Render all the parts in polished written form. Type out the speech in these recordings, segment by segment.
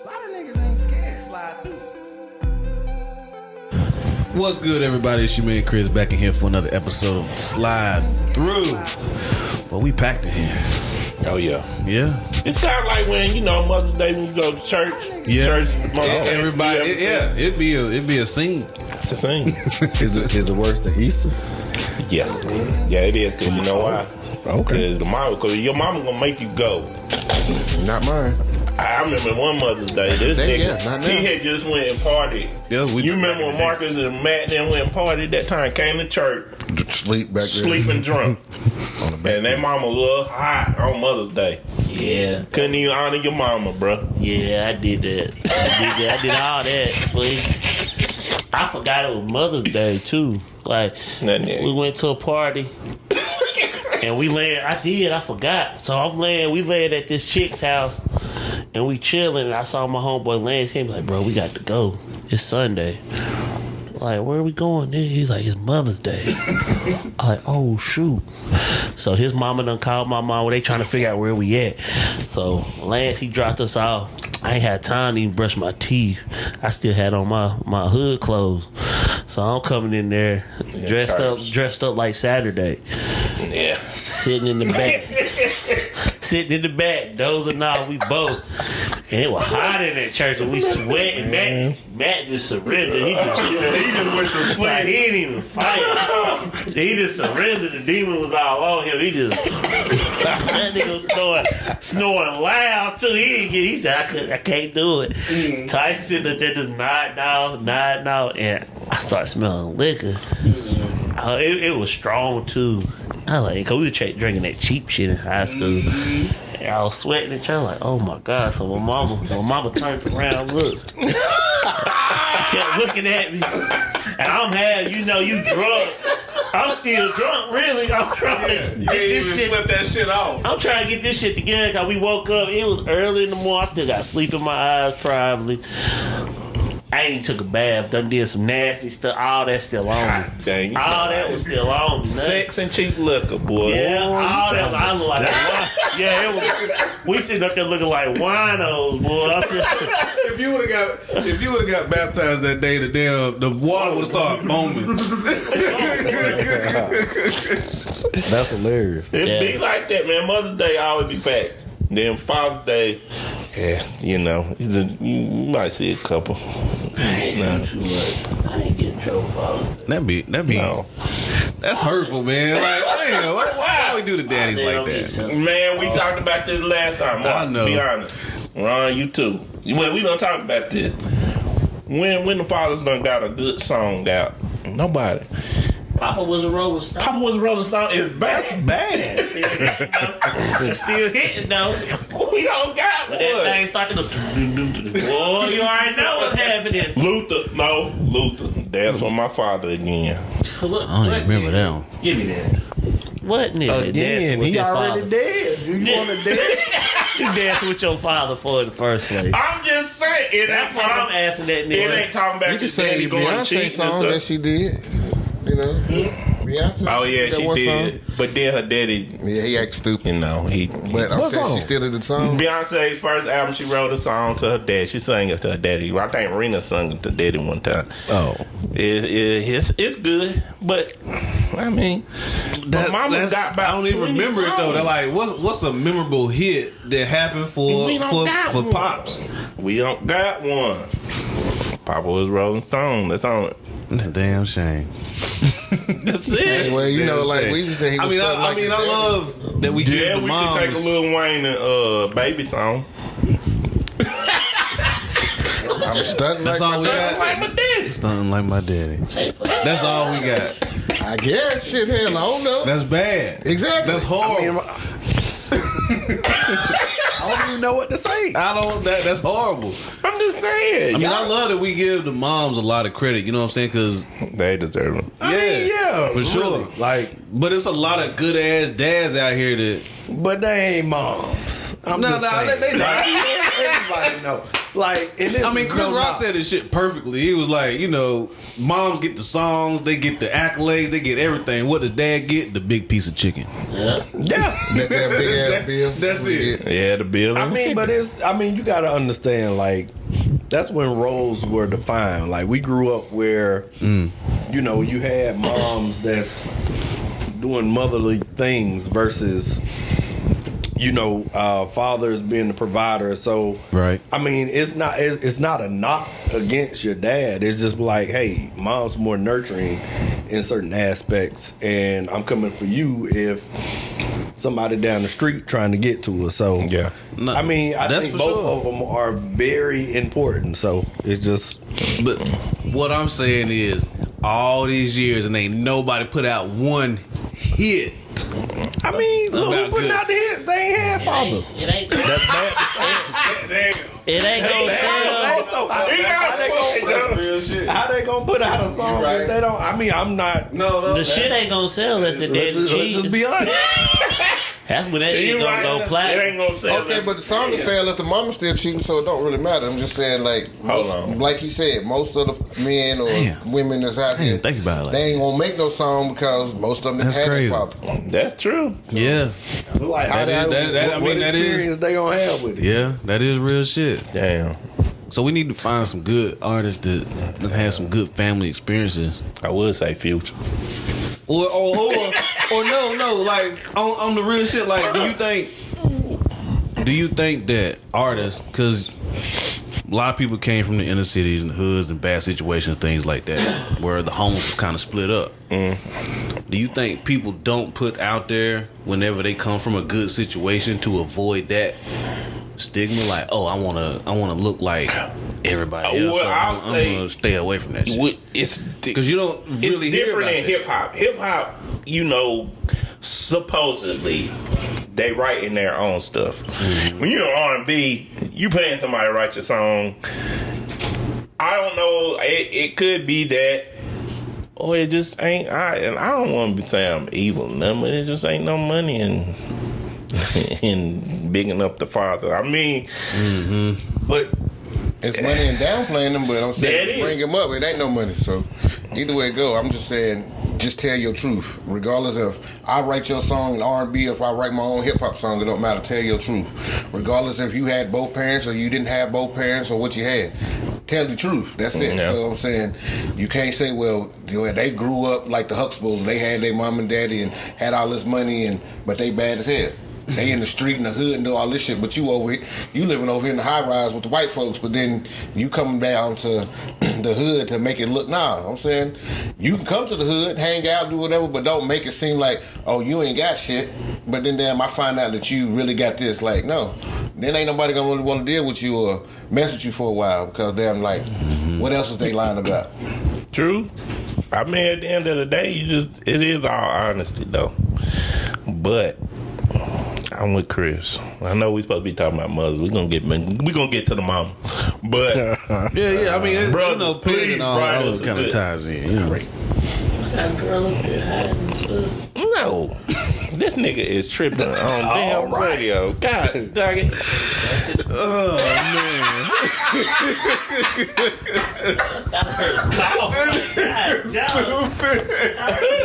lot of niggas ain't scared. Slide through. What's good, everybody? It's your man Chris back in here for another episode of Slide Through. Well, we packed in here. Oh yeah, yeah. It's kind of like when Mother's Day when you go to church. Yeah, church. Everybody. It'd be a scene. It's a scene. Is it worse than Easter? Yeah, it is. Cause you know why? Okay. Because your mama gonna make you go. Not mine. I remember one Mother's Day. This nigga, he had just went and partied. Yeah, you remember when Marcus and Matt then went and partied that time? Came to church, sleeping drunk, and their mama a little hot on Mother's Day. Yeah, couldn't even honor your mama, bro. Yeah, I did that. I did all that. But I forgot it was Mother's Day too. Like we went to a party. And we landed. I forgot. So we landed at this chick's house, and we chilling. And I saw my homeboy Lance. He was like, "Bro, we got to go. It's Sunday." Like, where are we going? He's like, "It's Mother's Day." I'm like, "Oh shoot!" So his mama done called my mom. They trying to figure out where we at. So Lance, he dropped us off. I ain't had time to even brush my teeth. I still had on my hood clothes. So I'm coming in there dressed up like Saturday. Yeah. Sitting in the back, dozing off, we both. And it was hot in that church, and we sweating. Matt just surrendered. He just went to sleep. Like, he didn't even fight. He just surrendered. The demon was all on him. He just that nigga was snoring loud too. He said, I can't do it. Tyson sitting up there just nodding out, and I start smelling liquor. It was strong too. I like, cause we were drinking that cheap shit in high school. And I was sweating and trying like, oh my god. So my mama turned around, look. She kept looking at me, and I'm you drunk. I'm still drunk, really. I'm trying to get this shit. Flip that shit off. I'm trying to get this shit together. Cause we woke up. It was early in the morning. I still got sleep in my eyes, probably. I ain't even took a bath, done did some nasty stuff. All that still on me. Dang, all that was still on me. Sex and cheap liquor, boy. Yeah, all that. I look like it was. We sitting up there looking like winos, boy. If you would have got baptized that day, the water would start foaming. That's hilarious. It be like that, man. Mother's Day always be packed. Then Father's Day, you might see a couple. Not too much. I ain't getting trouble for That be no. That's hurtful, man. Like, damn, why we do the daddies like that? Man, we talked about this last time. Mark, I know. Be honest. Ron, you too. When we done talk about this. When the fathers done got a good song out, nobody. Papa was a Rolling Stone. It's bad. Still hitting though. We don't got but one. That thing started to go. Boy, you already know what's happening. Luther. Dance on my father again. I don't even remember that one. Give me that. What nigga? Again, he already dead. You want to dead? You dancing with your father for in the first place. I'm just saying. That's what I'm asking that nigga. It ain't talking about you can say the Beyonce song that she did. Beyonce. Oh yeah, she did. Song. But then her daddy, he acted stupid. But I'm saying she still did the song. Beyonce's first album, she wrote a song to her dad. She sang it to her daddy. I think Rena sung it to daddy one time. Oh, it's good, but I mean, mama got about. I don't even remember it though. They're like, what's a memorable hit that happened for Pops? We don't got one. Papa was Rolling Stone. That's on it. That's a damn shame. That's it. Anyway, we just say he was I love that we give the moms. We can take a Lil Wayne and baby song. I'm stunting That's like all my we daddy. got. Like my daddy. Stunting like my daddy. That's all we got. I guess shit. Hell, I don't know. That's bad. Exactly. That's horrible. I don't even know what to say. That's horrible. I'm just saying. I love that we give the moms a lot of credit. You know what I'm saying? Because they deserve it. Yeah, for sure. Like, but it's a lot of good ass dads out here that. But they ain't moms. They not. Everybody know. Like, and this I mean, is Chris no Rock knock. said this shit perfectly. He was like, you know, moms get the songs, they get the accolades, they get everything. What does dad get? The big piece of chicken. Yeah. That big ass bill. That's it. Yeah, the bill. I mean, but you got to understand, like, that's when roles were defined. Like, we grew up where, you know, you had moms that's doing motherly things versus, you know, fathers being the provider. So, Right. I mean, it's not a knock against your dad. It's just like, hey, mom's more nurturing in certain aspects, and I'm coming for you if somebody down the street trying to get to her. So, Yeah. No, I mean, I that's think for both sure. of them are very important. So it's just, But what I'm saying is, all these years and ain't nobody put out one hit. I mean, look, About who putting good. out the hits? They ain't had fathers. It ain't. That's bad. It ain't gonna sell. How they gonna put out a song if they don't? I mean, I'm not. No, The shit ain't gonna sell unless the Let's dad's just cheating. be honest. That's when that shit You gonna right. go It platinum. ain't gonna sell. Okay, but the song is saying if the mama's still cheating, so it don't really matter. I'm just saying, like, on. like he said, most of the men or Damn. women that's out here, Think about it like they ain't gonna make no song because most of them That's had crazy. their father. That's true. Yeah, Like, how That is- that- I what mean, that is- experience they gonna have with it? yeah, that is real shit. Damn. So we need to find some good artists that have some good family experiences. I would say Future. Or no, like on the real shit. Like, do you think that artists, because a lot of people came from the inner cities and hoods and bad situations, things like that, where the homes was kind of split up. Do you think people don't put out there whenever they come from a good situation to avoid that stigma? Like, oh, I wanna look like everybody else. Well, So I'll I'm say- gonna stay away from that shit. It's Because you don't really it's hear different about in that. hip hop. Hip hop, you know, supposedly they write in their own stuff. When you're R&B, you paying somebody to write your song. I don't know. It could be that, or it just ain't. And I don't want to say I'm evil, nothing, but it just ain't no money in bigging up the father. I mean, but It's money in downplaying them, but I'm There it saying is. bring them up. It ain't no money. So either way it go, I'm just saying, just tell your truth. Regardless if I write your song in R&B, if I write my own hip hop song, it don't matter. Tell your truth. Regardless if you had both parents or you didn't have both parents or what you had, tell the truth. That's it. Yeah. So I'm saying, you can't say, well, you know, they grew up like the Huxtables. They had their mom and daddy and had all this money, but they bad as hell. They in the street in the hood and do all this shit, but you living over here in the high rise with the white folks, but then you coming down to the hood to make it look. Nah, I'm saying you can come to the hood, hang out, do whatever, but don't make it seem like, oh, you ain't got shit. But then damn, I find out that you really got this. Like, no, then ain't nobody gonna really want to deal with you or mess with you for a while because damn, like, what else is they lying about? true. I mean, at the end of the day, it is all honesty though. But I'm with Chris. I know we supposed to be talking about mothers. We gonna get to the mama, but Yeah. I mean, it, Brothers, you know, please and all write that us a kind of good- ties in. You know. That girl up there hiding stuff. no, this nigga is tripping on damn radio. God dang it!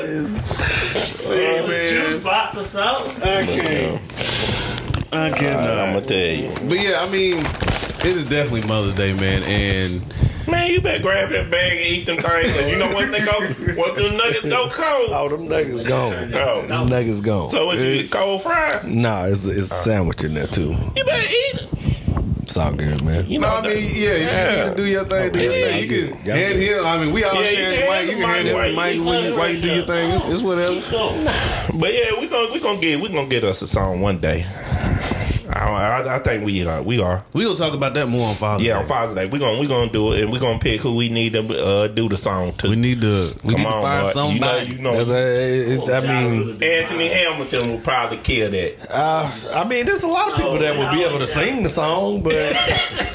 See, man, Juice box or something. I can't. I cannot. I'm gonna tell you, But yeah, I mean, it is definitely Mother's Day, man, and man. You better grab that bag and eat them things. And you know once the nuggets go cold. Oh, them niggas gone. Oh. Them niggas gone. So what you eat, cold fries? Nah, it's a sandwich in there too. You better eat it. It's all good, man. You no, know, I mean, yeah, you need to do your thing. Do your thing. You can hand here. I mean, we all Yeah, you sharing can the mic. hand You the can hand mic him the while mic you while you do your thing. It's whatever. but yeah, we gonna get us a song one day. I think we are. We gonna talk about that more on Father's Day. Yeah, on Father's Day, we gonna do it, and we gonna pick who we need to do the song to. We need to Come on, find boy. somebody. You know, I mean, Anthony Hamilton will probably kill that. I mean, there's a lot of people that would be able to sing the song, but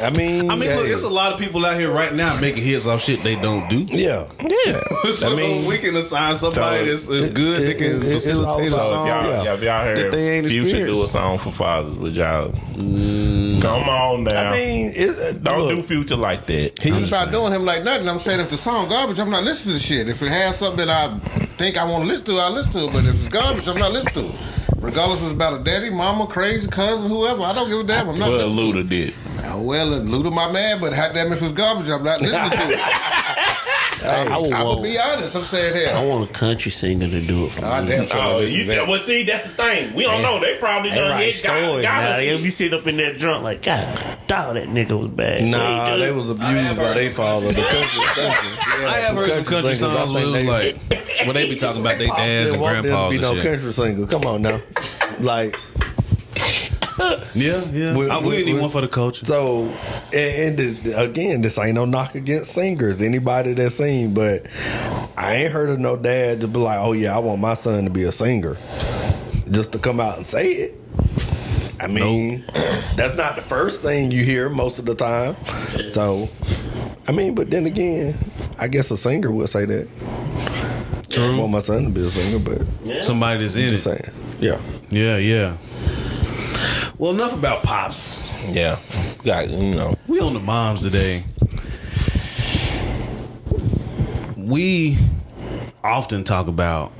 I mean, look, it's a lot of people out here right now making hits off shit they don't do. yeah. So I mean, we can assign somebody that's good that can it's facilitate a also- song If y'all that they heard ain't Future experienced. do a song for fathers, would y'all dog. Come on now. I mean, Don't do Future like that. I'm just not doing him like nothing. I'm saying if the song garbage, I'm not listening to the shit. If it has something that I think I want to listen to, I'll listen to it. But if it's garbage, I'm not listening to it. Regardless if it's about a daddy, mama, crazy, cousin, whoever, I don't give a damn. I'm not Well, listening to it. Luda did. Well, Luda my man, but hot damn if it's garbage, I'm not listening to it. I'm gonna be honest. I'm saying I here. want a country singer to do it for I me. damn sure I Oh, listen to that. well, see, that's the thing. We don't know. They probably They done write hit stories now. They'll got be sitting up in that drunk like, God, dog, that nigga was bad. Nah, they was abused by their father. The country I have heard some country songs where it was like, when they be talking about their dads and grandpas be and no shit. country singer. Come on now, like. Yeah. We need one for the culture. So, again, this ain't no knock against singers. Anybody that sing, but I ain't heard of no dad to be like, "Oh yeah, I want my son to be a singer," just to come out and say it. I mean, that's not the first thing you hear most of the time. So, I mean, but then again, I guess a singer would say that. True. I want my son to be a singer, but Somebody that's in just it. saying, yeah. Yeah. Well, enough about pops. Yeah. Got, We on the moms today. We often talk about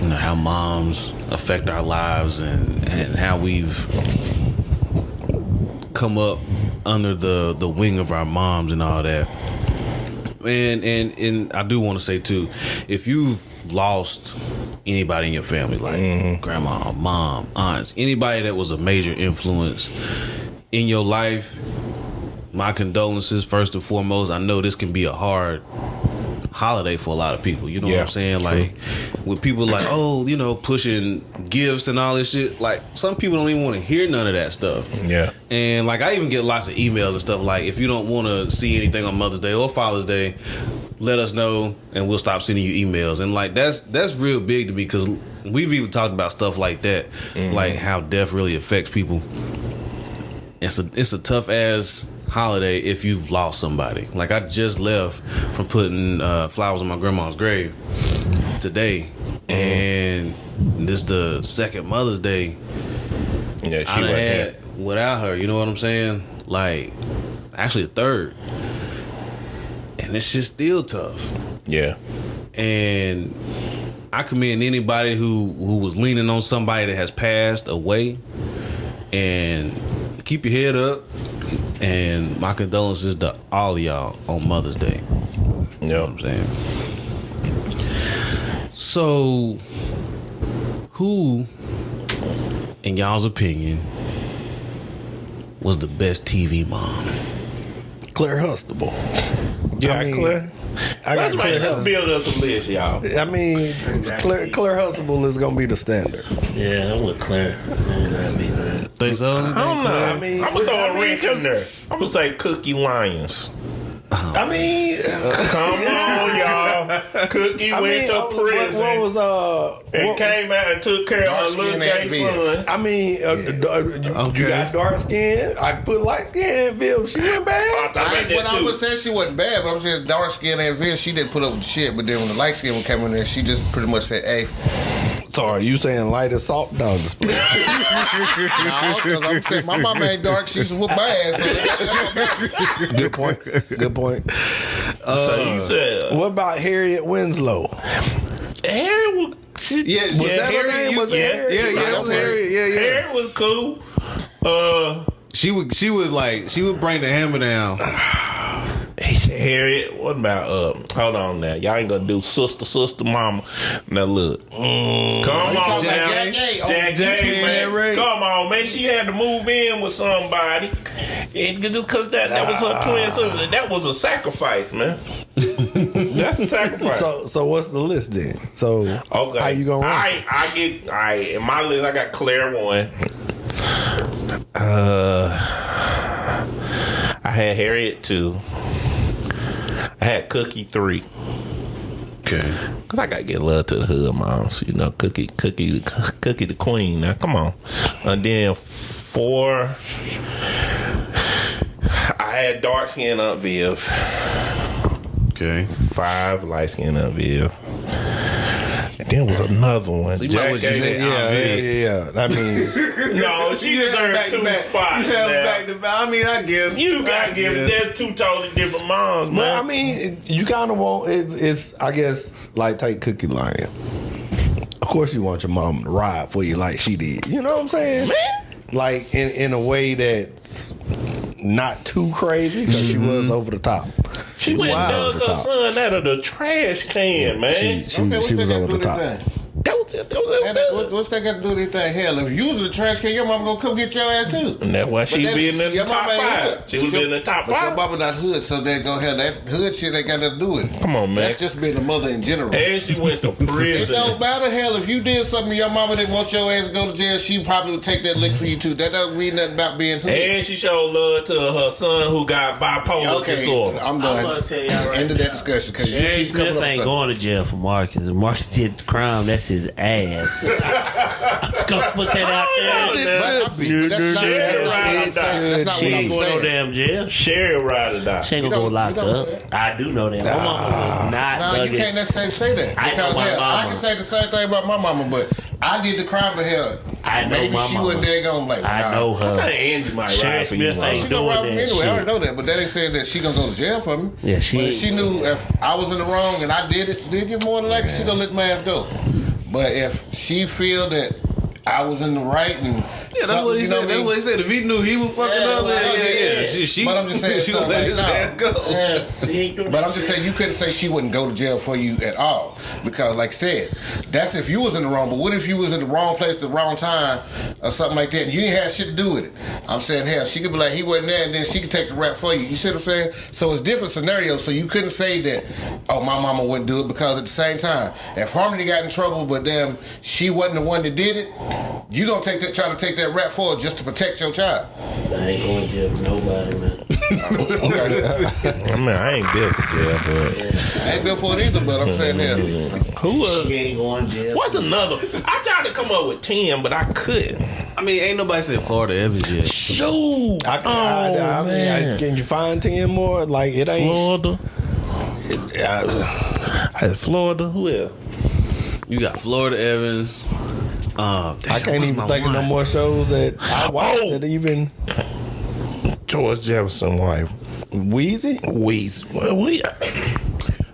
how moms affect our lives and how we've come up under the wing of our moms and all that. And I do want to say too, if you've lost anybody in your family, like grandma, mom, aunts, anybody that was a major influence in your life, my condolences first and foremost. I know this can be a hard holiday for a lot of people. You know what I'm saying? Like when people like, pushing gifts and all this shit, like some people don't even want to hear none of that stuff. Yeah. And like I even get lots of emails and stuff like, if you don't want to see anything on Mother's Day or Father's Day, let us know and we'll stop sending you emails. And like that's real big to me because we've even talked about stuff like that, like how death really affects people. It's a tough ass holiday if you've lost somebody. Like I just left from putting flowers on my grandma's grave today, and this is the second Mother's Day Yeah, she I done went had without her. You know what I'm saying? Like actually the third, and this shit's still tough. Yeah. And I commend anybody who was leaning on somebody that has passed away, and keep your head up. And my condolences to all of y'all on Mother's Day. You know what I'm saying? So, who, in y'all's opinion, was the best TV mom? Claire Huxtable. Yeah, I mean, Claire. I got Claire Let's Huxtable. build us a list, y'all. I mean, Claire Huxtable is gonna be the standard. Yeah, I'm with Claire. Think so? I don't know. I mean, I'm gonna throw I a mean, Rick in there. I'm gonna say Cookie Lyons. I mean, Come on, y'all. Cookie went to prison what was and came out and took care of her little Dark-skinned gay Viv. son. I mean, you got dark skin. I put light skin. Viv, she went I bad. thought about that I too. would say she wasn't bad, but I'm saying dark skin and Vince, she didn't put up with shit. But then when the light skin one came in there, she just pretty much said, "Hey, Sorry, you saying light as salt? No, just play. no," because I'm saying my mama ain't dark. She used to whoop my ass. Good point. Good point. So you said What about Harriet Winslow? Harry was. Yeah, Was that her name? you- Was it Harriet? Yeah, it was Harriet. Yeah. Harry was cool. She would bring the hammer down. Harriet, what about hold on now. Y'all ain't gonna do sister, mama. Now look. Come on now. Jack Gay. Oh, Jack Gay, man. Ray. Come on, man. She had to move in with somebody. Because that was her twin sister. That was a sacrifice, man. That's a sacrifice. So what's the list then? So Okay. how you gonna rank? In my list I got Claire 1. I had Harriet 2. I had Cookie 3. Okay. Cause I gotta get love to the hood moms, Cookie the queen. Now come on. And then 4, I had dark skin Aunt Viv. Okay. 5, light skin Aunt Viv. There was another one. So you might what you said. Yeah. I mean, no, she deserved 2 spots. Back to back. I mean, I guess you gotta give it. There's 2 totally different moms, man. but I mean, you kind of want it's I guess like take Cookie Lane. Of course, you want your mom to ride for you like she did. You know what I'm saying, man? Like in a way that's not too crazy because she was over the top. She went and dug her son out of the trash can, man. She was over the top. That was it. What's that got to do with anything? Hell, if you was in the trash can, your mama gonna come get your ass too. And that's why she be in the top 5. She was in the top 5. But your mama not hood, so they go hell that hood shit ain't got nothing to do with it. Come on, man. That's just being a mother in general. And she went to It prison. don't matter, hell, if you did something your mama didn't want your ass to go to jail, she probably would take that lick for you too. That don't mean nothing about being hood. And she showed love to her son who got bipolar disorder. I'm I'm done. gonna tell y'all right End of that now. discussion because you Jerry keep coming Smith up ain't stuff. going to jail for Marcus. If Marcus did the crime, that's his ass. Just gonna put that out there. That's not She what I'm ain't going no saying. damn jail. Sherry ride or die. She ain't gonna go locked up. I do know that. My mama was not No, you thugging. can't necessarily say that. I know Because my hell, I mama. can say the same thing about my mama, but I did the crime, but hell, I know maybe my she mama. wasn't there going like, I know I her. think Angie might Sherry ride for you. Smith man. ain't She gonna ride for me doing that anyway. I already shit. know that, but that ain't saying that she gonna go to jail for me. Yeah, she But if ain't. she knew if I was in the wrong and I did you more than likely she gonna let my ass go. But if she feel that I was in the right and Yeah, that's what he said. That's what he said. If he knew he was fucking up, yeah. She, But I'm just saying she gonna let his something ass like, go. She ain't doing But that I'm just shit. saying you couldn't say she wouldn't go to jail for you at all because, like I said, that's if you was in the wrong. But what if you was in the wrong place at the wrong time or something like that? And you didn't have shit to do with it. I'm saying, hell, she could be like he wasn't there, and then she could take the rap for you. You see what I'm saying? So it's different scenarios. So you couldn't say that, oh, my mama wouldn't do it because at the same time, if Harmony got in trouble, but damn, she wasn't the one that did it, you gonna try to take that rap for her just to protect your child. I ain't going to jail for nobody, man. I mean, I ain't built for jail, but I ain't built for it either, but I'm saying that. who? She ain't going to jail. What's another? I tried to come up with 10, but I couldn't. I mean, ain't nobody said Florida Evans yet. Shoot! I mean, can you find 10 more? Like it ain't. Florida. I had Florida. Who else? You got Florida Evans. Damn, I can't what's even my think of no one? more shows that I watched that even George Jefferson wife. Wheezy. Weezy. Well,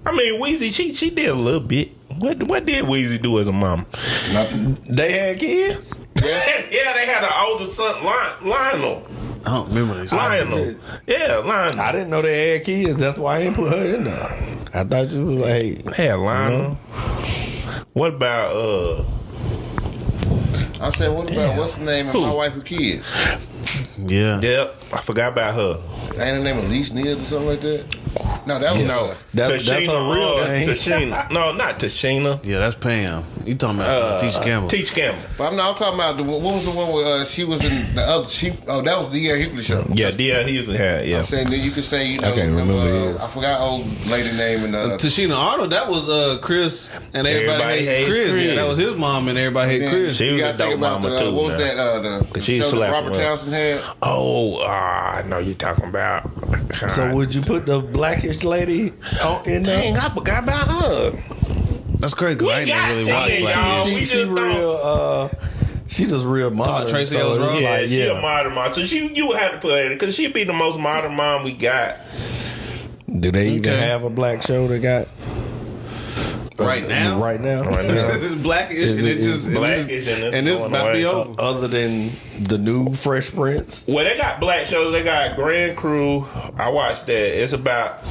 I mean, Weezy, she did a little bit. What did Weezy do as a mom? Nothing. They had kids. Yeah, they had an older son, Lionel. I don't remember this. Lionel. Yeah, Lionel. I didn't know they had kids. That's why I ain't put her in there. I thought she was like, hey, They had Lionel. What about I'm saying, what about what's the name of my wife and kids? Yeah. Yep, I forgot about her. Ain't her name Elise Neal or something like that? No, that was that's her real name. Tashina. No, not Tashina. Yeah, that's Pam. You talking about Tisha Campbell? Teach Campbell. But I'm talking about what was the one where she was in the other? That was the Hughley show. Yeah, D.L. Hughley had. Yeah. I'm saying that you could say you know. I can't remember his. I forgot old lady name and Tashina Arnold, that was Chris, and everybody hates Chris. Yeah, that was his mom, and everybody hated Chris. She you was gotta a think dope about mama too. what was man. that? The She show that slapped Robert him up. Townsend had. Oh, I know you're talking about. So would you put the blackish lady in there? Dang, I forgot about her. That's crazy because I ain't got really to, watched y'all. Black. We She just real. She just real modern. Tracy so Ellis it's Ross? Yeah, like, she a modern mom. So you would have to put her in because she'd be the most modern mom we got. Do they even Okay. have a black show that got Right now? Right now. It's blackish, and Is it- it's just blackish and it's and it's going about to be away. over. Other than the new Fresh Prince, Well, they got black shows. They got Grand Crew. I watched that. It's about.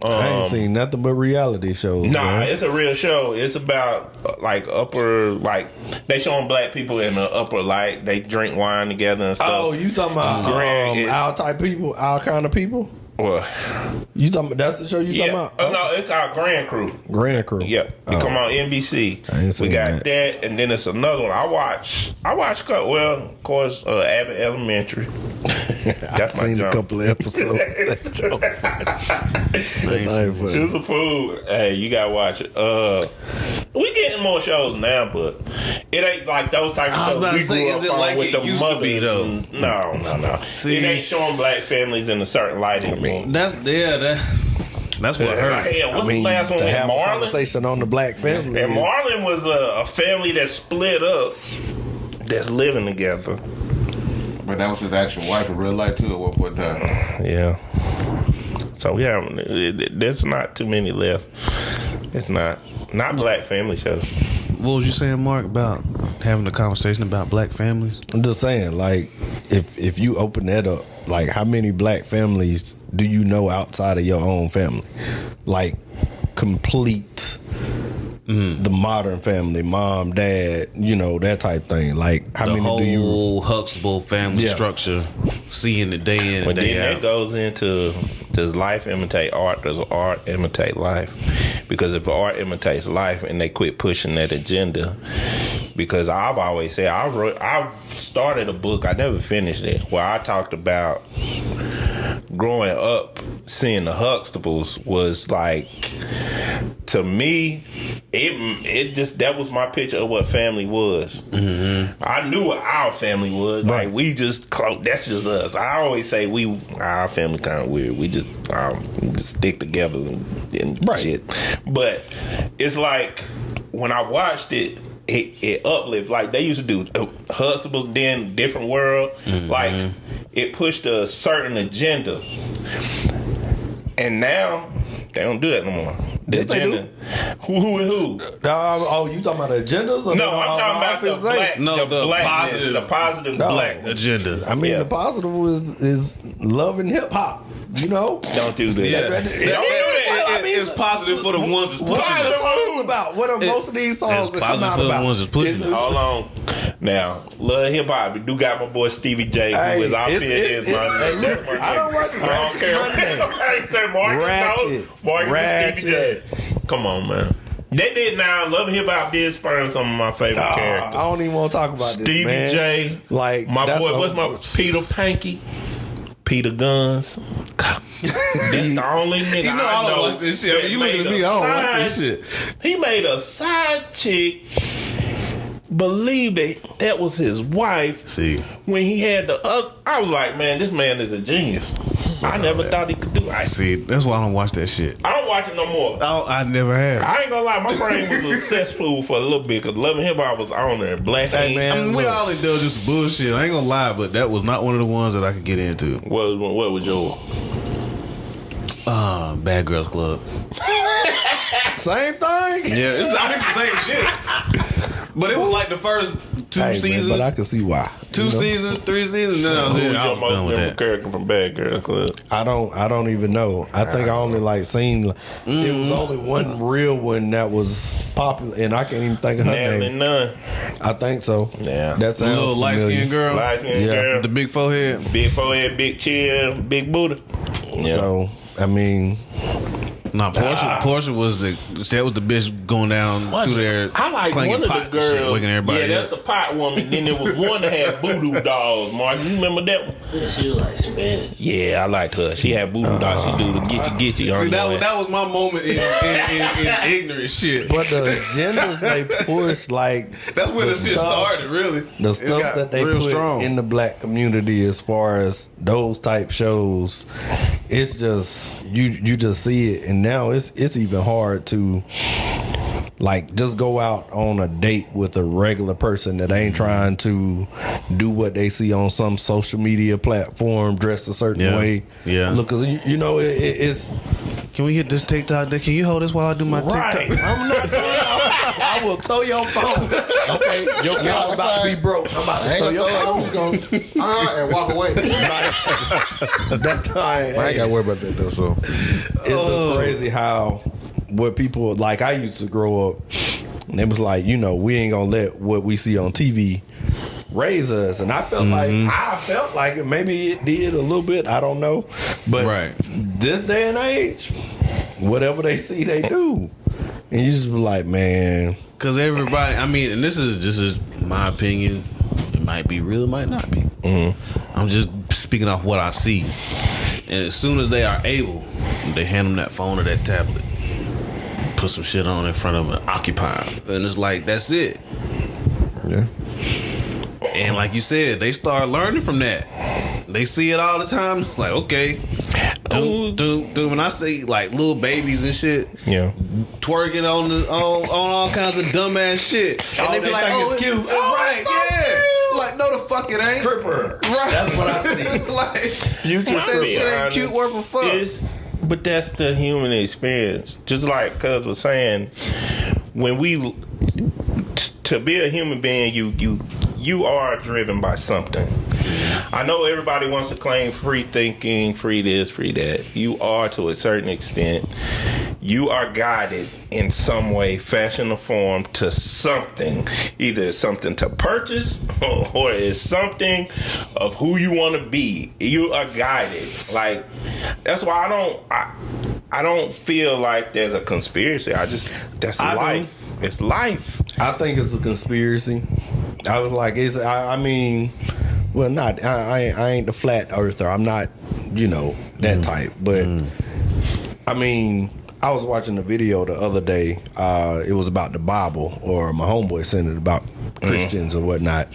I ain't seen nothing but reality shows. Nah, man. it's a real show. It's about they showing black people in the upper light. They drink wine together and stuff. Oh, you talking about our type people, our kind of people? Well, You talking? That's the show you yeah. talking about? Oh no, it's our Grand Crew. Grand Crew. Yeah, it come on NBC. I ain't We seen got that. that, and then it's another one. I watch. Well, of course, Abbott Elementary. I've That's my seen a jump. couple of episodes. It's a food. Hey, you gotta watch it. We getting more shows now, but it ain't like those type of I was shows about to we say, grew is up it on like with it the used to be, mothers. though? No. See- It ain't showing black families in a certain light anymore. That's That's what hurt. Hell, what's the last one to with have a Marlon? conversation on the black family. And is- Marlon was a family that split up, that's living together. But that was his actual wife in real life too. At one point in time. Yeah. So yeah, there's not too many left. It's not black family shows. What was you saying, Mark, about having a conversation about black families? I'm just saying, like, if you open that up, like, how many black families do you know outside of your own family? Like, complete the modern family, mom, dad, you know, that type thing. Like, how The many do you? whole Huxtable family Yeah. structure, seeing it day in But and then day that out. goes into, does life imitate art? Does art imitate life? Because if art imitates life and they quit pushing that agenda, because I've always said, I've started a book, I never finished it, where I talked about growing up, seeing the Huxtables was like, to me, it just, that was my picture of what family was. I knew what our family was. Right. Like, we just that's just us. I always say our family kind of weird. We just stick together and Right. shit. But it's like when I watched it uplift. Like, they used to do Huxtables, then Different World. Like, it pushed a certain agenda. And now they don't do that no more. The Yes, they agenda. Who? Oh, you talking about agendas? Or No, I'm talking about the black. No, the blackness, positive- the positive No. black agenda. I mean, Yeah. the positive is love and hip hop. You know, Don't do that. Yeah. Don't do that. It's positive for the ones that's what pushing are the it. songs about? What are most of these songs It's that come positive out for the about? ones that's pushing Is it. it- Hold on. Now, love hip hop. We do got my boy Stevie J, Hey, who is our it's- is my hey, name. look, That's my I don't name. watch I don't Ratchet care. Monday. I say Marcus, Ratchet. no. Marcus and Stevie J. Ratchet. Come on, man. They did now. Love and Hip Hop did spurn some of my favorite I characters. don't even want to talk about this, Stevie man. J. Like, my that's boy, a- what's my Peter Panky? Peter Guns. That's the only nigga You know I don't watch this shit. I mean, you looking at me, I don't watch this shit. He made a side chick believe that was his wife. See. When he had the I was like, man, this man is a genius. I never thought he could do it. See, that's why I don't watch that shit. I don't watch it no more. I never have. I ain't gonna lie, my brain was a cesspool for a little bit because Love and Hip Hop was on there. Black Hey, Ink. man. I mean, we look. all indulge in some bullshit. I ain't gonna lie, but that was not one of the ones that I could get into. What was your? Bad Girls Club. Same thing. Yeah, it's the same shit. But it was like the first two Hey, man, seasons, but I can see why. two You know? seasons, 3 seasons. Then I was, Who was I your was most done with memorable that. character from Bad Girl Club? I don't even know. I think I only like seen. It was only one real one that was popular, and I can't even think of her Natalie name. Nunn. I think so. Yeah. that The sounds little light familiar. skinned girl Light skinned Yeah. girl. with the big forehead. Big forehead, big chin, big booty. Yeah. So I mean, Nah, Portia was the bitch going down through there. I like clanging one of the pots and shit, girls. waking everybody Yeah, up. that's the pot woman. Then there was one that had voodoo dolls. Mark, you remember that one? She was like Spanish. Yeah, I liked her. She had voodoo dolls. She do the get you. See, that was my moment in ignorant shit. but the agendas they push, like That's when the shit stuff- started, really. The It stuff got that they real put strong. in the black community, as far as those type shows, it's just you just see it, and now it's even hard to like just go out on a date with a regular person that ain't trying to do what they see on some social media platform, dressed a certain Yeah. way. Yeah. Look, you know, it's Can we hit this TikTok? Can you hold this while I do my Right. TikTok? I'm not. I will throw your phone. Okay, your car's about to be broke. I'm about to I ain't throw gonna your throw it. I'm phone. just gonna and walk away. That time, I ain't gotta worry about that though. So it's just crazy how what people like. I used to grow up, and it was like, you know, we ain't gonna let what we see on TV raise us, and I felt like it. Maybe it did a little bit. I don't know, but Right. this day and age, whatever they see, they do, and you just be like, man. Because everybody, I mean, and this is my opinion. It might be real, it might not be. I'm just speaking off what I see. And as soon as they are able, they hand them that phone or that tablet, put some shit on in front of them, and occupy them. And it's like, that's it. Yeah. And like you said, they start learning from that. They see it all the time. Like, okay, Dude, when I say like little babies and shit, Yeah. twerking on all kinds of dumbass shit, and Oh, they be they like, think "Oh, it's cute." right? Yeah." Like, no, the fuck it ain't. Stripper. Right. That's what I see. Like, Future that stripper. shit ain't cute worth a fuck. But that's the human experience. Just like Cuz was saying, when we to be a human being, you are driven by something. I know everybody wants to claim free thinking, free this, free that. You are to a certain extent. You are guided in some way, fashion, or form to something. Either it's something to purchase or it's something of who you want to be. You are guided. Like, that's why I don't feel like there's a conspiracy. That's life. It's life. I think it's a conspiracy. I was like, I mean, well, not. I ain't the flat earther. I'm not, that type. But I mean, I was watching a video the other day. It was about the Bible, or my homeboy sent it about Christians or whatnot,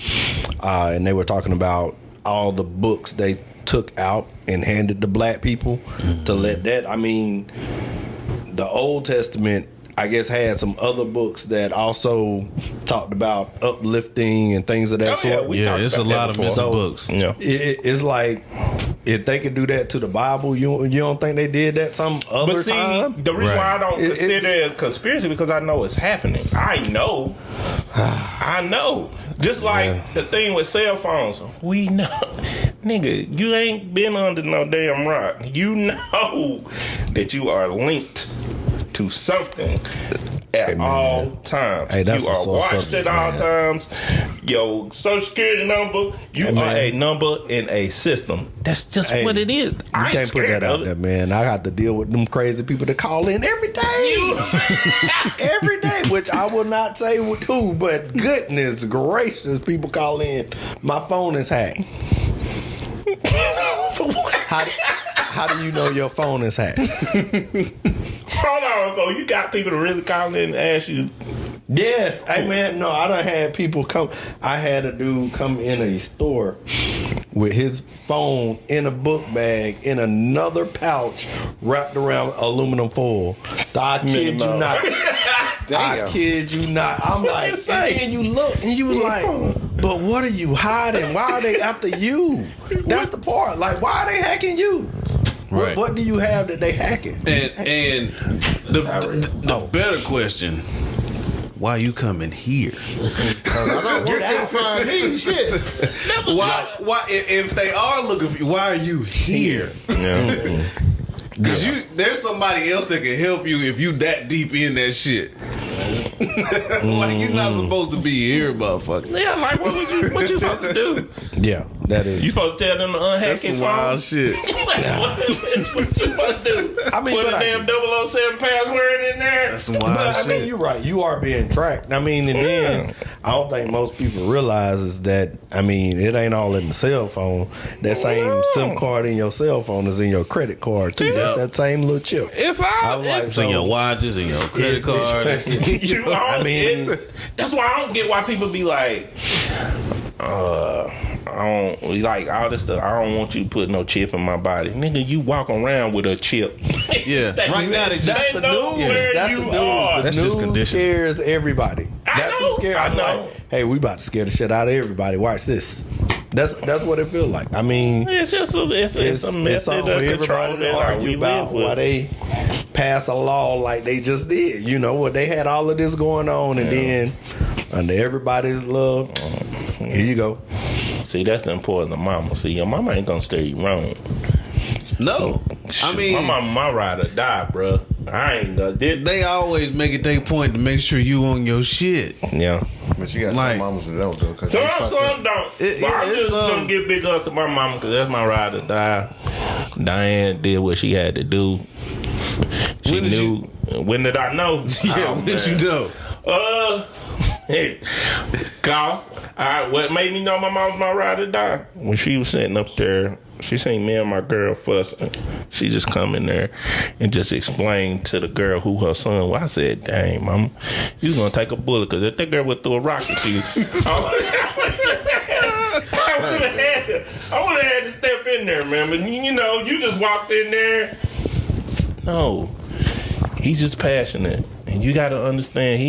and they were talking about all the books they took out and handed to black people to let that. I mean, the Old Testament, I guess, had some other books that also talked about uplifting and things of that sort. Yeah, it's a lot of missing books. Yeah. It's like, if they could do that to the Bible, you don't think they did that some other But see, time? the reason why I don't It's- consider it a conspiracy because I know it's happening. I know. Just like the thing with cell phones. We know. Nigga, you ain't been under no damn rock. You know that you are linked to something at all times. Hey, that's you a are sore watched subject, at all man. times. Your social security number, you are a number in a system. That's just Hey, what it is. You can't put that out there, man. I got to deal with them crazy people that call in every day. Every day, which I will not say who, but goodness gracious, people call in. My phone is hacked. How do you know your phone is hacked? Hold on, so you got people to really call in and ask you. Yes. Hey, man, no, I done had people come. I had a dude come in a store with his phone in a book bag in another pouch wrapped around aluminum foil. I kid you not. I kid you not. I'm like, and then you look and you was like, but what are you hiding? Why are they after you? That's the part. Like, why are they hacking you? Right. What do you have that they hacking? And the better question: why you coming here? You can't find me. Shit. Why if they are looking for you, why are you here? Because there's somebody else that can help you if you that deep in that shit. Like, you're not supposed to be here, motherfucker. Yeah, like what you supposed to do? Yeah, that is. You supposed to tell them to unhack That's his some phone? wild shit. What you supposed to do? I mean, Put a but damn 007 password in there? That's some wild But, I shit. mean, you're right. You are being tracked. I mean, and then I don't think most people realize is that, I mean, it ain't all in the cell phone. That same SIM card in your cell phone is in your credit card, too. That's that same little chip. It's I all was like, It's in your watches and your credit cards. you I mean, that's why I don't get why people be like, I don't like all this stuff. I don't want you to put no chip in my body, nigga. You walk around with a chip. Yeah, right now they just They know where that's you the news. are. The That's just news conditioning. scares everybody. That's know. what scares. I I'm know. like, hey, we about to scare the shit out of everybody. Watch this. That's what it feels like. I mean, It's just a method something of for control everybody to that argue we about live why with. they pass a law like they just did. You know what? They had all of this going on, and then under everybody's love, here you go. See, that's the importance of mama. See, your mama ain't gonna steer you wrong. no. I mean, my mama, my ride or die, bro. I ain't gonna. they always make it their point to make sure you on your shit. Yeah. But you got Like- some mamas that don't do it because Some don't. It- but I'm it's, just gonna give big ups to my mama because that's my ride or die. Diane did what she had to do. She When did knew. When did I know? Yeah, Oh, what man. you know? Cause what made me know my mom was my ride or die when she was sitting up there. She seen me and my girl fussing. She just come in there and just explained to the girl who her son was. I said, "Dang, mama, you was gonna take a bullet because if that girl would throw a rock at you, I would have had to step in in there, man. But you know, you just walked in there. No, he's just passionate, and you got to understand.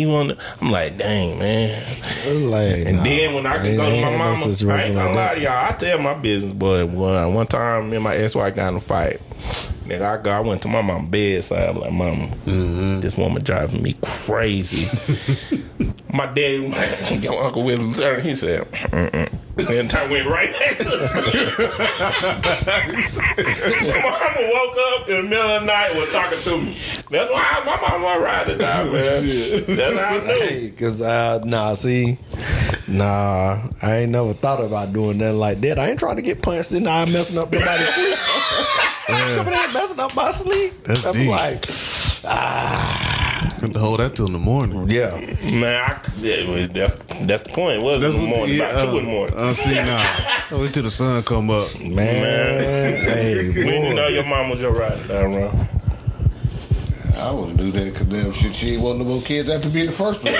I'm like, dang, man. Like, And then when I can go to my mama, I ain't gonna lie to y'all. I tell my business, boy. One time, me and my ex-wife got in a fight. Nigga, I went to my mom's bedside. I'm like, Mama, this woman driving me crazy. My dad, your Uncle William turned. He said, and I went right back to my mama woke up in the middle of the night was talking to me. That's why my mama ride or die, man. That's how I knew. Because, I ain't never thought about doing nothing like that. I ain't trying to get punched in the eye messing up nobody's sleep. I'm coming in messing up my sleep. That's I'm deep. like, Have to hold that till in the morning. yeah. Man, that's the point. It was in the morning, about 2 in the morning. See now. Wait till the sun come up. Man. Hey, When you boy. know your mama was your ride down, bro. I was do that because damn shit, she ain't want no more kids after being the first place.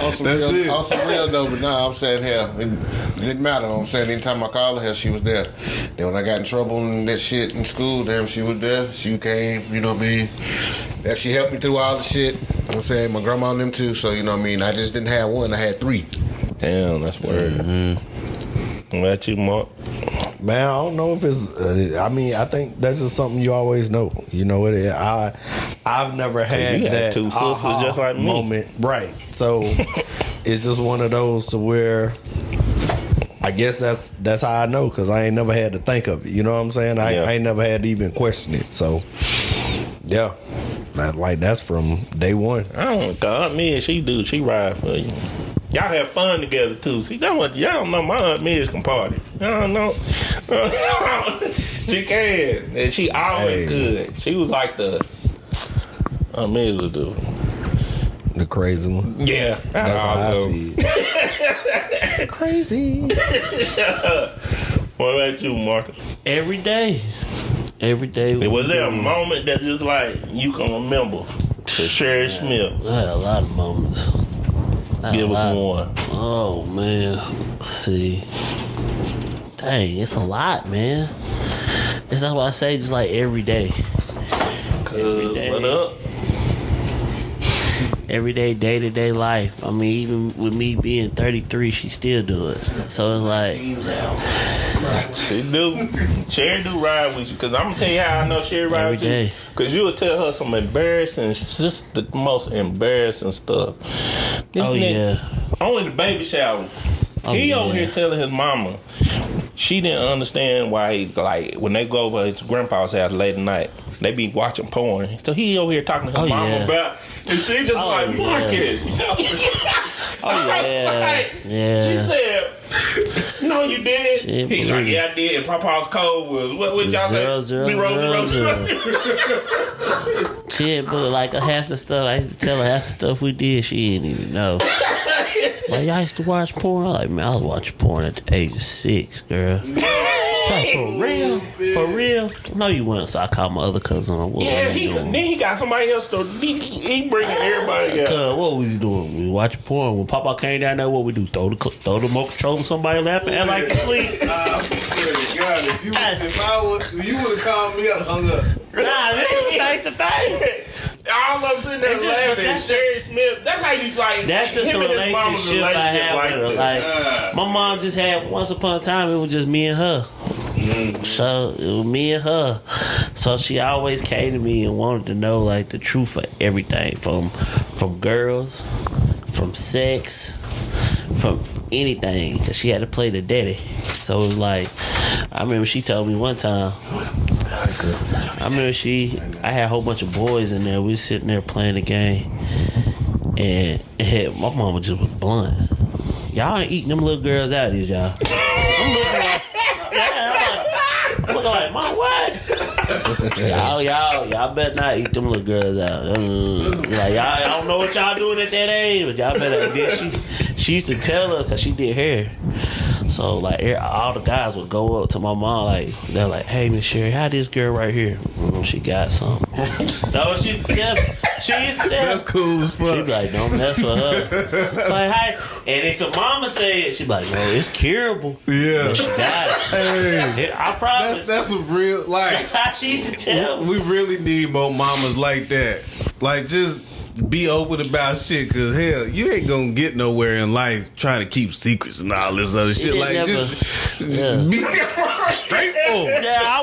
On some real though, but nah, I'm saying hell, it didn't matter. I'm saying anytime I called her, hell, she was there. Then when I got in trouble and that shit in school, damn, she was there. She came, you know what I mean? That she helped me through all the shit. I'm saying my grandma and them too, so you know what I mean? I just didn't have one, I had 3. Damn, that's weird. What about you, Mark? Man, I don't know if it's. I think that's just something you always know. You know, I've never had you had that 2 sisters aha just like me. moment, right? So it's just one of those to where I guess that's how I know because I ain't never had to think of it. You know what I'm saying? I ain't never had to even question it. So yeah, that's from day one. I don't know. Aunt Midge, she ride for you. Y'all have fun together too. See, that's what y'all don't know. My Aunt Midge can party. Y'all don't know. She can, and she always good. She was like the Aunt Midge was the crazy one. Yeah, That's how I see it. Crazy. What about you, Marcus? Every day. Was there a moment that just like you can remember? To Sherry Smith. I had a lot of moments. Give us one. Oh man. Let's see. Dang, it's a lot, man. That's why I say just like every day. Every day. What up? Every day, day-to-day life. I mean, even with me being 33, she still do it. So it's like, She do. Sherry do ride with you. Because I'm going to tell you how I know Sherry ride Every with you. day. Because you will tell her some embarrassing, just the most embarrassing stuff. This oh nigga, yeah. only the baby shower. He over here telling his mama she didn't understand why he, like, when they go over his grandpa's house late at night, they be watching porn. So he over here talking to his mama about, and she just like, Marcus. Yeah. She said, no, you did. Shit, He's like, yeah, I did. And Papa's code was, what y'all say? 0, 0. Shit, but like half the stuff, I used to tell her half the stuff we did, she didn't even know. Like, y'all used to watch porn? I'm like, man, I was watching porn at the age of 6, girl. Like, for real? For real? No, you weren't. So I called my other cousin on. Yeah, then he got somebody else to, he bringing everybody out. What was he doing? We watching porn. When Papa came down there, what we do? Throw the remote control in somebody's lap and act like they sleep? God, if you would have called me up, hung up. Nah, this was face to face. All of them in there laughing. Sherry Smith. That's how you like. That's just the him and his mama's relationship I have with her. this. Like, my mom just had, once upon a time, it was just me and her. So it was me and her. So she always came to me and wanted to know like the truth of everything, from girls, from sex, from anything, because she had to play the daddy. So it was like, I remember she told me one time, I had a whole bunch of boys in there. We was sitting there playing the game, and my mama just was blunt. Y'all ain't eating them little girls out, is y'all? I'm looking like, Mom, what? y'all better not eat them little girls out. Like, y'all don't know what y'all doing at that age, but y'all better. She used to tell her because she did hair. So So like all the guys would go up to my mom, like they're like, "Hey, Miss Sherry, how this girl right here? She got something." That was she tell me. She used to tell. That's cool as She fuck. be like, "Don't mess with her." Like, hey, and if your mama say it, she be like, "No, it's curable." Yeah. But she got it. Hey, I promise. that's a real like. That's how she used to tell me. We really need more mamas like that. Like, just be open about shit, cause hell, you ain't gonna get nowhere in life trying to keep secrets and all this other shit. didn't Like, never- just Yeah. be straightforward. Yeah, I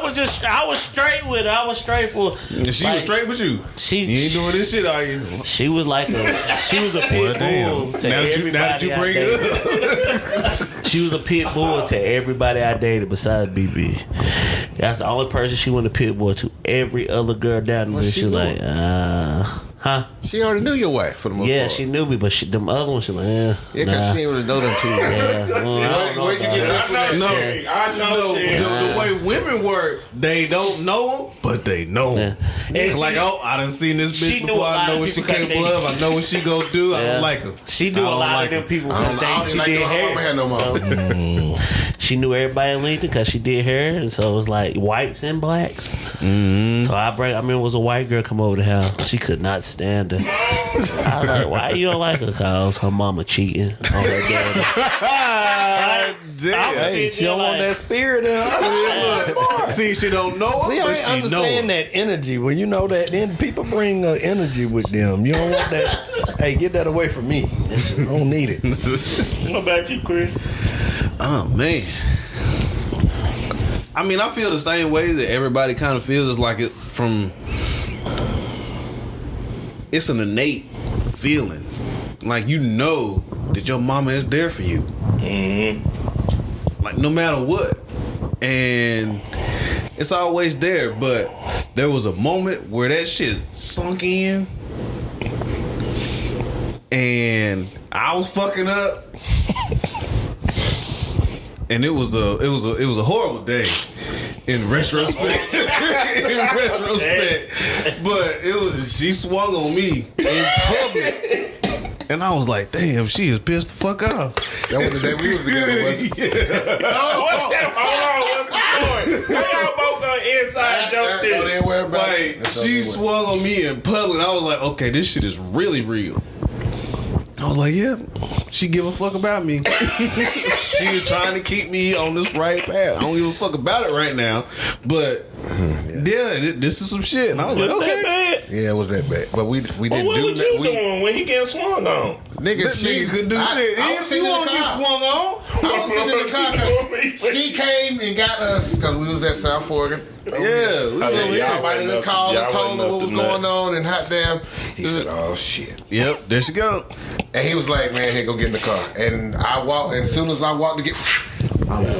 was straight with her. I was straight for. And she was straight with you. You ain't doing this shit, are you? She was like she was a pit bull to Now everybody. that you bring it up. She was a pit bull to everybody I dated besides BB. That's the only person she went to pit bull to. Every other girl down there, What's she she like, huh? She already knew your wife for the most Yeah, part. she knew me, but them other ones, she like, Yeah, because nah. she didn't really know them too well. Yeah, well, I don't know Where'd you about get her. this No, I know shit. the way women work, they don't know them, but they know them. Yeah. It's And like, she- oh, I done seen this she bitch knew before. a lot I know of what she people 'cause capable they- of. I know what she go do. I Yeah. don't like her. She knew I a don't lot like of them her. people I because don't she like did her mama hair. had no mama. She knew everybody in Lincoln because she did hair, and so it was like whites and blacks. So I remember it was a white girl come over the house. She could not stand her. I was like, "Why you don't like her?" Cause her mama cheating on her daddy. Damn. Hey, she don't want that spirit in her. See, she don't know her, See, I but ain't she know understand her. that energy. When you know that, then people bring energy with them. You don't want that. Hey, get that away from me. I don't need it. What about you, Chris? Oh man. I mean, I feel the same way that everybody kind of feels. It's like it's an innate feeling. Like, you know that your mama is there for you. Like, no matter what. And it's always there. But there was a moment where that shit sunk in. And I was fucking up. And it was a horrible day in retrospect. But she swung on me in public. And I was like, damn, she is pissed the fuck off. That was the day we was together, wasn't it? Hold on, what's the point? Y'all both on inside joke Don't this. even worry about Like, it. That's all she it was. swung on me in public. And I was like, okay, this shit is really real. I was like, yeah, she give a fuck about me. She is trying to keep me on this right path. I don't give a fuck about it right now. But, yeah, this is some shit. And I was like, Was that okay. bad? Yeah, it was that bad. But we Well, didn't what do was that. you doing when you getting swung on? Nigga, This nigga couldn't do shit. I was He sitting in won't the get car. swung on. I was sitting in the car because she came and got us because we was at South Oregon. Yeah, we was yeah, over y'all here. Somebody done called Y'all and told wasn't her up what was to nothing. going on, and hot damn, he said, "Oh shit." Yep, there she go. And he was like, "Man, hey, go get in the car." And I walked, and as soon as I walked to get, I was like,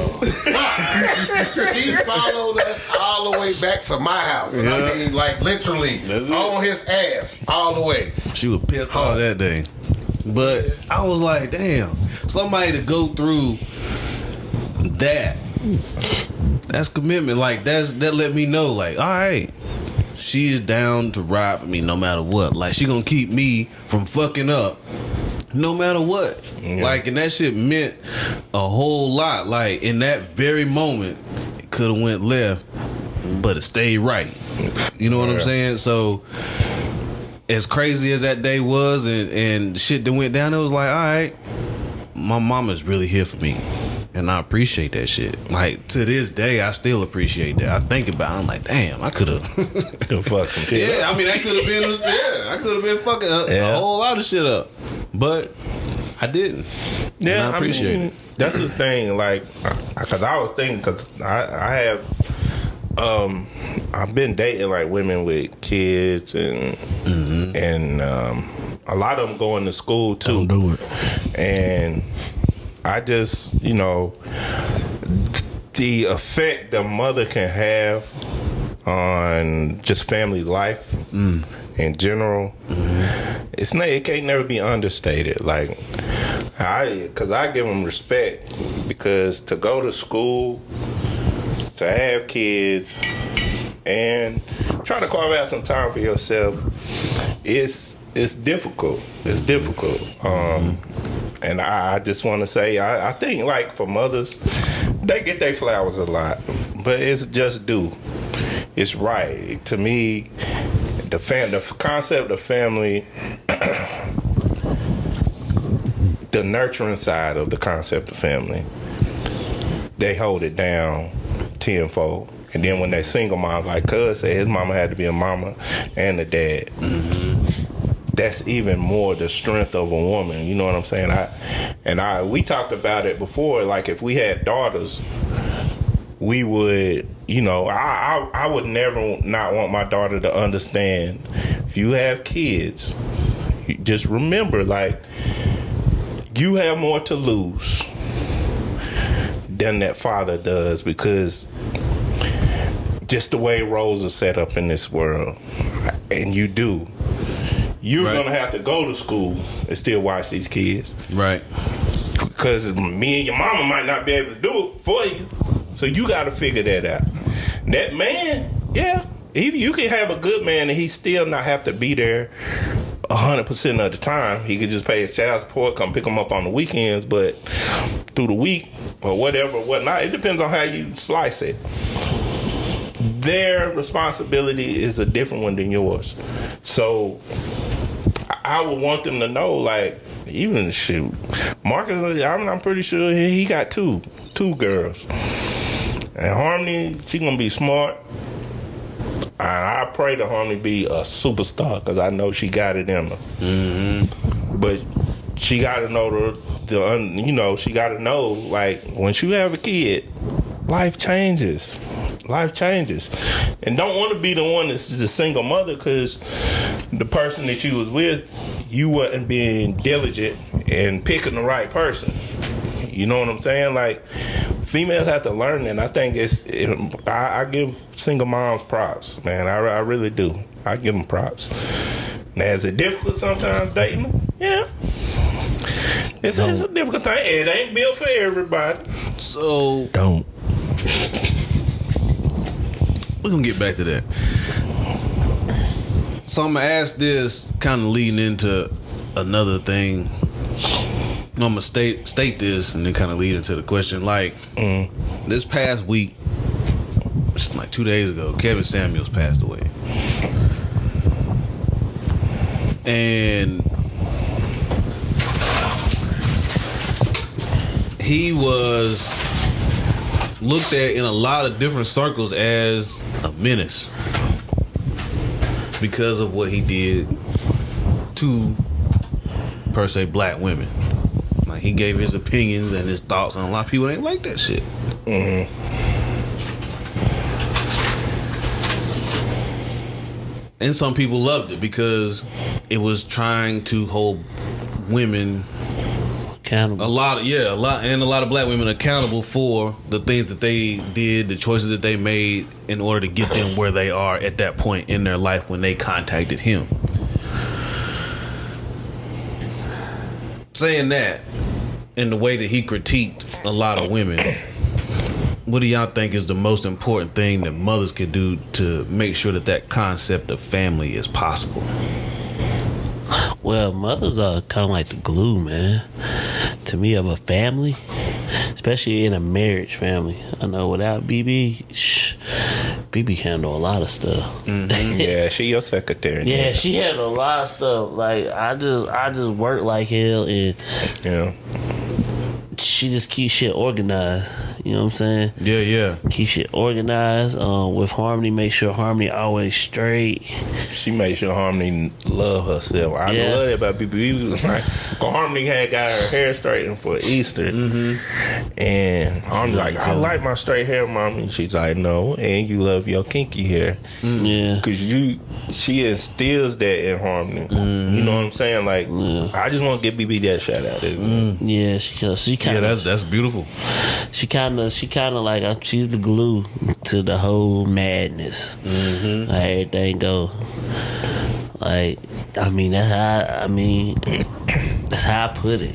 oh. She followed us all the way back to my house. And I mean, like literally That's it. on his ass all the way. She was pissed off that day. But I was like, damn, somebody to go through that's commitment. Like, that let me know, like, all right, she is down to ride for me no matter what. Like, she gonna keep me from fucking up no matter what. Like, and that shit meant a whole lot. Like, in that very moment, it could have went left, but it stayed right. You know what I'm saying? So, as crazy as that day was, and shit that went down, it was like, all right, my mama's really here for me. And I appreciate that shit. Like, to this day, I still appreciate that. I think about it, I'm like, damn, I could have. Fuck some shit. Yeah, I mean, I could have been, I could have been fucking a whole lot of shit up. But I didn't. Yeah, and I appreciate it. That's the thing. Like, because I was thinking, because I have, I've been dating like women with kids, and a lot of them going to school too. Don't do it. And I just, the effect the mother can have on just family life in general, it can't never be understated. Like, because I give them respect, because to go to school, to have kids, and try to carve out some time for yourself, it's difficult. It's difficult. And I just want to say, I think like for mothers, they get their flowers a lot, but it's just due. It's right to me. The concept of family, the nurturing side of the concept of family, they hold it down tenfold. And then when they single moms, like Cuz said, his mama had to be a mama and a dad. That's even more the strength of a woman. You know what I'm saying? We talked about it before. Like if we had daughters, we would, I would never not want my daughter to understand. If you have kids, just remember, like, you have more to lose than that father does, because just the way roles are set up in this world, and you're gonna have to go to school and still watch these kids, right? Because me and your mama might not be able to do it for you, so you got to figure that out. That man, you can have a good man and he still not have to be there 100% of the time. He could just pay his child support, come pick him up on the weekends, but through the week or whatnot, it depends on how you slice it. Their responsibility is a different one than yours. So I would want them to know, like, even shoot, Marcus, I'm pretty sure he got two girls. And Harmony, she gonna be smart. And I pray that Harmony be a superstar, because I know she got it in her. Mm-hmm. But she got to know she got to know, like, once you have a kid, life changes. Life changes. And don't want to be the one that's the single mother, because the person that you was with, you wasn't being diligent and picking the right person. You know what I'm saying? Like, females have to learn that. And I think I give single moms props, man. I really do. I give them props. Now, is it difficult sometimes dating them? Yeah. It's a difficult thing. It ain't built for everybody. So, Don't. We're going to get back to that. So I'm going to ask this, kind of leading into another thing. I'm going to state this and then kind of lead into the question. Like, this past week, it's like 2 days ago, Kevin Samuels passed away. And he was looked at in a lot of different circles as a menace because of what he did to, per se, black women. Like, he gave his opinions and his thoughts, and a lot of people ain't like that shit. Mm-hmm. And some people loved it because it was trying to hold women accountable. A lot of black women accountable for the things that they did, the choices that they made in order to get them where they are at that point in their life when they contacted him. Saying that, in the way that he critiqued a lot of women, what do y'all think is the most important thing that mothers could do to make sure that concept of family is possible? Well, mothers are kind of like the glue, man, to me, of a family, especially in a marriage family. I know without BB handle a lot of stuff. Mm-hmm. Yeah, she your secretary. Yeah, she handle a lot of stuff. Like, I just work like hell, and she just keeps shit organized. You know what I'm saying? Yeah. Keep shit organized. With Harmony, make sure Harmony always straight. She made sure Harmony love herself. I love that about BB. Was like, Harmony had got her hair straightened for Easter, and Harmony like, I like my straight hair, Mommy. And she's like, no, and you love your kinky hair. Yeah, because she instills that in Harmony. You know what I'm saying? Like, I just want to give BB that shout out. Yeah, she kind of. Yeah, that's beautiful. She kind of like, she's the glue to the whole madness. Like, everything go. Like, that's how I put it.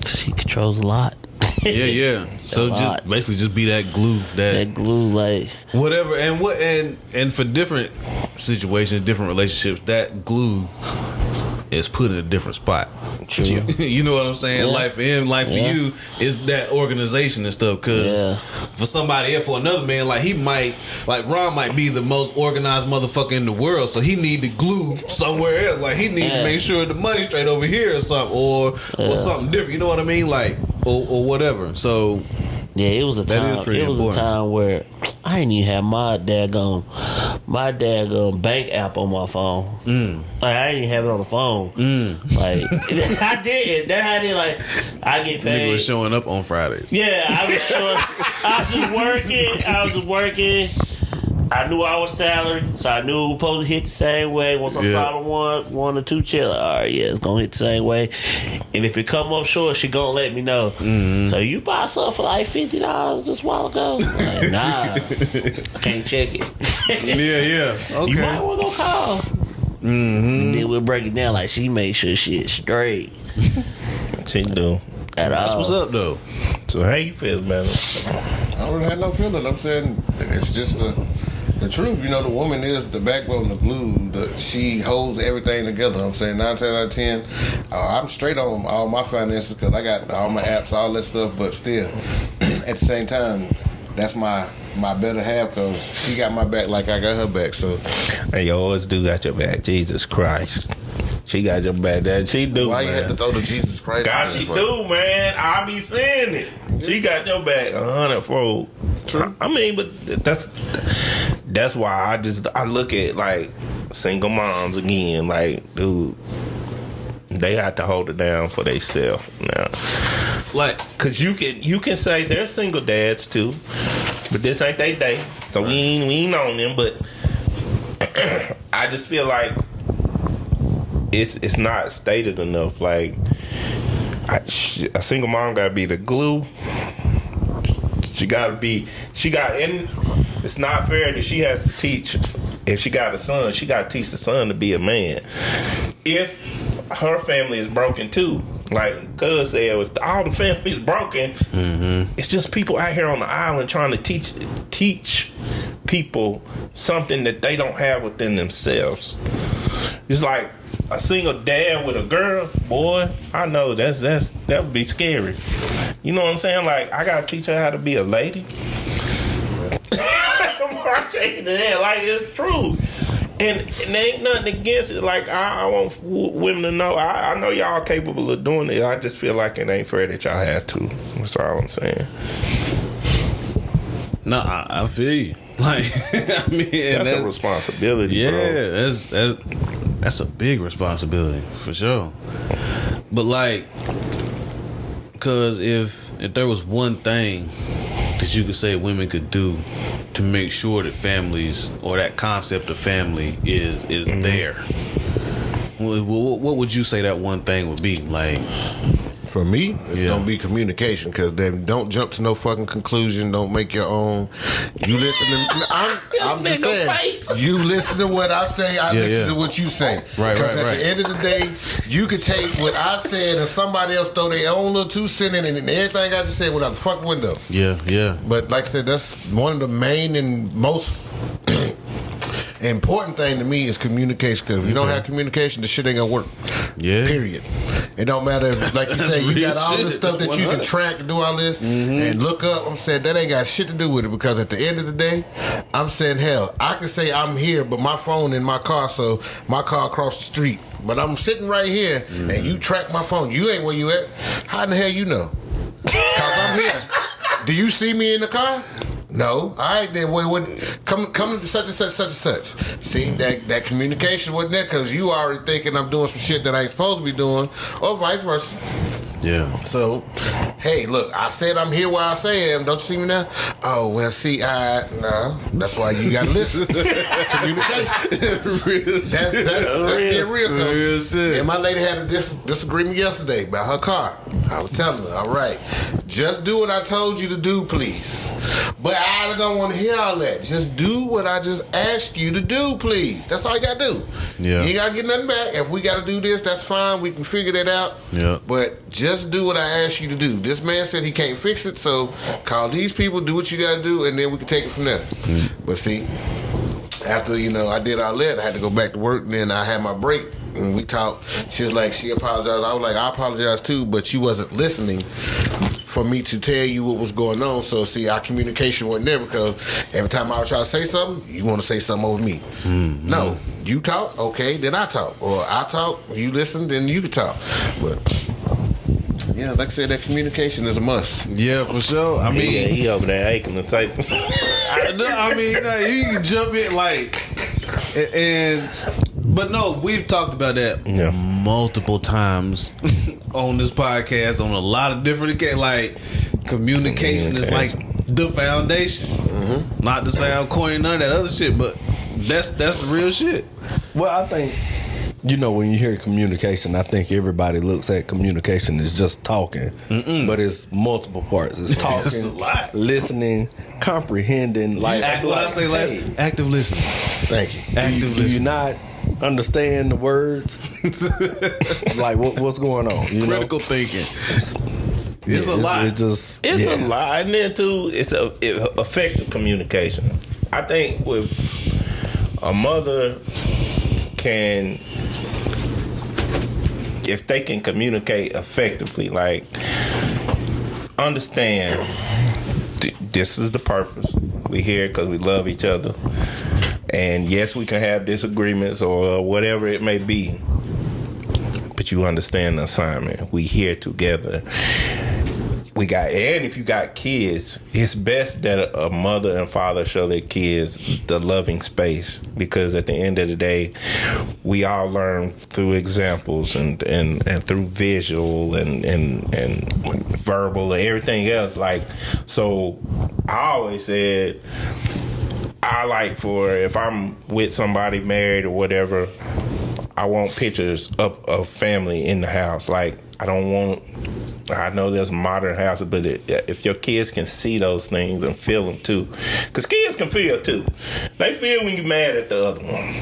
She controls a lot. Yeah. So just basically be that glue, that glue, like whatever, and for different situations, different relationships, that glue is put in a different spot. True. You know what I'm saying? Yeah. Like for him, like for Yeah. you, is that organization and stuff. Cause Yeah. for somebody else, for another man, like he might, like Ron might be the most organized motherfucker in the world, so he need to glue somewhere else. Like he need Yeah. to make sure the money's straight over here or something, or something different. You know what I mean? Like or whatever. So Yeah, it was a That is time. pretty It was important. a time where I didn't even have my daggone bank app on my phone. Like I didn't even have it on the phone. Like I did. That I did. Like I get nigga paid. was showing up on Fridays. Yeah, I was sure. I was just working. I knew our salary, so I knew it was supposed to hit the same way. Once I saw the one or two chill, all right, yeah, it's gonna hit the same way. And if it come up short, she gonna let me know. So you buy something for like $50 just a while ago? Like, nah, I can't check it. Yeah. Okay. You might want to go call. And then we'll break it down. Like she made sure shit straight. She do. That's what's up though. So how you feel, man? I don't have no feeling. I'm saying it's just the truth. You know, the woman is the backbone, the glue. She holds everything together. I'm saying 9 times out of 10, I'm straight on all my finances because I got all my apps, all that stuff. But still, at the same time, that's my better half because she got my back like I got her back. So Hey, you always do got your back. Jesus Christ. She got your back. That she do, why man. you had to throw the Jesus Christ? God, in she there for? do, man. I be saying it. She got your back 100-fold. True. I mean, but that's why I look at like single moms again. Like, dude, they have to hold it down for themselves now. Like, Cause you can say they're single dads too, but this ain't they day, so we ain't on them. But I just feel like it's not stated enough. Like a single mom gotta be the glue. And it's not fair that she has to teach. If she got a son, she got to teach the son to be a man. If her family is broken too, like Cuz said, if all the family is broken, it's just people out here on the island trying to teach people something that they don't have within themselves. It's like a single dad with a girl, boy. I know that would be scary. You know what I'm saying? Like I gotta teach her how to be a lady. I'm shaking the head like it's true. And there ain't nothing against it. Like I want women to know. I know y'all capable of doing it. I just feel like it ain't fair that y'all have to. That's all I'm saying. no, I feel you. Like, I mean, That's a responsibility, yeah, bro. that's a big responsibility for sure. But like, cause if there was one thing that you could say women could do to make sure that families or that concept of family is there, what would you say that one thing would be? Like, For me, it's Yeah. gonna be communication. Because then don't jump to no fucking conclusion. Don't make your own. You listen to. I'm just saying. You listen to what I say. I listen to what you say. Right, Because at right. the end of the day, you could take what I said and somebody else throw their own little 2 cents in it, and everything I just said went out the fucking window. yeah. But like I said, that's one of the main and most important thing to me is communication. Because if you don't have communication, the shit ain't gonna work. Yeah. Period. It don't matter if, like you That's say, you real got all shit. this stuff that That's you can 100. track and do all this and look up. I'm saying that ain't got shit to do with it because at the end of the day, I'm saying hell, I can say I'm here, but my phone in my car, so my car across the street. But I'm sitting right here and you track my phone. You ain't where you at. How in the hell you know? Cause I'm here. Do you see me in the car? No. All right, then what come to such and such, such and such. See, that communication wasn't there because you already thinking I'm doing some shit that I ain't supposed to be doing, or vice versa. Yeah. So, hey, look, I said I'm here where I say I am. Don't you see me now? Oh, well, see, no. That's why you got to listen. Communication. That's being real. Real shit. And my lady had a disagreement yesterday about her car. I was telling her, all right, just do what I told you to do, please. But I don't want to hear all that. Just do what I just asked you to do, please. That's all you got to do. Yeah. You ain't got to get nothing back. If we got to do this, that's fine. We can figure that out. Yeah. But just do what I asked you to do. This man said he can't fix it, so call these people, do what you got to do, and then we can take it from there. But see, after, I did all that, I had to go back to work, and then I had my break. and we talked. She was like, she apologized. I was like, I apologize too, but you wasn't listening for me to tell you what was going on. So see, our communication wasn't there because every time I would try to say something, you want to say something over me. No, you talk, okay, then I talk, or I talk, you listen, then you can talk. But yeah, like I said, that communication is a must. Yeah, for sure. I mean, he over there aching the tape. I mean, no, you can jump in like, but no, we've talked about that multiple times on this podcast on a lot of different occasions. Like, communication is like the foundation. Not to say I'm corny, none of that other shit, but that's the real shit. Well, I think, you know, when you hear communication, I think everybody looks at communication as just talking, but it's multiple parts. It's talking, It's a lot. listening, comprehending. Like What I say last, hey, active listening. Thank you. Active do you listening. not understand the words? Like what's going on? You Critical thinking. It's a Yeah, lot. It's just It's a lot, and then too, it's effective communication. I think with a mother can, if they can communicate effectively, like understand this is the purpose. We here because we love each other, and yes, we can have disagreements or whatever it may be, but you understand the assignment. We here together. And if you got kids, it's best that a mother and father show their kids the loving space, because at the end of the day, we all learn through examples and through visual and verbal and everything else. Like, so I always said, I like for, if I'm with somebody married or whatever, I want pictures of family in the house. Like, I know there's modern houses, but if your kids can see those things and feel them too, because kids can feel too. They feel when you're mad at the other one.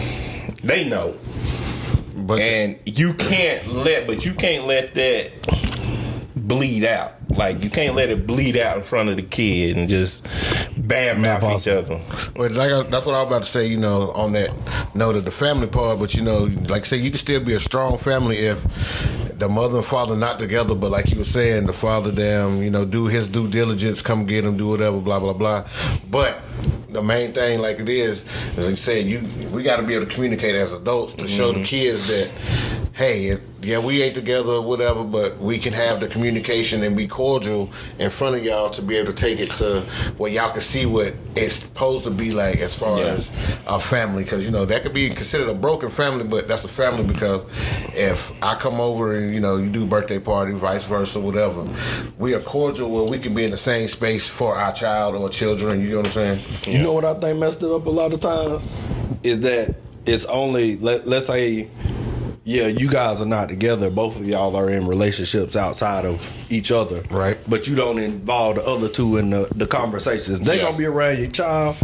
They know, and you can't let that bleed out. Like, you can't let it bleed out in front of the kid and just bad mouth each other. Well, that's what I was about to say, you know, on that note of the family part. But, you know, like I say, you can still be a strong family if the mother and father not together. But like you were saying, the father, you know, do his due diligence, come get him, do whatever, blah, blah, blah. But the main thing, like it is, like you said, we got to be able to communicate as adults to show the kids that, hey, yeah, we ain't together or whatever, but we can have the communication and be cordial in front of y'all to be able to take it to where y'all can see what it's supposed to be like as far as a family. Because, you know, that could be considered a broken family, but that's a family because if I come over and, you know, you do birthday party, vice versa, whatever, we are cordial where we can be in the same space for our child or children, you know what I'm saying? You know what I think messed it up a lot of times? Is that it's only, let's say, yeah, you guys are not together. Both of y'all are in relationships outside of each other. Right. But you don't involve the other two in the conversations. They gonna be around your child.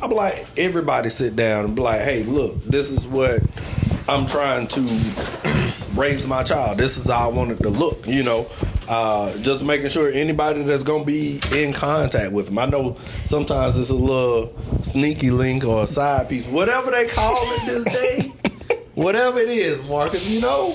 I'm like, everybody sit down and be like, hey, look, this is what I'm trying to raise my child. This is how I want it to look, you know. Just making sure anybody that's gonna be in contact with them. I know sometimes it's a little sneaky link or a side piece, whatever they call it this day. Whatever it is, Marcus, you know.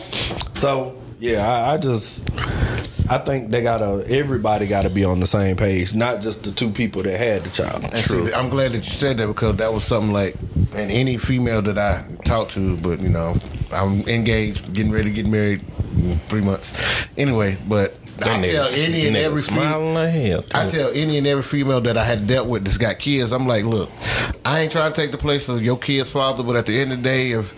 So yeah, I think everybody gotta be on the same page, not just the two people that had the child. True. See, I'm glad that you said that because that was something like, and any female that I talked to, but you know, I'm engaged, getting ready to get married in 3 months. Anyway, but I tell any and every female that I had dealt with that's got kids, I'm like, look, I ain't trying to take the place of your kid's father, but at the end of the day, if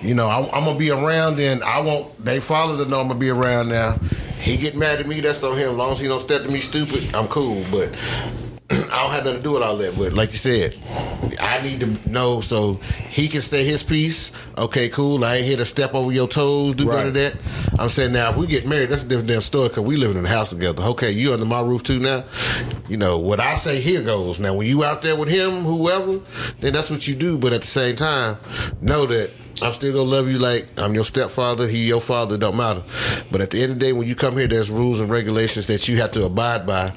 you know I'm gonna be around, then I want they father to know I'm gonna be around. Now he get mad at me, that's on him. As long as he don't step to me stupid, I'm cool. But I don't have nothing to do with all that. But like you said, I need to know so he can stay his peace. Okay, cool. I ain't here to step over your toes, do none of that. I'm saying now, if we get married, that's a different damn story because we living in the house together. Okay, you under my roof too now. You know, what I say here goes. Now, when you out there with him, whoever, then that's what you do. But at the same time, know that I'm still gonna love you like I'm your stepfather, he your father, don't matter. But at the end of the day, when you come here, there's rules and regulations that you have to abide by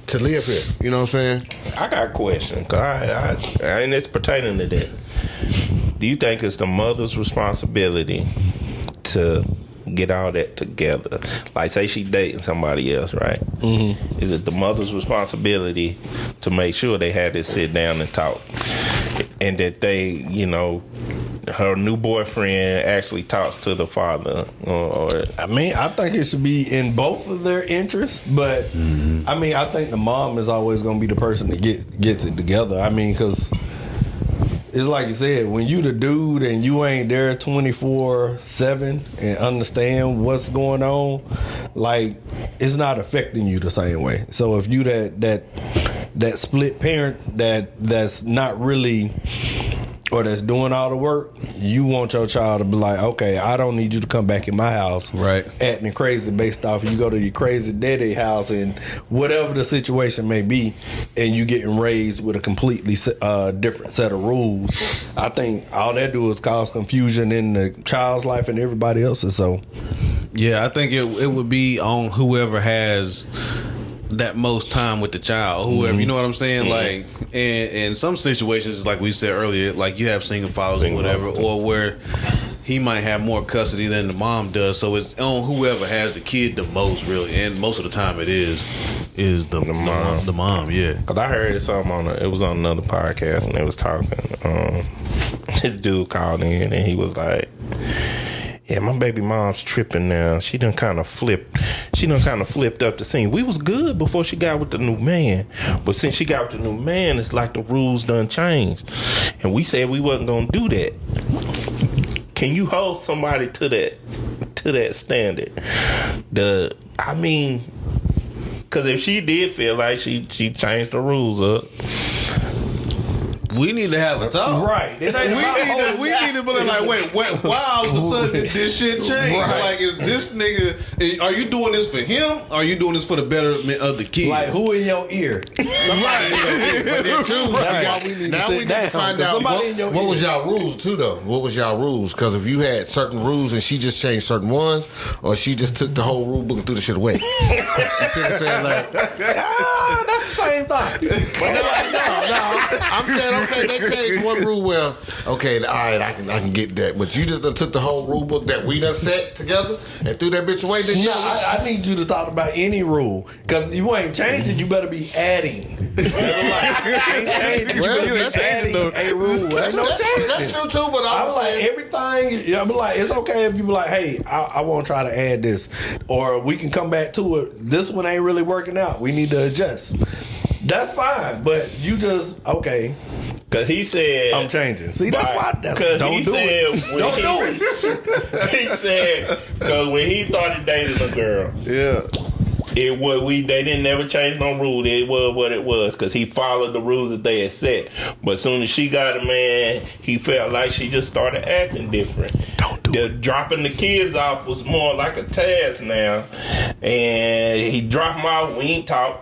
to live here. You know what I'm saying? I got a question, and it's pertaining to that. Do you think it's the mother's responsibility to get all that together? Like, say she dating somebody else, right? Mm-hmm. Is it the mother's responsibility to make sure they had to sit down and talk, and that they, you know, her new boyfriend actually talks to the father? Or I mean, I think it should be in both of their interests, but I mean, I think the mom is always going to be the person that gets it together. I mean, because it's like you said, when you the dude and you ain't there 24/7 and understand what's going on, like, it's not affecting you the same way. So if you that split parent that's not really, or that's doing all the work, you want your child to be like, okay, I don't need you to come back in my house, right, acting crazy based off you go to your crazy daddy house and whatever the situation may be, and you getting raised with a completely different set of rules. I think all that do is cause confusion in the child's life and everybody else's. So yeah, I think it would be on whoever has that most time with the child, whoever, you know what I'm saying? Like, in some situations, like we said earlier, like you have single fathers or whatever, or where he might have more custody than the mom does, so it's on whoever has the kid the most, really, and most of the time it is the mom. The mom, yeah. Cause I heard something it was on another podcast, and they was talking. This dude called in, and he was like, yeah, my baby mom's tripping now. She done kind of flipped up the scene. We was good before she got with the new man, but since she got with the new man, it's like the rules done changed, and we said we wasn't gonna do that. Can you hold somebody to that standard? I mean, because if she did feel like she changed the rules up, we need to have a talk. Right. We need to be like, wait, why all of a sudden did this shit change? Right. Like, is this nigga, are you doing this for him? Or are you doing this for the betterment of the kids? like, who in your ear? Right. But then too, That's why we need to now sit we need down, to find 'cause out somebody in your what was ear. y'all rules too, though. What was y'all rules? Because if you had certain rules and she just changed certain ones, or she just took the whole rule book and threw the shit away. You see what I'm saying? Like, That's the same thing. But no. I'm saying, okay, they changed one rule. Well, okay, all right, I can get that. But you just done took the whole rule book that we done set together and threw that bitch away. Then No, I need you to talk about any rule, because you ain't changing. You better be adding. Well, You that's adding a rule. Ain't no changing. That's true too. But I I'm was like, saying, everything. I'm like, it's okay if you be like, hey, I want to try to add this, or we can come back to it. This one ain't really working out. We need to adjust. That's fine, but you just okay. cause he said I'm changing. See, that's why. Because Don't he do said it. Don't do it. He said because when he started dating a girl, Yeah. they didn't never change no rule. It was what it was because he followed the rules that they had set. But as soon as she got a man, he felt like she just started acting different. Don't do it. Dropping the kids off was more like a task now, and he dropped them off. We ain't talk.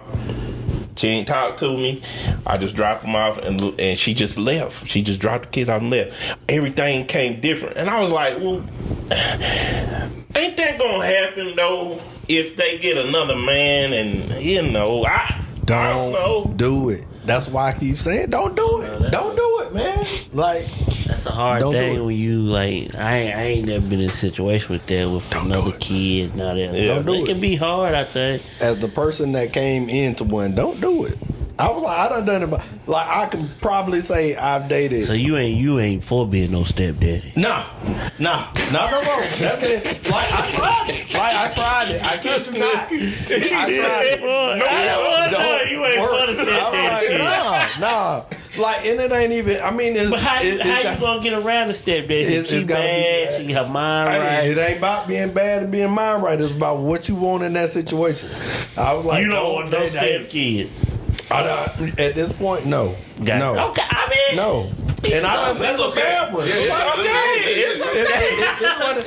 She ain't talk to me. I just dropped them off, and she just left. She just dropped the kids off and left. Everything came different, and I was like, well, ain't that gonna happen though if they get another man? And I don't know. Do it. That's why I keep saying, don't do it. Don't do it, man. Like, That's a hard Don't do thing it. when you like. I ain't never been in a situation with that with another kid. Now that Don't do it it. can be hard. I think. as the person that came into one, don't do it. I was like, I done it. Like, I can probably say I've dated. So you ain't for being no stepdaddy. No. That's it. Like, I tried it. I kid you not. I tried it. You ain't for the stepdaddy shit. Nah. Like, and it ain't even. I mean, it's, But how you gonna get around the stepdaddy? She gotta be bad. She her mind Hey, it right. ain't about being bad and being mind right. It's about what you want in that situation. I was like, You don't want no date. stepkids. At this point, no. Got No. it. Okay, I mean, No. And I done seen some bad ones. It's It's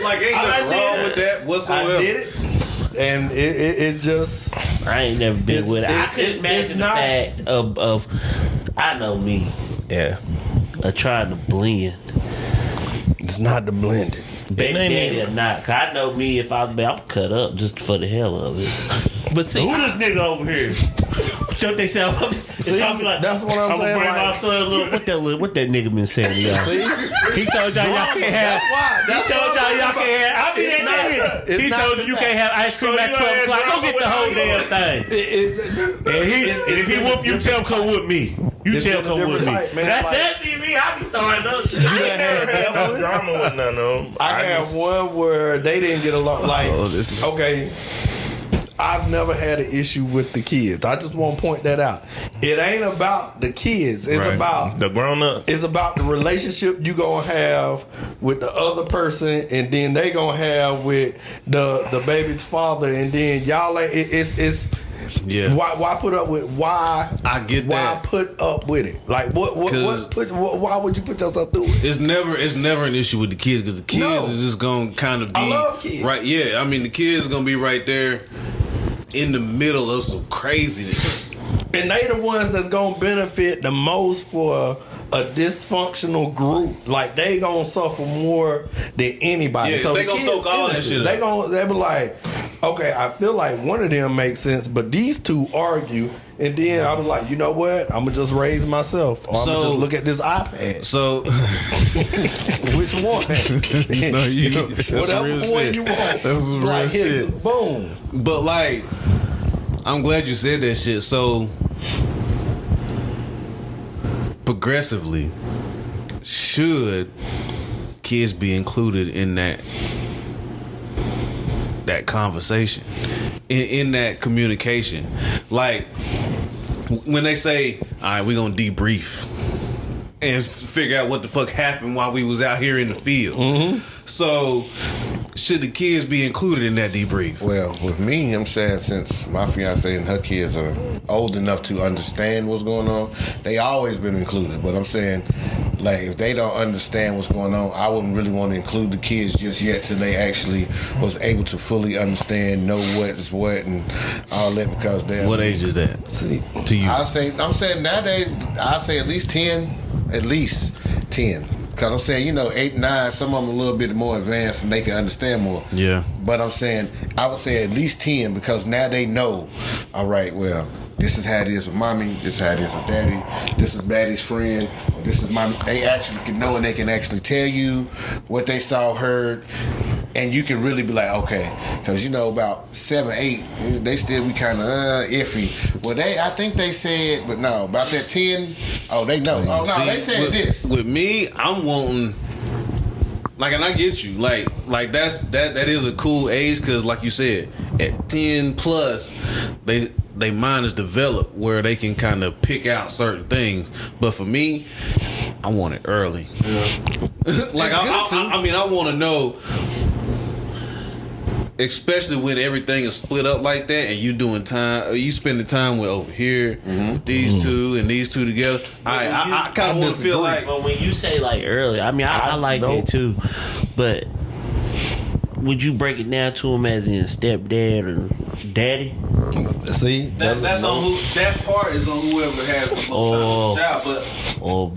like ain't nothing wrong with that whatsoever. I did it. And it just. I ain't never been It's- with it. I it's- couldn't it's imagine the not- fact of I know me Yeah. trying to blend. It's not the blended. Baby ain't daddy even- or not. 'Cause I know me if I'm cut up just for the hell of it. But see, Who this nigga over here? Don't they sound? See, I'm like, that's what I'm gonna saying, bring my like- son. Look, what that nigga been saying to y'all? See? He told y'all can't have. He told y'all can't have. I mean, that nigga. He told you can't have ice cream at 12 o'clock. Go get the whole damn thing. And if he whoop you, tell him come with me. You tell him come with me. That be me. I be starting up. I ain't never had no drama with none of them. I had one where they didn't get along. Like, okay, I've never had an issue with the kids. I just want to point that out. It ain't about the kids. It's about the grown ups. It's about the relationship you gonna have with the other person, and then they gonna have with the baby's father, and then y'all ain't. It's. Yeah. Why put up with why? I get that. Why put up with it? Like what? Why would you put yourself through it? It's never an issue with the kids because the kids is just gonna kind of be. I love kids. Right? Yeah. I mean, the kids gonna be right there in the middle of some craziness, and they the ones that's gonna benefit the most for a dysfunctional group. Like they gonna suffer more than anybody. Yeah, so they gonna soak all that shit up. They be like, okay, I feel like one of them makes sense, but these two argue, and then I was like, you know what? I'm gonna just raise myself, or I'm gonna just look at this iPad. So, which one? Whatever one you want. That's real like, shit. Boom. But like, I'm glad you said that shit. So, progressively, should kids be included in that conversation, in that communication? Like when they say, all right, we're gonna debrief and figure out what the fuck happened while we was out here in the field. So should the kids be included in that debrief? Well, with me, I'm saying since my fiance and her kids are old enough to understand what's going on, they always been included. But I'm saying, like, if they don't understand what's going on, I wouldn't really want to include the kids just yet till they actually was able to fully understand, know what's what, and all that. Because they're what age is that? See, to you? I'm saying nowadays, I say at least 10. Because I'm saying, 8, 9, some of them a little bit more advanced and they can understand more. Yeah. But I'm saying, I would say at least 10 because now they know, all right, well, this is how it is with mommy, this is how it is with daddy, this is daddy's friend, or this is my. They actually can know and they can actually tell you what they saw, heard, and you can really be like, okay, because about 7, 8, they still be kind of iffy. Well, I think they said, but no, about that 10, they know. Oh no, they said this. With me, I'm wanting. Like, and I get you. Like that is a cool age because, like you said, at 10 plus, they mind is developed where they can kind of pick out certain things. But for me, I want it early. Yeah. Like I mean, I want to know, especially when everything is split up like that, and you spending time with over here with these two and these two together. I kind of want to feel like. But when you say like early, I mean I like that too. But would you break it down to him as in stepdad or daddy? See, that's on who. That part is on whoever has the most child. But or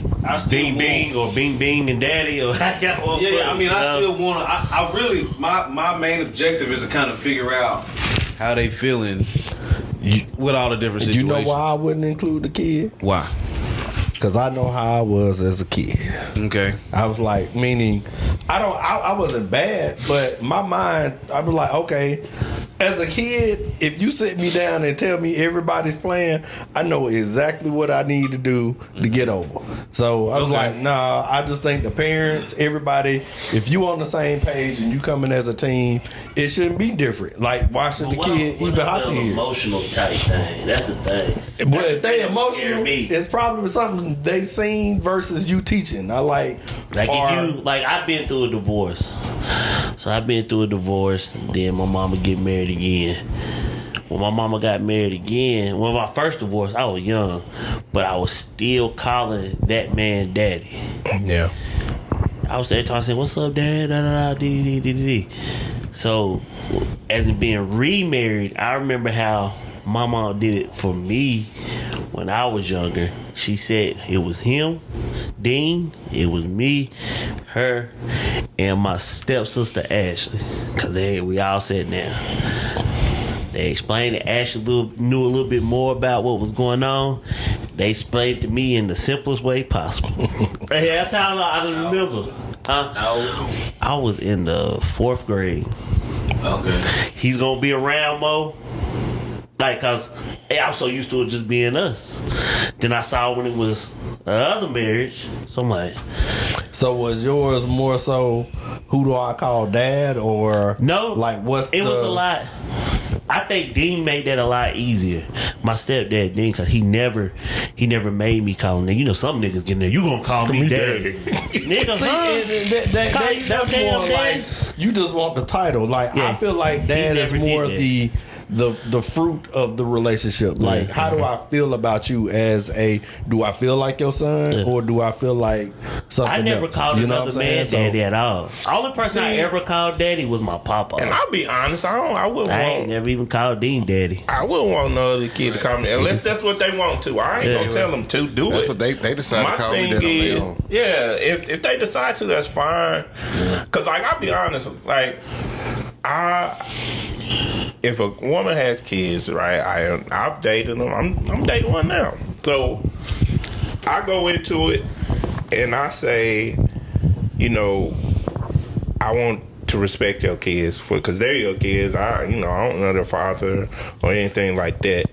Bing Bing and daddy or I mean, I still want to. I really my main objective is to kind of figure out how they feeling with all the different situations. You know why I wouldn't include the kid? Why? Because I know how I was as a kid. Okay. I was like, meaning, I wasn't bad, but my mind, I was like, okay, as a kid, if you sit me down and tell me everybody's playing, I know exactly what I need to do to get over. So I was like, nah, I just think the parents, everybody, if you on the same page and you coming as a team, it shouldn't be different. Like, why should the kid even have to hear? Emotional type thing. That's the thing. But if they emotional, it's probably something they seen versus you teaching. I like if you like. I've been through a divorce, so I've been through a divorce. Then my mama get married again. When my mama got married again, when my first divorce, I was young, but I was still calling that man daddy. Yeah. I was every time I said, "What's up, dad?" Da da da dee dee dee dee. So, as it being remarried, I remember how my mom did it for me when I was younger. She said it was him, Dean, it was me, her, and my stepsister Ashley. Because we all sat down. They explained that Ashley knew a little bit more about what was going on. They explained it to me in the simplest way possible. That's how I remember. I was in the 4th grade. Okay. He's gonna be around more. Like, cause I was so used to it just being us. Then I saw when it was another marriage. So I'm like, So was yours more so, who do I call dad, or no? Like, what's it was a lot. I think Dean made that a lot easier. My stepdad Dean, cause he never made me call him. You know, some niggas get in there. You gonna call me daddy? Nigga, that's more like you just want the title. Like, I feel like dad is more the fruit of the relationship. Like, how do I feel about you as a? Do I feel like your son, or do I feel like something? I never else? called another man daddy at all. Only person I ever called daddy was my papa. And I'll be honest, I ain't never even called Dean daddy. I wouldn't want no other kid to call me unless that's what they want to. I ain't gonna tell them to do That's it. what they decide to call me that on their own. Yeah, if they decide to, that's fine. Cause like, I'll be honest, like if a woman has kids, right? I've dated them. I'm dating one now. So I go into it and I say, you know, I want to respect your kids because they're your kids. I don't know their father or anything like that.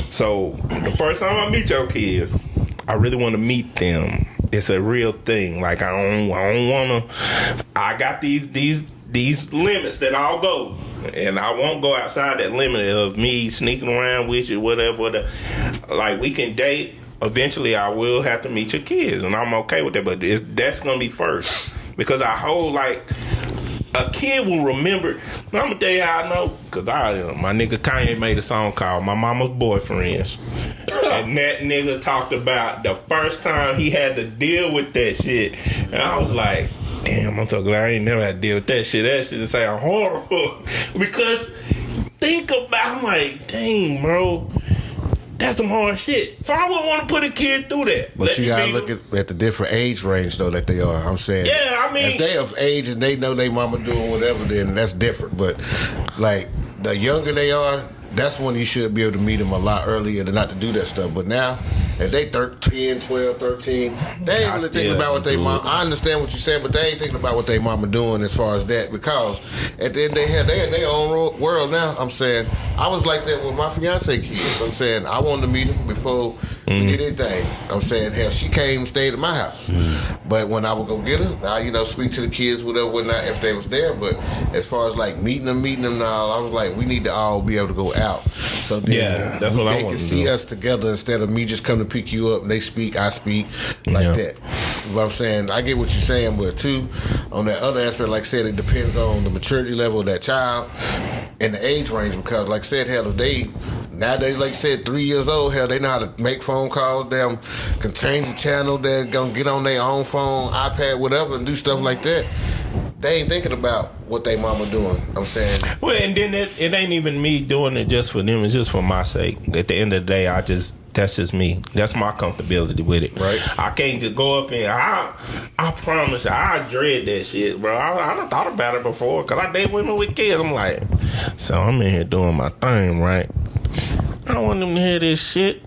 So the first time I meet your kids, I really want to meet them. It's a real thing. Like, I don't want to. I got these limits that I'll go, and I won't go outside that limit of me sneaking around with you, whatever. Like, we can date. Eventually, I will have to meet your kids, and I'm okay with that. But that's gonna be first, because I hold like a kid will remember. I'm gonna tell you how I know, because my nigga Kanye made a song called "My Mama's Boyfriends," and that nigga talked about the first time he had to deal with that shit, and I was like, damn, I'm so glad I ain't never had to deal with that shit. That shit is like horrible. Because think about, I'm like, dang, bro, that's some hard shit. So I wouldn't want to put a kid through that. But you gotta look at the different age range though that they are. I'm saying, yeah, I mean, if they of age and they know they mama doing whatever, then that's different. But like, the younger they are, that's when you should be able to meet them a lot earlier than not to do that stuff. But now, if they 13, 12, 13, they ain't really thinking about what they mom. I understand what you said, but they ain't thinking about what they mama doing as far as that, because at the end they in their own world now. I'm saying, I was like that with my fiance kids. I'm saying, I wanted to meet them before we did anything. I'm saying, hell, she came and stayed at my house. But when I would go get her, I speak to the kids, whatnot, if they was there. But as far as like meeting them now, I was like, we need to all be able to go out. So then that's what they I want can to see do. us together instead of me just coming to pick you up and they speak, I speak, like that. But I'm saying, I get what you're saying, but too, on that other aspect, like I said, it depends on the maturity level of that child and the age range, because like I said, hell, if they nowadays, like I said, 3 years old, hell, they know how to make phone calls, them can change the channel, they're gonna get on their own phone, iPad, whatever, and do stuff like that. They ain't thinking about what they mama doing. I'm saying, well, and then it ain't even me doing it just for them. It's just for my sake. At the end of the day, that's just me. That's my comfortability with it. Right. I can't just go up and I promise you, I dread that shit, bro. I done thought about it before, because I date women with kids. I'm like, so I'm in here doing my thing, right? I don't want them to hear this shit.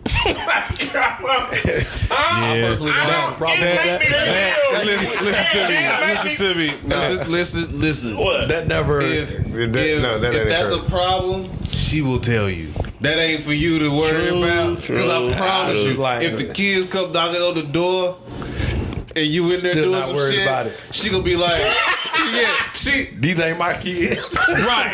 Listen. What? That never. If that's a problem, she will tell you. That ain't for you to worry about. Because I promise you, if the kids come knocking on the door and you in there Still doing not some worried shit, about it. she gonna be like, yeah, These ain't my kids. right,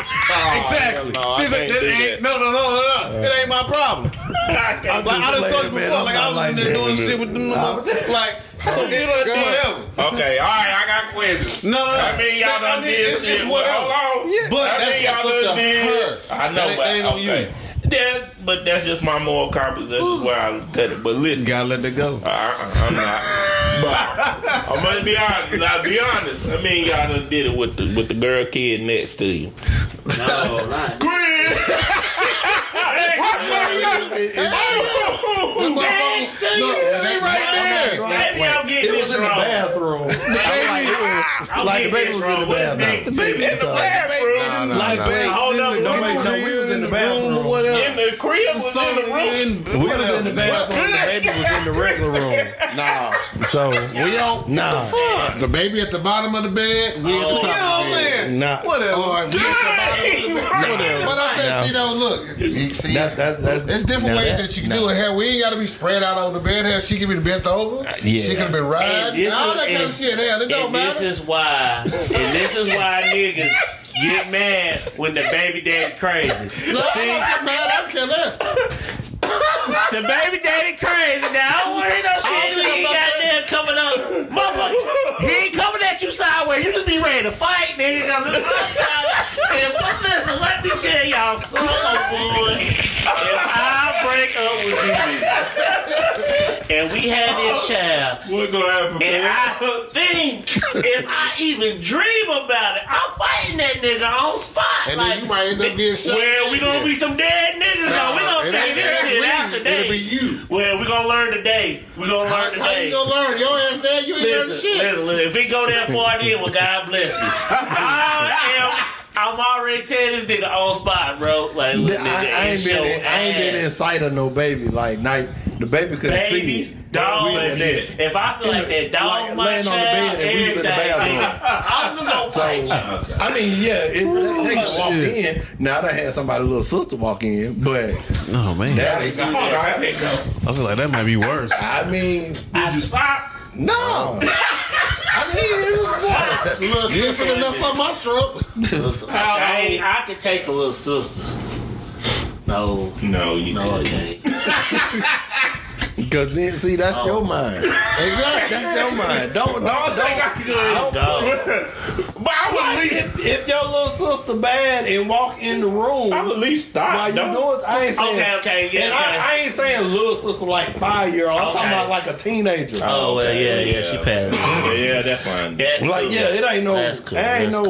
exactly. No, This ain't- that. no. It ain't my problem. I done told you before. Like, I was in there doing shit with them. Like, whatever. Okay, all right, I got questions. No. I mean, y'all done did it's shit. whatever. Hold on. But I mean, that's y'all up done to did. her. I know, That but ain't on okay. Yeah, but that's just my moral compass. That's just where I cut it. But listen, You gotta let that go. I'm not. But I'm gonna be honest. I'll be honest. I mean, y'all done did it with the girl kid next to you. No, not. Maybe I'm getting It was this in the wrong. bathroom. Like the baby was in the bathroom. The baby in the bathroom. Like, Hold up, we was in the bathroom. whatever. In the crib was in the room. We was in the bathroom. The baby was in the regular room. Nah. So We don't. nah, The baby at the bottom of the bed. We at the You know top what I'm of the bed. saying? nah. Whatever. Or we at the bottom of the bed. Whatever. But I said, see though, look. You see, That's there's different now ways that- that you can do it. Hell, we ain't got to be spread out on the bed. Hell, she can be bent over. Yeah. She could have been riding. this All is- that kind of and- shit. Hell, it don't And matter. this is why niggas get mad when the baby daddy crazy. No, I'm not mad. I care less. The baby daddy crazy. Now I don't worry no shit. He ain't got there coming up. Motherfucker, he ain't coming at you sideways. You just be ready to fight, nigga. And listen, let me tell y'all something, boy. If I break up with you and we had this child, What's gonna happen, and man? I think if I even dream about it, I'm fighting that nigga on spot. And then you might end up getting shot. Well, we gonna be some dead niggas. No, we gonna It figure ain't- this it ain't shit we. out today. It'll be you. Well, we gonna learn today. We gonna learn How you today. gonna learn? Your ass there, you ain't learning Listen, shit. listen. If he go that far, then well, God bless me. I'm already telling this nigga on spot, bro. Like, look, nigga, I ain't been in sight of no baby. Like the baby couldn't babies, see. dog. We in this. If I feel like that dog, like my laying on the child, bed and we was in the everything, bathroom. nigga, I'm just gonna So fight you. I mean, yeah, they can walk in. Now I had somebody little sister walk in, but No man. that ain't good. I feel like that might be worse. I mean, I stop. no. I mean, it was what? Little You ain't sister, finna enough for my stroke. I can take a little sister. No, No, you no, can't. okay. Because then, see, that's your mind. Exactly. That's your mind. Don't. But I would at least, If your little sister bad and walk in the room I would at least stop. while you Don't- doing, I ain't saying. Okay, yeah, And okay. I ain't saying little sister like 5-year-old. I'm talking Okay. about like a teenager. Oh well, yeah, she passed. Yeah, that's fine. That's Like, cool. yeah, it ain't no. That's cool. It ain't That's no.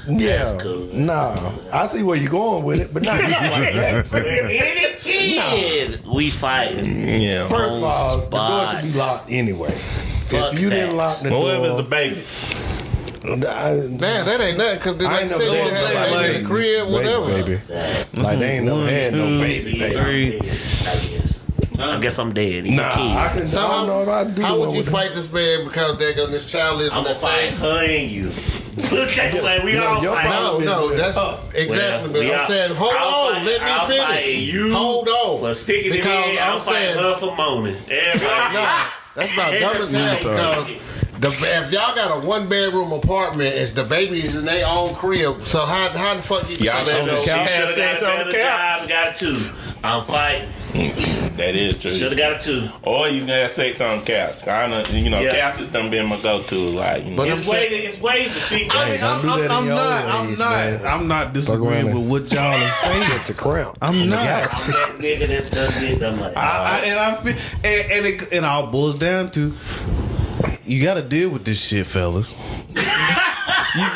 cool. Yeah. That's cool. Nah. I see where you're going with it, but not like that. Any kid, we fighting. Yeah. First of all, the door spots. should be locked anyway. Fuck If you didn't that. lock the Well, door, if it's a baby. Man, that ain't nothing. Because I like ain't you no said, they baby, had like in the crib, whatever. baby. Like they ain't never had no baby. Three. I guess I'm dead. Nah, I can. So I don't know if I do. how would one you with fight this man because they're gonna this child is I'm in gonna that fight same? her and you. Okay, like we No, all your fight. problem No, is that's with exactly. Well, man. I'm saying, hold I'll on, fight- let I'll me fight finish. you Hold on, for sticking it in. because I'll I'm fight saying her for moaning. Everybody. that's about dumb as hell. Because if y'all got a 1-bedroom apartment, it's the babies in their own crib. So how the fuck you? Y'all so on the they- couch. Should have Sex got on a the better couch. job. Got a 2. I'm fighting. That is true. Should have got a 2. Or you can have sex on the couch. I know, Yeah. couches done been my go-to. Like, But It's ways to fix I it. mean, don't do that in your old age, man. I'm not disagreeing around with what y'all are saying. the crown. I'm not. That nigga that does it. I'm like, I feel, and it all boils down to you got to deal with this shit, fellas.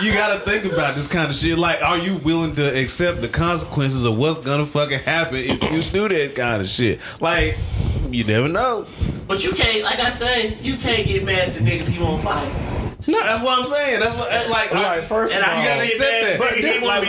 You got to think about this kind of shit. Like, are you willing to accept the consequences of what's gonna fucking happen if you do that kind of shit? Like, you never know. but you can't, like I say, you can't get mad at the nigga if he won't fight. No, that's what I'm saying. That's what like. First of And all, I You gotta get accept mad that. at But the nigga, this, he like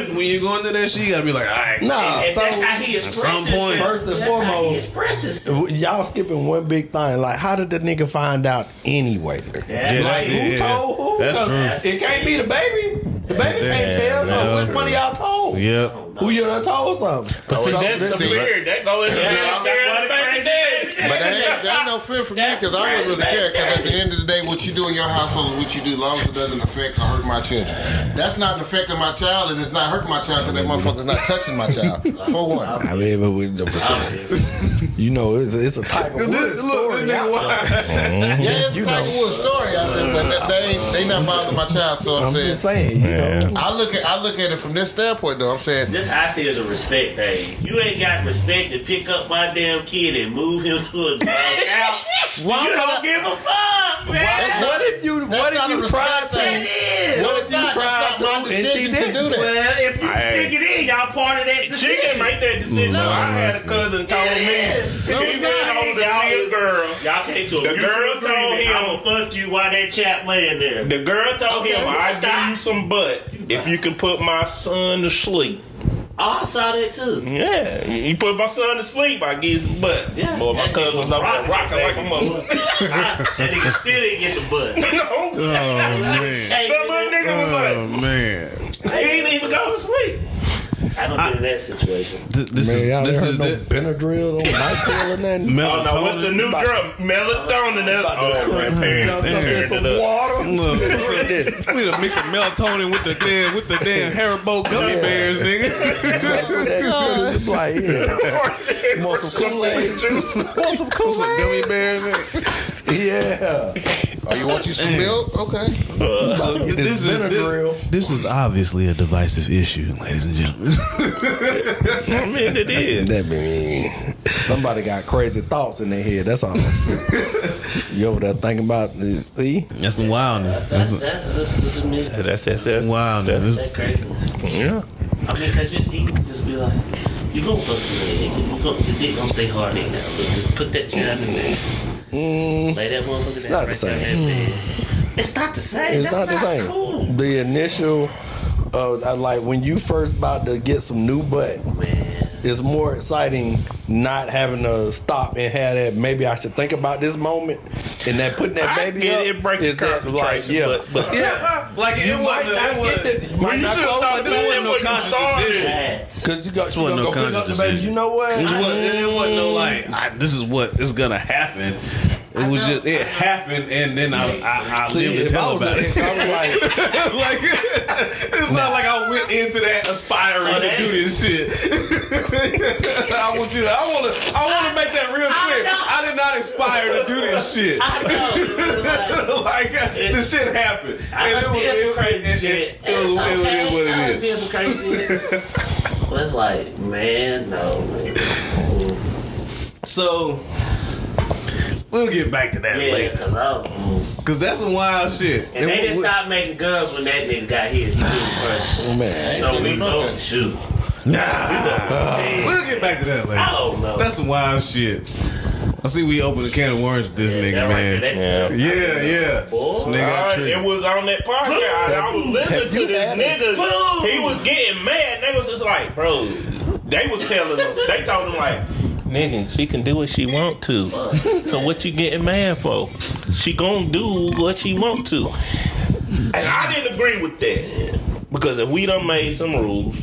won't when you go into that shit, you gotta be like, all right. nah. And So that's how he expresses some point- himself. First and That's how he foremost, expresses himself. y'all skipping one big thing. Like, how did the nigga find out anyway? Yeah, Like, that's it, who yeah. told who? That's 'Cause true. It can't be the baby. The baby can't tell. So Yeah. which one of y'all told? Yep. Who you done told something? But see, that's see, weird. That go in there. That's what the crazy is. But that ain't no fear for me because I don't really care. Because at the end of the day, what you do in your household is what you do, as long as it doesn't affect or hurt my children. That's not affecting my child, and it's not hurting my child because that motherfucker's not touching my child. For one, I mean, you know, it's a type of wood story. yeah, it's a type of wood story out there, but they not bothering my child. So I'm I'm just saying, saying, you know. I look at it from this standpoint though. I'm saying, This I see as a respect thing. You ain't got respect to pick up my damn kid and move him to a couch. why You would don't I- give a fuck, man. What if you That's not a tried respect to? thing. It is. No, What it's if you not. tried That's not my to and she decision to didn't? do that. Well, if you stick it in, y'all part of that She decision. can make that decision. No, I had a cousin told me. Yes. She went over to see a girl. Y'all came to a The mutual girl told agreement. him- I'ma fuck you while that chap laying there. The girl told Okay, him, I stop. give you some butt if you can put my son to sleep. Oh, I saw that too. Yeah, he put my son to sleep. I get his butt. Yeah. Boy, my That cousin was nigga over there rocking like a mother. That nigga still didn't get the butt. Oh man. Hey, That little nigga was Oh like, man. he didn't even go to sleep. I don't get in that situation. This Man, is y'all this ain't is heard no the Benadryl or Nyquil or nothing. oh no, what's the new drug? Melatonin. That's right there. Jump in some water. Look, Drink this. we done mix some melatonin with the damn Haribo gummy bears, nigga. It's like, yeah. Want some Kool-Aid? Want some Some Kool-Aid? gummy bears, nigga. Yeah. Oh, you want you some milk? Okay. So Get this Benadryl. this is obviously a divisive issue, ladies and gentlemen. I mean, it is. That mean somebody got crazy thoughts in their head. That's all. You over there thinking about this? See? That's some wildness. That's That's wildness. that craziness. Yeah. I mean, cause it's easy to just be like, you gonna bust your leg, your dick gonna stay hard in there. Just put that shit out in there. Lay that motherfucker down. not the right same. there in that bed. It's not the same. It's That's not the same. Cool. The initial, like when you first about to get some new butt, Man. it's more exciting not having to stop and have that. Maybe I should think about this moment and that putting that I baby get up. it, break your is that, concentration, yeah, but Yeah, like it wasn't. It wasn't. you should have thought This wasn't no conscious decision. because you got wasn't no go pick conscious up the baby. decision. You know what? It wasn't no like this is what is gonna happen. It was just it happened, and then I See, lived to if tell I was about it. I was like, Like it's not like I went into that aspiring So to do this shit. I want to make that real clear. I did not aspire to do this shit. I know. Like this shit happened, I and done did some crazy shit. It is what I done it did is. some crazy shit. But it's like, man, no, man. So we'll get back to that Yeah, later, cause that's some wild shit. and they didn't stop making guns when that nigga got hit. man, So we know to shoot. We'll get back to that later. I don't know. That's some wild shit. I see we opened a can of worms with this nigga, That man. right there, that Yeah. Boy. This nigga got It triggered. was on that podcast. I was listening to this nigga. He was getting mad. They was just like, bro. They was telling him. They told him like, nigga, she can do what she want to. So what you getting mad for? She gonna do what she want to. And I didn't agree with that because if we done made some rules,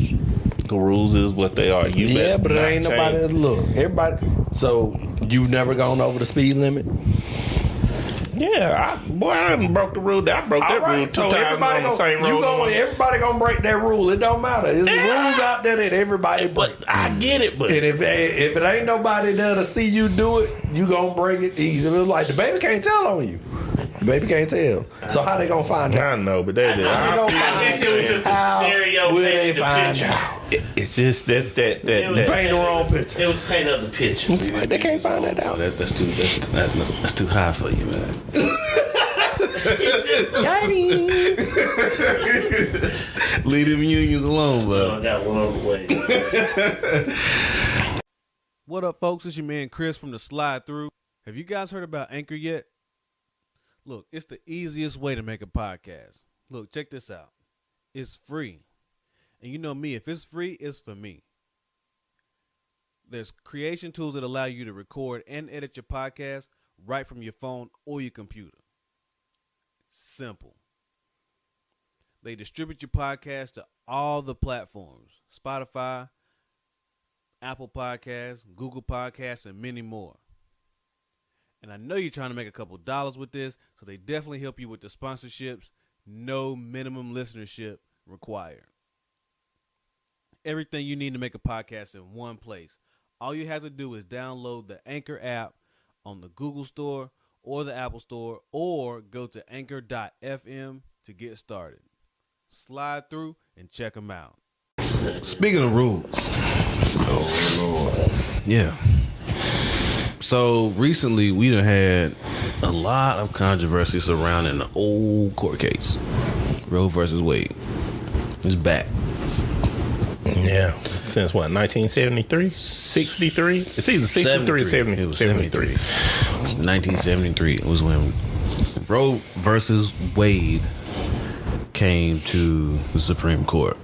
the rules is what they are. You yeah, better but it not ain't change. nobody. Look, everybody. So you've never gone over the speed limit? Yeah, I done broke the rule. I broke that rule two times on the same road. Everybody gonna break that rule. It don't matter. There's rules out there that everybody break. But I get it, but And if it ain't nobody there to see you do it, you gonna break it easy. It's like the baby can't tell on you. The baby can't tell. So how they gonna find out? I know, but they did. How they gonna I guess it was just a How stereo will painting they the find picture. out? It's just that Paint the wrong picture. It was painting of the picture. They can't find that out. That's too high for you, man. Leave them unions alone, bud. I got one on the way. What up, folks? It's your man Chris from the Slide Through. Have you guys heard about Anchor yet? Look, it's the easiest way to make a podcast. Look, check this out. It's free. And you know me, if it's free, it's for me. There's creation tools that allow you to record and edit your podcast right from your phone or your computer. Simple. They distribute your podcast to all the platforms: Spotify, Apple Podcasts, Google Podcasts, and many more. And I know you're trying to make a couple dollars with this, so they definitely help you with the sponsorships. No minimum listenership required. Everything you need to make a podcast in one place. All you have to do is download the Anchor app on the Google Store or the Apple Store, or go to anchor.fm to get started. Slide through and check them out. Speaking of rules. Oh, Lord. Yeah. So recently we done had a lot of controversy surrounding the old court case, Roe versus Wade. It's back. yeah, since what 1973, 63? It's either 63 or 70. It was 73. 1973. It was when Roe versus Wade came to the Supreme Court.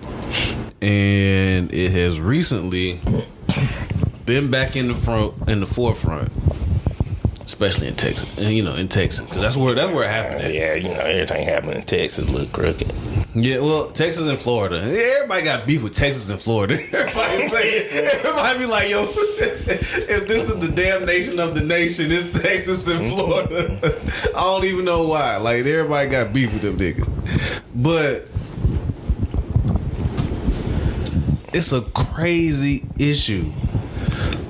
and it has recently been back in the forefront, especially in Texas. And, in Texas, because that's where it happened at. Yeah, everything happening in Texas look crooked. Yeah, well, Texas and Florida. Everybody got beef with Texas and Florida. Everybody be like, yo, if this is the damnation of the nation, it's Texas and Florida. I don't even know why. Like, everybody got beef with them niggas. But it's a crazy issue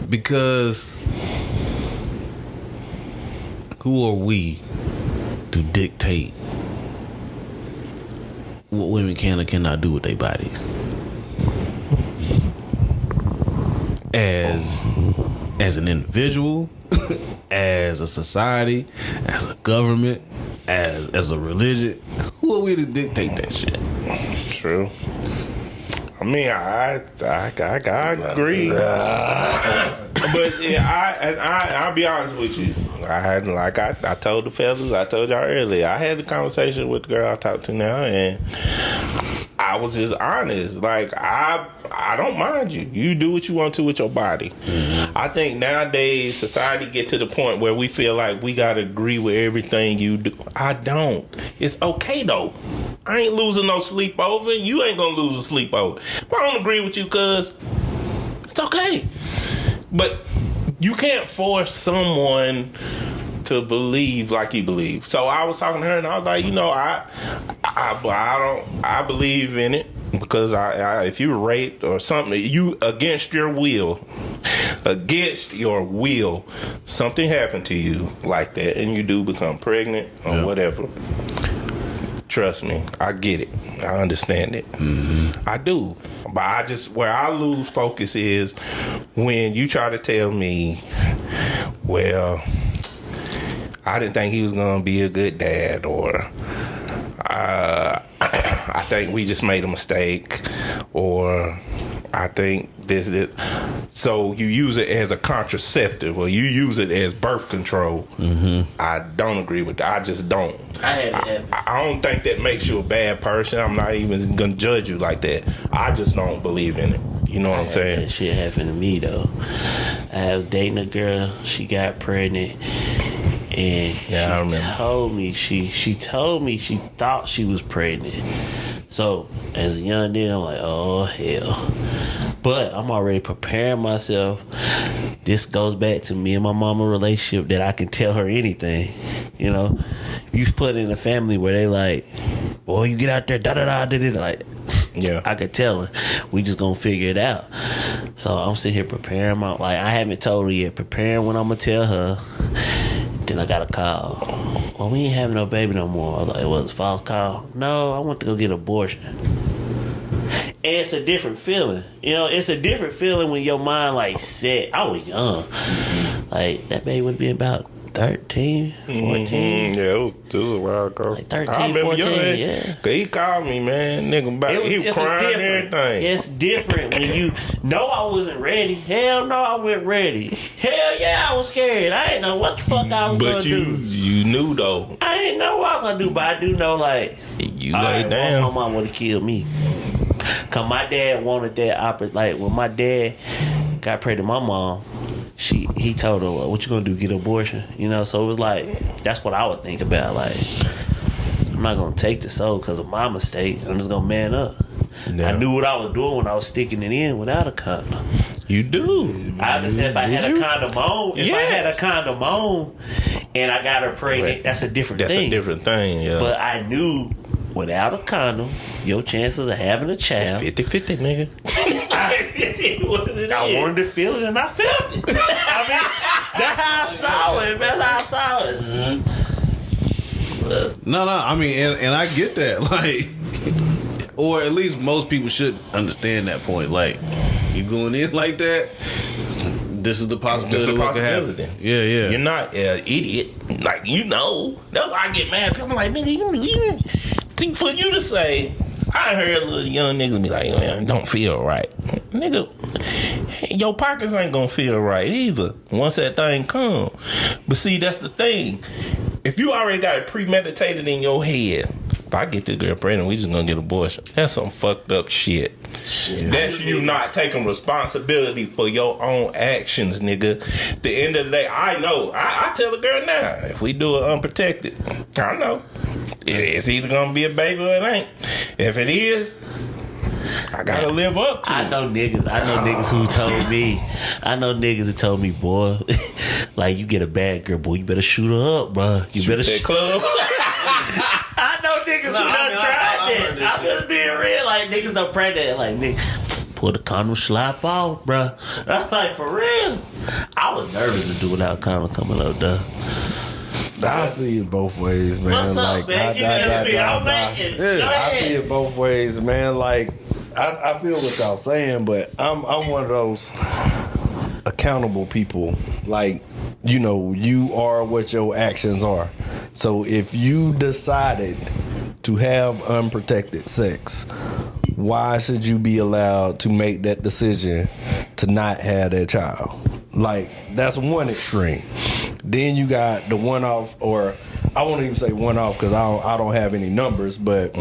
because who are we to dictate what women can or cannot do with their bodies? As an individual, as a society, as a government, as a religion, who are we to dictate that shit? True. I mean, I agree. But yeah, I'll be honest with you. I told the fellas, I told y'all earlier, I had the conversation with the girl I talked to now, and I was just honest. Like, I don't mind you. You do what you want to with your body. Mm-hmm. I think nowadays society get to the point where we feel like we gotta agree with everything you do. I don't. It's okay though. I ain't losing no sleep over. You ain't gonna lose a sleep over. If I don't agree with you, cuz it's okay. But you can't force someone to believe like you believe. So I was talking to her and I was like, I believe in it because if you raped or something, you against your will, something happened to you like that, and you do become pregnant or whatever. Trust me, I get it. I understand it. Mm-hmm. I do. But where I lose focus is when you try to tell me, well, I didn't think he was going to be a good dad, or I think we just made a mistake, or I think this. So you use it as a contraceptive, or you use it as birth control. Mm-hmm. I don't agree with that. I just don't. I don't think that makes you a bad person. I'm not even gonna judge you like that. I just don't believe in it. You know what I'm saying? That shit happened to me though. I was dating a girl. She got pregnant, and she told me she thought she was pregnant. So as a young nigga, I'm like, oh hell. But I'm already preparing myself. This goes back to me and my mama relationship that I can tell her anything. You know, if you put in a family where they like, boy, you get out there, like, yeah, I could tell her. We just gonna figure it out. So I'm sitting here preparing I haven't told her yet, preparing when I'm gonna tell her. Then I got a call. Well, we ain't having no baby no more. I was like, it was a false call. No, I want to go get an abortion. And it's a different feeling. You know, it's a different feeling when your mind like set. I was young. Like, that baby would be about 13, 14. Mm-hmm. Yeah, it was a while ago. Like 13, 14, yeah. Cause he called me, man. Nigga, he was crying and everything. It's different when you know I wasn't ready. Hell no, I wasn't ready. Hell yeah, I was scared. I didn't know what the fuck I was going to do. But you knew, though. I didn't know what I was going to do, but I do know, like, you laid down. My mom would have killed me. Cause my dad wanted that opposite. Like when my dad got pregnant, my mom, he told her, "What you gonna do? Get an abortion?" You know. So it was like that's what I would think about. Like I'm not gonna take the soul because of my mistake. I'm just gonna man up. Yeah. I knew what I was doing when I was sticking it in without a condom. You do. I understand if I had a condom on. If I had a condom on and I got her pregnant, that's a different thing. That's a different thing. Yeah. But I knew. Without a condom, your chances of having a child 50-50, nigga. I wanted to feel it and I felt it. I mean, that's how I saw it. Mm-hmm. No, I mean, and I get that. Like, or at least most people should understand that point. Like, you going in like that, this is the possibility. What could happen. Yeah. You're not an idiot. Like, you know. That's why I get mad. People are like, nigga, you for you to say, I heard little young niggas be like, man, don't feel right. Nigga, your pockets ain't gonna feel right either once that thing come. But see, that's the thing. If you already got it premeditated in your head if I get this girl pregnant, we just gonna get an abortion. That's some fucked up shit. That's you not taking responsibility for your own actions, nigga. At the end of the day, I know. I tell the girl now, if we do it unprotected, I know. It's either gonna be a baby or it ain't. If it is, I gotta live up to it. I know niggas who told me. I know niggas who told me, boy, like you get a bad girl, boy, you better shoot her up, bro. You better that club. I know niggas who done tried that. I'm just being real. Like niggas done tried that. Like nigga, pull the condom slap off, bro. I'm like, for real. I was nervous to do without condom coming up, though. I see it both ways, man. What's up, like, man? I see it both ways, man. Like, I feel what y'all saying, but I'm one of those accountable people. Like, you know, you are what your actions are. So if you decided to have unprotected sex, why should you be allowed to make that decision to not have that child? Like, that's one extreme. Then you got the one off, or I won't even say one off because I don't have any numbers, but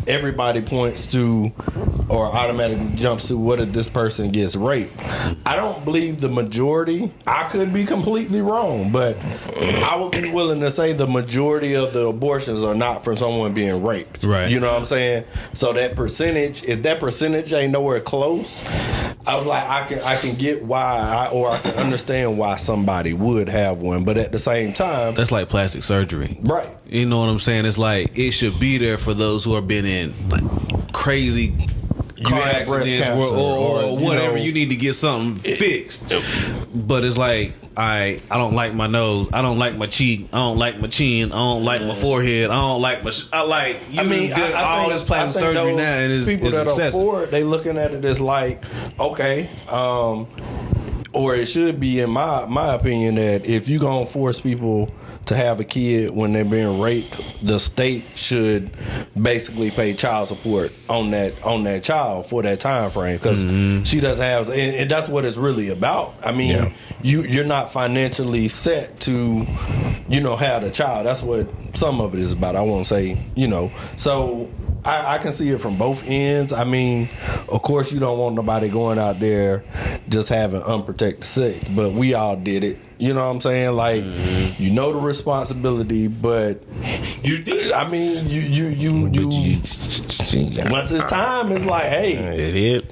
everybody points to or automatically jumps to what if this person gets raped. I don't believe the majority. I could be completely wrong, but I would be willing to say the majority of the abortions are not from someone being raped. Right. You know what I'm saying? So that percentage, if that percentage ain't nowhere close, I was like, I can get why, or I can understand why somebody would have one, but at the same time, That's like plastic surgery. right. You know what I'm saying? It's like it should be there for those who have been in like crazy car had breast accidents cancer, or you whatever. know, You need to get something fixed. But it's like I don't like my nose. I don't like my cheek. I don't like my chin. I don't like my forehead. I don't like my. I like. You did all this plastic surgery now, and it's people that excessive. afford, they looking at it as like, okay, or it should be, in my opinion, that if you gonna force people to have a kid when they're being raped, the state should basically pay child support on that child for that time frame, because she doesn't have, and that's what it's really about. I mean, you're not financially set to, have the child. That's what some of it is about. I won't say, so. I can see it from both ends. I mean, of course, you don't want nobody going out there just having unprotected sex, but we all did it. You know what I'm saying? Like, you know the responsibility, but You did. I mean, you once it's time, it's like, hey, It is.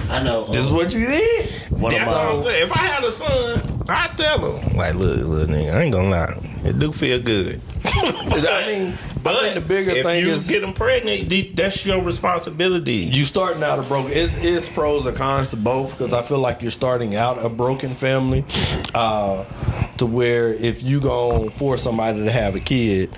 I know. this is what you did. That's what I'm saying. If I had a son, I'd tell him, like, look, little nigga, I ain't gonna lie, it do feel good. I mean, But I think the bigger if thing you is get them pregnant, that's your responsibility. you starting out a broken. It's pros and cons to both, because I feel like you're starting out a broken family, to where if you gonna force somebody to have a kid,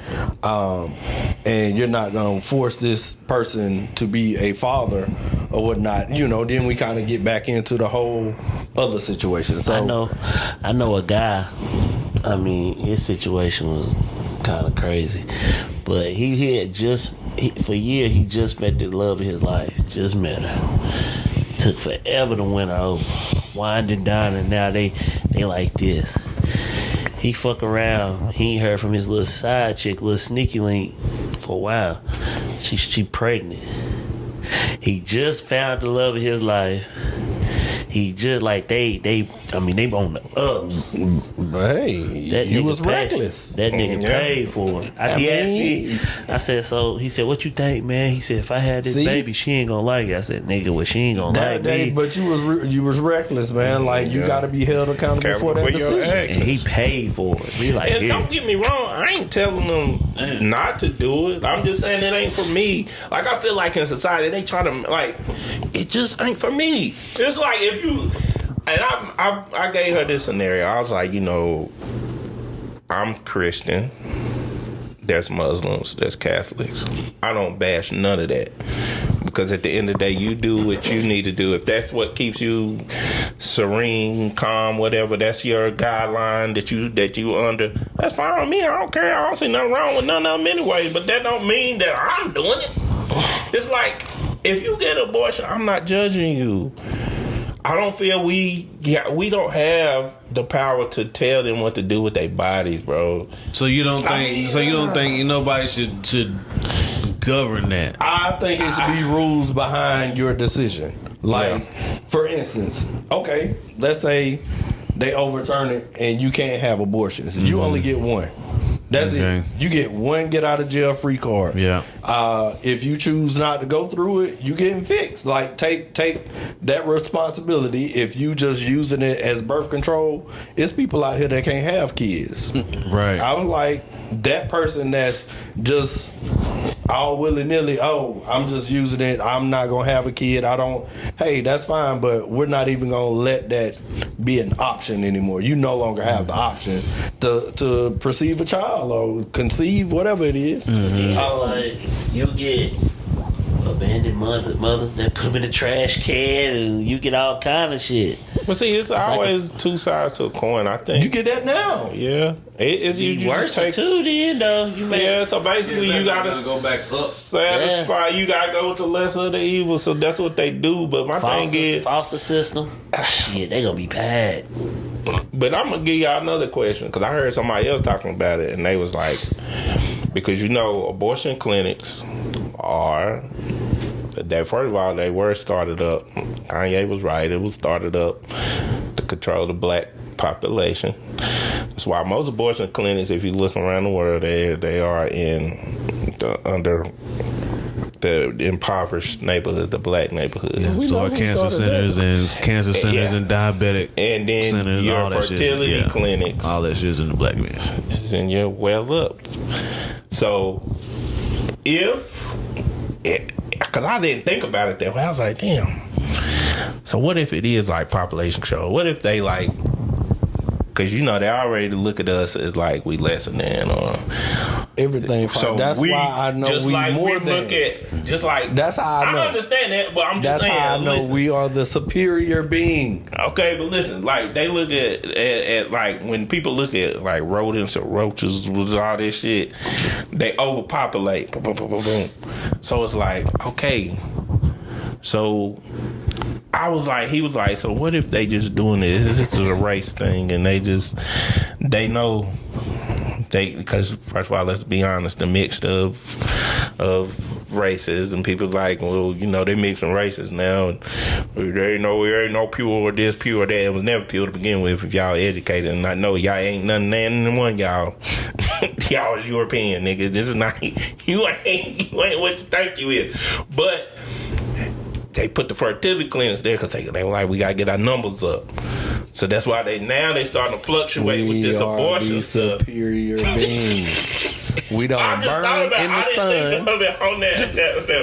and you're not gonna force this person to be a father or whatnot, then we kind of get back into the whole other situation. So I know a guy. I mean, his situation was kind of crazy, but he had for years he just met the love of his life. Just met her. Took forever to win her over. Winding down, and now they like this. He fuck around. He ain't heard from his little side chick, little sneaky link, for a while. She pregnant. He just found the love of his life. He just like they on the ups. hey, That you nigga was paid. reckless. That nigga paid for it. He asked me. I said, so he said, what you think, man? He said, if I had this baby, she ain't gonna like it. I said, nigga, well, she ain't gonna like me. But you was reckless, man. Like, you got to be held accountable for that decision. And he paid for it. He like, And here. don't get me wrong, I ain't telling them not to do it. I'm just saying it ain't for me. Like, I feel like in society they try to, like, it just ain't for me. It's like if you, and I gave her this scenario. I was like, I'm Christian. There's Muslims. There's Catholics. I don't bash none of that, because at the end of the day, you do what you need to do. If that's what keeps you serene, calm, whatever, that's your guideline that you under, that's fine with me. I don't care. I don't see nothing wrong with none of them anyway. But that don't mean that I'm doing it. It's like, if you get an abortion, I'm not judging you. I don't feel we don't have the power to tell them what to do with their bodies, bro. So you don't think nobody should govern that? I think it should be rules behind your decision. Like, for instance, okay, let's say they overturn it and you can't have abortions. You only get one. That's it. You get one get out of jail free card. Yeah. If you choose not to go through it, you getting fixed. Like take that responsibility. If you just using it as birth control, it's people out here that can't have kids. Right. I was like that person that's just all willy nilly. Oh, I'm just using it. I'm not gonna have a kid. I don't. Hey, that's fine, but we're not even gonna let that be an option anymore. You no longer have the option to perceive a child or conceive whatever it is. Like you get abandoned mothers that put them in the trash can, and you get all kind of shit. But see, it's always two sides to a coin. I think You get that now. Yeah, it's you Worse just take. too, then though. You may Yeah, so basically you gotta go back up. satisfy. You gotta go with the lesser of the evil. So that's what they do. But my thing is, foster system. Shit, they gonna be bad. but I'm gonna give y'all another question because I heard somebody else talking about it, and they was like, because abortion clinics are. That first of all, they were started up. Kanye was right. It was started up to control the black population. That's why most abortion clinics, if you look around the world, they are under the impoverished neighborhoods, the black neighborhoods. Yeah, so our cancer centers and diabetic and then centers, your all that fertility shit, clinics. All that shit's in the black man. It's in your well up. So because I didn't think about it that way. I was like, damn. So what if it is like population control? What if they like, because they already look at us as like we lesser than or everything. So that's why I know just we like more we than. look at just like That's how I know. I understand that, but I'm just That's saying. how I know listen. we are the superior being. Okay, but listen, like they look at like when people look at like rodents or roaches with all this shit, they overpopulate. Boom, boom, boom, boom, boom. So it's like, okay, so I was like, he was like, so what if they just doing this? This is a race thing, and they know. Because first of all, let's be honest, the mix of races and people like, well, they mixing races now. And there ain't no pure or this, pure or that. It was never pure to begin with. If y'all educated and I know y'all ain't nothing than one y'all. Y'all is European, nigga. This is not you ain't what you think you is. But they put the fertility clinics there because they were like, we gotta get our numbers up. So that's why they starting to fluctuate with this abortion stuff. Superior being. We don't burn in the sun.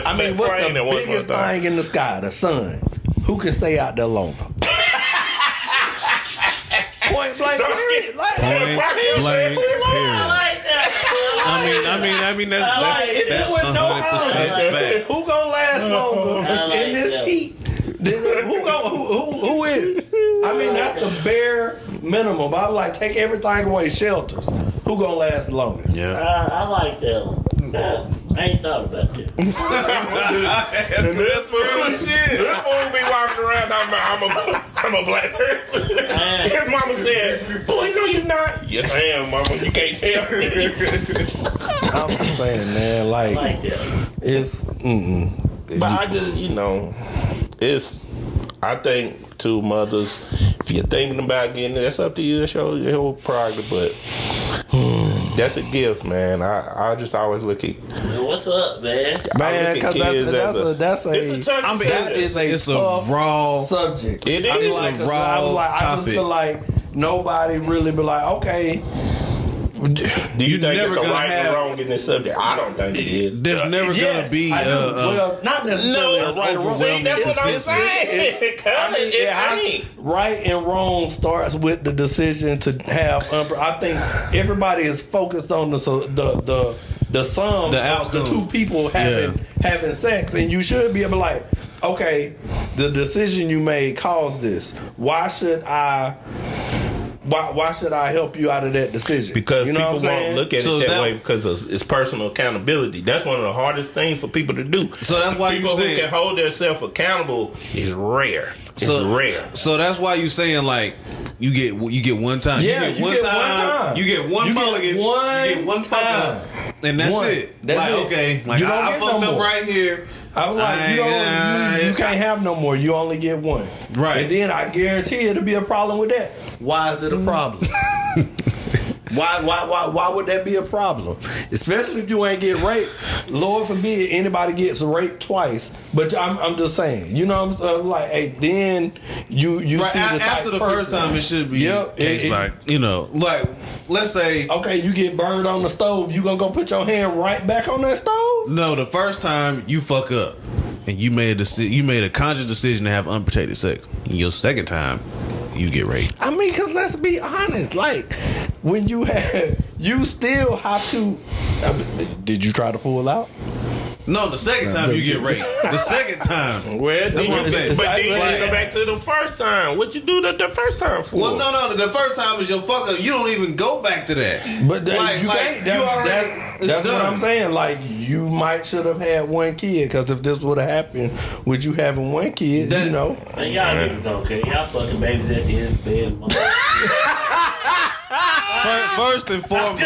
I mean, what's the biggest thing in the sky? The sun. Who can stay out there longer? Point blank. Period. Point blank. Period. I mean that's 100% fact. Who gonna last longer in this heat? Who is? I mean, that's the bare minimum. I was like, take everything away, shelters. Who gonna last longest? Yeah. I like that one. I ain't thought about that. And this fool be walking around I'm a black person. His mama said, boy, no you're not. Yes I am, mama. You can't tell me. I'm just saying, man, I like that. it's But I just, I think to mothers, if you're thinking about getting it, that's up to you. That's your whole prerogative, but that's a gift, man. I just always look at What's up, man? Man, because that's a raw subject. It I is mean, a raw I just topic. feel like nobody really be like, okay. Do you think never it's a gonna right have- or wrong in this subject? I don't think it is. There's never gonna be I do. Well, not necessarily a right or wrong. See, that's what I'm consensus. saying. It ain't. Right and wrong starts with the decision to have. I think everybody is focused on the sum, The outcome. the two people having sex, and you should be able to like, okay, the decision you made caused this. Why should I help you out of that decision? Because you know people won't look at So it that that- way because it's personal accountability. That's one of the hardest things for people to do. So that's why people you who saying- can hold themselves accountable is rare. It's rare. So that's why you saying like you get one time. Yeah, you get one time. You get one mulligan. One you get one time. And that's One. it. That's like, it. okay, like You don't I get fucked no up more. right here. I was like, you can't have no more. You only get one. Right. And then I guarantee it'll be a problem with that. Why is it a problem? Why would that be a problem? Especially if you ain't get raped. Lord forbid anybody gets raped twice. But I'm just saying, you know, I'm like, hey, then you Right, see the type after the first person. time, it should be Yep, case by, you know, like let's say Okay, you get burned on the stove. You gonna go put your hand right back on that stove? no, the first time you fuck up and you made a conscious decision to have unprotected sex. Your second time, you get raped. I mean, because let's be honest, like when you still have to. Did you try to pull out? No, the second time you get raped. The second time. Well, That's what I'm saying. but then you Like- go back to the first time. What you do the first time for? Well, no. The first time is your fuck up. You don't even go back to that. But you already. It's that's what done. I'm saying. Like you might should have had one kid, because if this would have happened with you having one kid, That- you know. Man, y'all niggas don't care. Y'all fucking babies at the end of the bed. First and foremost.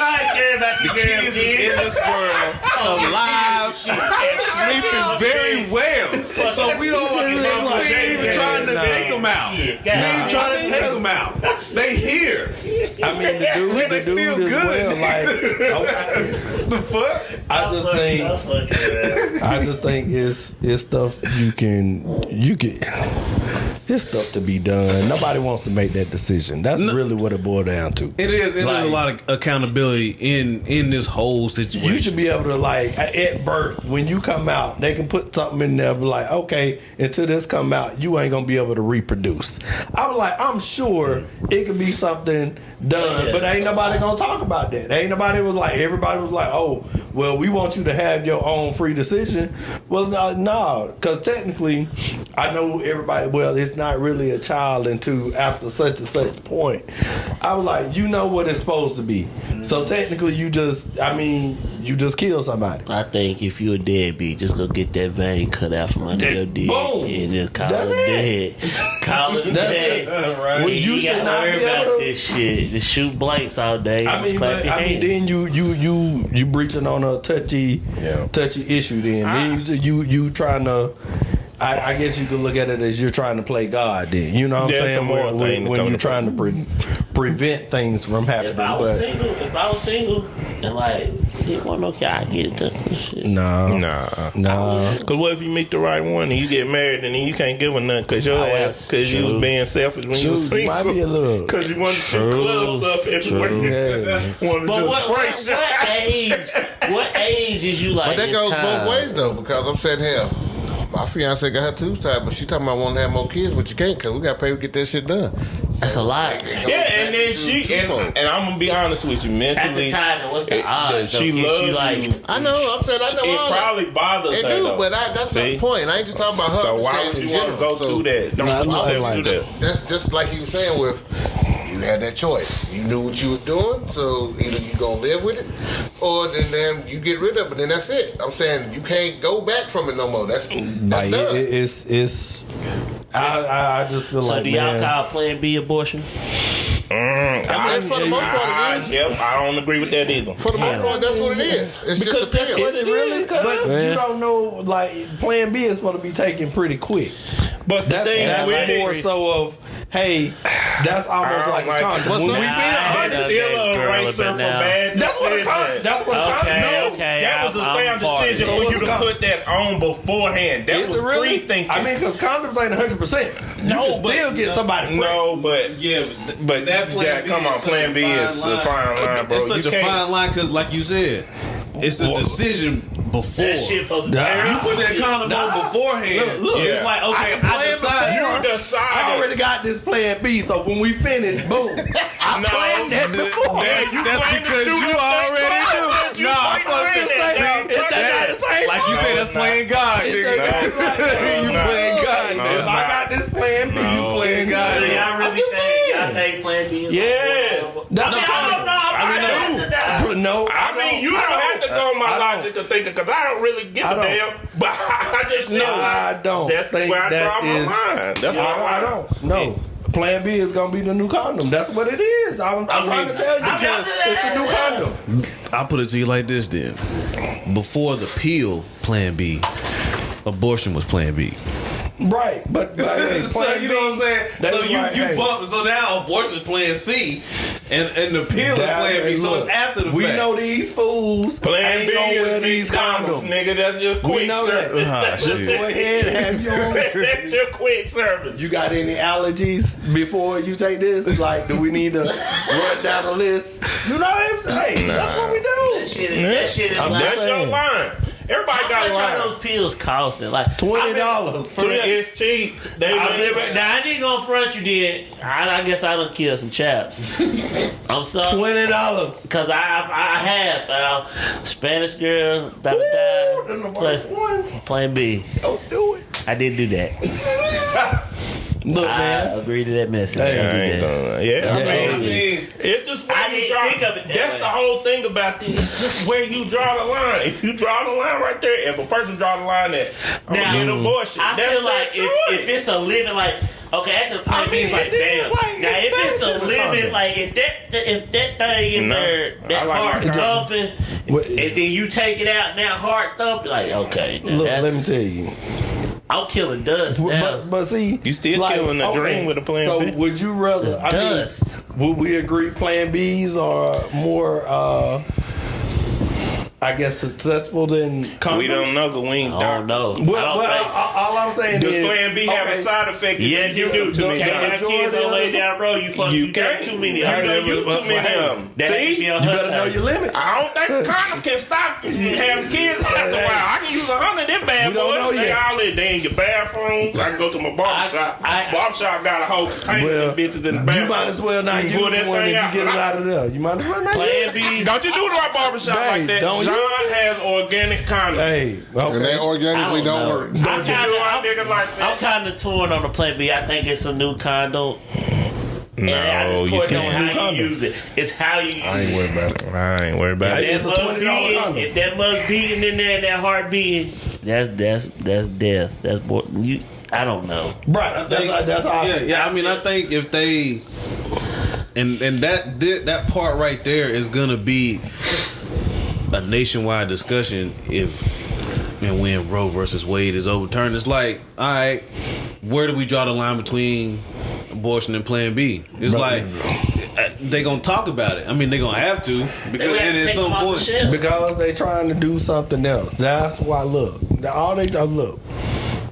I ain't care about the damn Kids is in this world alive and sleeping very well. So we ain't even trying to take them out. We ain't trying to take them out. They here. I mean, the dude, They still is good. well, like, The fuck? I just think it's stuff you can. It's stuff to be done. Nobody wants to make that decision. That's really what it boils down to. It is. There's Like- a lot of accountability in this whole situation. You should be able to, like, at birth, when you come out, they can put something in there, be like, okay, until this come out, you ain't gonna be able to reproduce. I was like, I'm sure it could be something done, but ain't nobody gonna talk about that. Ain't nobody was like, everybody was like, oh, well, we want you to have your own free decision. Well, no, because technically, I know everybody, well, it's not really a child until after such and such point. I was like, you know what it's supposed to be. So technically, you just kill somebody. I think if you a deadbeat, just go get that vein cut out from under your dick Boom. and just call That's it dead. Call it That's dead. it. Right. Well, You you should gotta not worry be about able to. this shit. Just shoot blanks all day. I And just mean, clap your hands. then you breaching on a touchy issue. Then you trying to. I guess you could look at it as you're trying to play God. Then you know what I'm That's saying a moral thing to when come you're to trying to prevent things from happening. If I was single, and like, it wasn't okay, I get it done. Shit. No. Nah. Because what if you meet the right one and you get married and then you can't give her nothing because you was being selfish when you was True, you single? might be a little. Because you wanted to shoot clubs up everywhere. Yeah. Wanted to But do what spray age? What age is you like? But that this goes time? both ways though, because I'm saying hell. My fiance got her tubes-tied, but she talking about wanting to have more kids, but you can't because we got to pay to get that shit done. That's a lot. Yeah, and then and I'm gonna be honest with you, mentally. At the time, what's the odds? She though? loves She like, you. I know. I said I know. It all that. probably bothers It her. do, though. but that's See? the point. I ain't just talking about her. So I'm why saying would in you want to general. go through that? Don't I'm you just saying want to do that? That's just like you were saying with you had that choice. You knew what you were doing, so either you gonna live with it, or then you get rid of it. Then that's it. I'm saying you can't go back from it no more. That's Like, done. it's. I just feel so like, do y'all man, call Plan B abortion? I mean, for the most part, it is. Yep, I don't agree with that either. For the most part, that's what it is. It's just a Is pill. it really? But you don't know. Like, Plan B is supposed to be taken pretty quick. But the That's thing with more it, so of, hey, that's almost I like don't a like condom. it. When we What's being up? I'm honest, still a Girl, eraser but for now- bad that's what a decisions. condom. That's what a condom. Okay, is. okay. That was a I'm sound part of decision it. So for what's you to the con- put that on beforehand. That Is was it really? pre-thinking. I mean, because condoms ain't 100%. You No, can but- still get somebody pregnant. no, but Yeah, but that Plan B come on, is such Plan a B fine is the line. fine line, bro. It's such You a can't- fine line because, like you said, it's a decision before. That shit supposed to Nah. You put that condom on beforehand. Look, it's yeah. like, okay, I can plan I decided. before. You decided. I already got this Plan B, so when we finish, boom. I No, planned that before. That's plan to because shoot you up that already car, knew. but you No, I ain't fucked planned this that. same. Is that not the same? Like you say, that's playing God, nigga. You No. playing God, No, nigga. it's I got this Plan B. You playing God. So nigga. y'all really think Plan B is Yes. That's I don't know. No, I mean, you don't have to go on my logic to think it because I don't really give I a don't. damn. But I just know I don't that's think where I that draw my is- line. That's I why don't. No. Plan B is gonna be the new condom. That's what it is. I'm trying to tell you. It's the new condom. I'll put it to you like this then. Before the pill, Plan B, abortion was Plan B. Right, but hey, So Plan you know what I'm saying? They So was you like, hey. bump. So now abortion is Plan C, and the pill is Plan B. So it's after the we fact. know these fools Plan ain't B gonna wear is these big condoms, condoms. nigga. That's your quick We know that. service. Ah, shit. Go ahead, have your. That's your quick service. You got any allergies before you take this? Like, do we need to run down the list? You know, hey, that's what we do. That shit is I'm like. That's your line. Everybody How got much a are line. those pills costing? Like $20. It's cheap. Now I ain't gonna front you did. I guess I done killed some chaps. I'm sorry. $20. Cause I have Spanish girl that Ooh, them the worst died. ones. Plan B. Don't do it. I did do that. Look, I man. agree to that message. I I do ain't that. gonna. Yeah, I mean, it's just I didn't think of it that That's way. the whole thing about this. It's just where you draw the line. If you draw the line right there, if a person draw the line at Now, get abortion, I that's feel like their choice. if it's a living, like, okay, after the Plan B is like, it is, damn. like, Now, if it's better a than living, condom. like, if that thing in No. there, that I like heart my condom. thumping, What- and then you take it out, and that heart thumping, like, okay, now Look, that- let me tell you. I'm killing dust now. But see, You still killing the dream with a Plan so B. would you rather? I Dust. mean, would we agree Plan Bs are more, I guess, successful than condoms? We don't know because we ain't I don't know. doctors. Well, I don't think so. all I'm saying Does is, Plan B have a side effect? Yes, you do. To You me, can't Doc? have kids on lay down the road. You take can't. too many. You of them. done use too many of them. That See? ain't be on you her better know time. your limit. I don't think the condom can stop you from having kids after a while. I can use 100 them bad We don't know boys. They yet. all in. They in your bathroom. I can go to my barbershop. Barbershop got a whole container Well, of them bitches in the bathroom. You might as well not You use pull that one thing if out. you get it out of there. You might as well not Plan use it. B. Don't you do to our barbershop Babe, like that. don't John you? has organic condoms. Hey, And they okay. organically I don't know. work. Don't you do our niggas like I'm that? kind of torn on the Plan B. I think it's a new condom. And I No, just you put it on can't. how you use it. It's how you use I ain't worried about it. I ain't worried about Hey, it. it's a That $20 mug condom. beating, if that mug beating in there, that heart beating, that's death. That's you. I don't know. Right. That's how Yeah. I mean, I think if they and that part right there is gonna be a nationwide discussion if and when Roe versus Wade is overturned. It's like, all right, where do we draw the line between abortion and Plan B? It's like they gonna talk about it. I mean, they gonna have to because They have to at take some them off the point. shelf. because they trying to do something else. That's why. Look,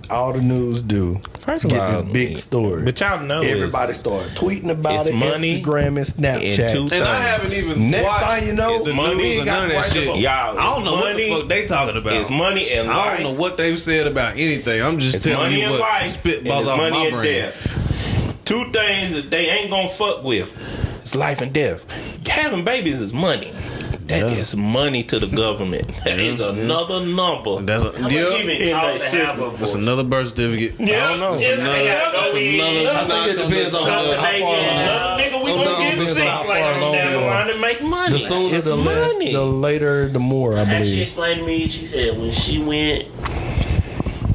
all the news do First is of get all, this big story. but y'all know everybody it's- started tweeting about it's it. money Instagram and in Snapchat. two And I haven't even Next watched thing you know, the money news ain't or got none of that right shit. above. Y'all, I don't know money what the fuck they talking about. It's money and I life. don't know what they've said about anything. I'm just It's telling money you and what life. spitballs and it's off money my and brain. death. Two things that they ain't gonna fuck with. It's life and death. Having babies is money. That is money to the government. That is another number. That's How much even in cost that to have system. a That's another birth certificate. Yeah, I don't know. it's That's another notch on depends the- on Something how they far get. along. Another nigga we Oh, gonna no, get depends sick on how like far on along down the they are. line and make money. The sooner, It's the less, money. the later, the more. I How she believe. explained to me, she said when she went,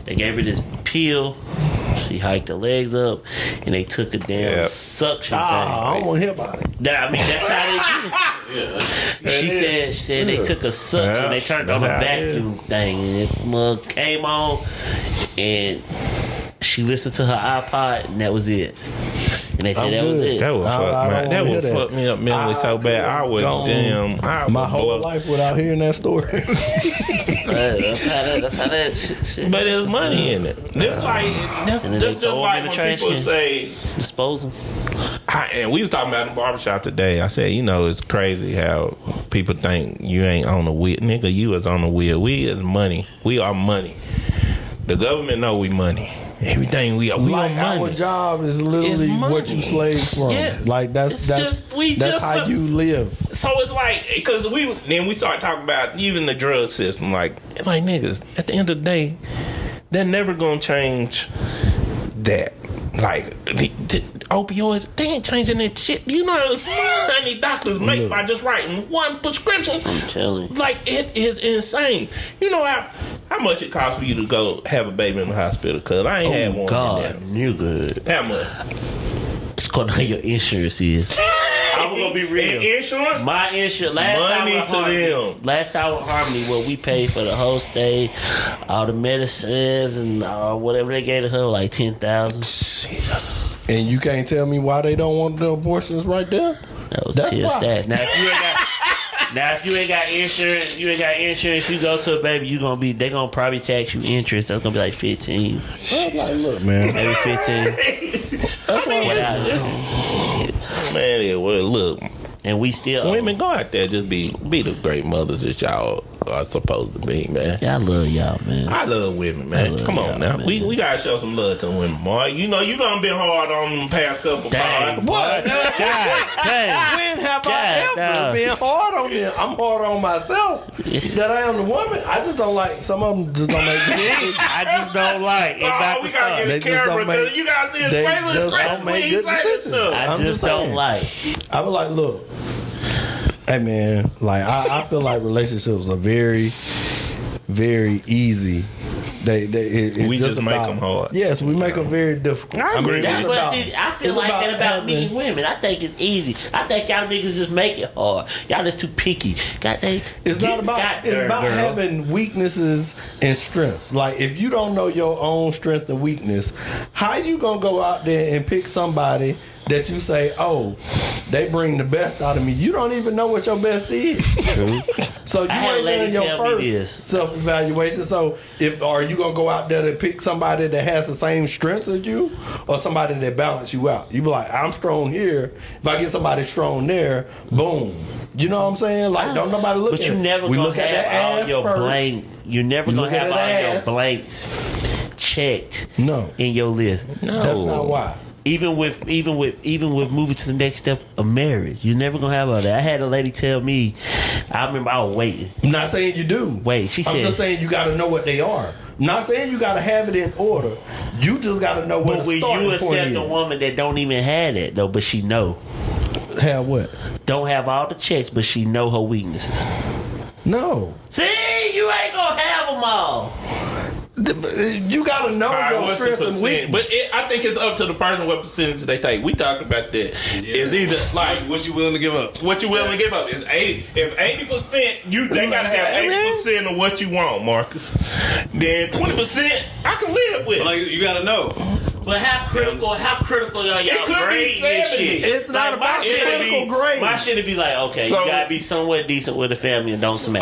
they gave her this pill. She hiked her legs up, and they took the damn suction I thing. don't want to hear about it. I mean, that's how they do it. She said they took a suction, they turned on a That's how it vacuum thing, and it mug came on, and she listened to her iPod, and that was it. And they said I'm that was good. it. That would I fuck don't that wanna would hear fuck that. me up mentally so bad. I would I My would whole blow. life without hearing that story. That's how that shit. But there's money in it. That's like that's And then they just throw 'em like in the when trash people can. say. Disposal. And we was talking about in the barbershop today. I said, you know, it's crazy how people think you ain't on the wheel. Nigga, you is on the wheel. We is money. We are money. The government know we money. Everything we are Like money. our job is literally It's money. what you slave from. Yeah. Like that's It's that's just- we that's just how a- you live. So it's like, because we started talking about even the drug system. Like niggas, at the end of the day, they're never gonna change that. Like the opioids, they ain't changing that shit. You know how many doctors make by just writing one prescription? I'm telling you. Like, it is insane. You know how much it costs for you to go have a baby in the hospital? Cause I ain't had one. God, you good. How much? going on your insurance is. I'm gonna be real. Insurance? My insurance. Last time with Harmony, what we paid for the whole stay, all the medicines and whatever they gave to her, like $10,000. Jesus. And you can't tell me why they don't want the abortions right there? That was That's Tia why. stats. If you ain't got insurance, you go to a baby, they gonna probably tax you interest. That's gonna be like 15. I was like, look, man. Maybe 15. Man, yeah, well, look. And we still Women, go out there, just be the great mothers that y'all are supposed to be, man. Yeah, I love y'all, man. I love women, man. Come on now. Man. We gotta show some love to women, boy. You know, you done been hard on them past couple Dang, pods. What? God, dang. When have I God, ever no. been hard on them? I'm hard on myself. That I am the woman. I just don't like. Some of them just don't make sense. I just don't like it. About we to gotta start. get They a just camera. don't make- You gotta see his they face. just don't make good decisions. I I'm just just don't saying. like. I was like, look, hey man, like I feel like relationships are very, very easy. It's We just make about- them hard. Yes, we make them very difficult. I agree. That's it's what about- I feel it's like that about having- meeting women. I think it's easy. I think y'all niggas just make it hard. Y'all just too picky. It's not about. It's about having weaknesses and strengths. Like if you don't know your own strength and weakness, how you gonna go out there and pick somebody that you say, oh, they bring the best out of me? You don't even know what your best is. So you I had a ain't lady doing your tell me first this. self-evaluation. So are you gonna go out there to pick somebody that has the same strengths as you, or somebody that balance you out? You be like, I'm strong here. If I get somebody strong there, boom. You know what I'm saying? Like, don't nobody look But at you it. never We gonna look at have that all ass your first. blank. You're never You gonna look at have all that your ass. blanks checked. No. In your list. No. That's not why. Even with moving to the next step of marriage, you're never gonna have all that. I had a lady tell me. I remember I was waiting. I'm not saying you do. Wait, she I'm said. just saying you got to know what they are. I'm not saying you got to have it in order. You just got to know what But the will starting you point accept is. a woman that don't even have that though, but she know Have what? don't have all the checks, but she know her weaknesses? No. See, you ain't gonna have them all. You got to know All right, your what's the strengths and percent? weaknesses. But I think it's up to the person what percentage they take. We talked about that. It's either like What you willing to give up? what you willing to give up. It's 80. If 80%, they gotta have 80% of what you want, Marcus. Then 20%, I can live with. Like you gotta know. But how critical are y'all It could be grading this 70. shit? It's not about my shit'd critical grade. My shit'd be like, okay, So- you gotta be somewhat decent with the family and don't smack.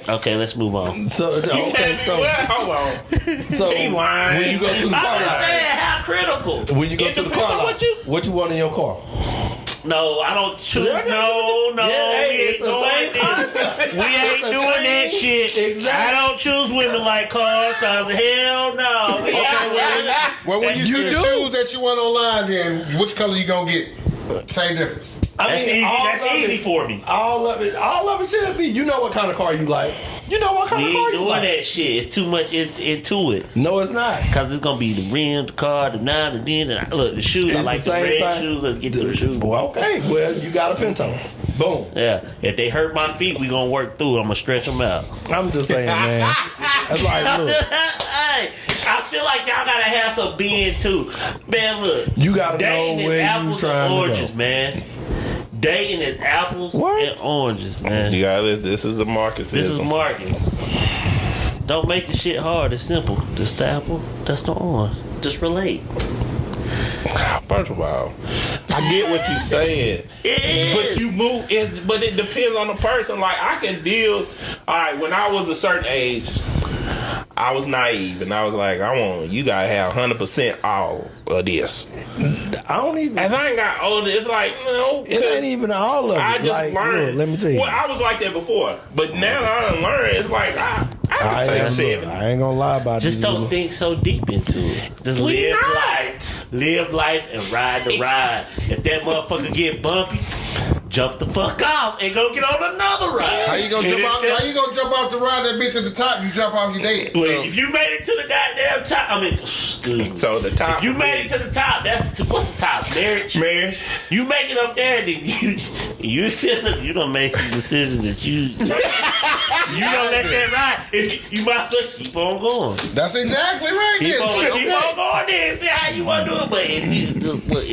Okay. Let's move on. So okay, Well, hold on. so He lying. when you go to the I'm car just lot, saying, how critical? when you go It to the depends car on lot, what you- want in your car? No, I don't choose. Yeah, No, yeah, hey, we it's ain't the same doing this. concept. We ain't It's the doing that same- shit. Exactly. I don't choose women like cars. Cause hell no. We Well, when you You see the do. shoes that you want online, then which color you gonna get? Same difference. That's easy. all That's of easy it- for me. All of it should be. You know what kind of car you like. You know what kind We of car ain't you doing like. that shit. It's too much into it. No, it's not. Cause it's gonna be the rim, the car, the nine, and then look the shoes. I It's like the same red thing. shoes. Let's get to the shoes. Well, okay. Well, you got a Pinto. Boom. Yeah, if they hurt my feet, we gonna work through it. I'm gonna stretch them out. I'm just saying, man. That's like, look, Hey, I feel like y'all gotta have some being too. Man, look. you got to Dating know is where you apples and trying to oranges, go. man. Dating is apples What? and oranges, man. You got this is a Marcus. This is marketing. Don't make the shit hard. It's simple. This the apple. That's the orange. Just relate. First of all, I get what you're saying, but you move. But it depends on the person. Like I can deal. All right, when I was a certain age, I was naive, and I was like, you gotta have 100% all of this. I don't even. As I ain't got older, it's like no, It ain't even all of it. I just like, learned. Look, let me tell you. Well, I was like that before, but now that I done learned, it's like I can take shit. I ain't gonna lie about Just these don't people. think so deep into it. Just live life, and ride the ride. If that motherfucker get bumpy, jump the fuck off and go get on another ride. How you gonna jump off? How you gonna jump off the ride? That bitch at the top, you jump off, you dead. Well, So, if you made it to the goddamn top, I mean, excuse me. So the top. If you made it to the top, what's the top? Marriage. You make it up there, then you feel you gonna make some decisions that you don't let that ride. If you might as well keep on going. that's exactly right. Keep Yes. on going there and see how you want to do it. But if you just look,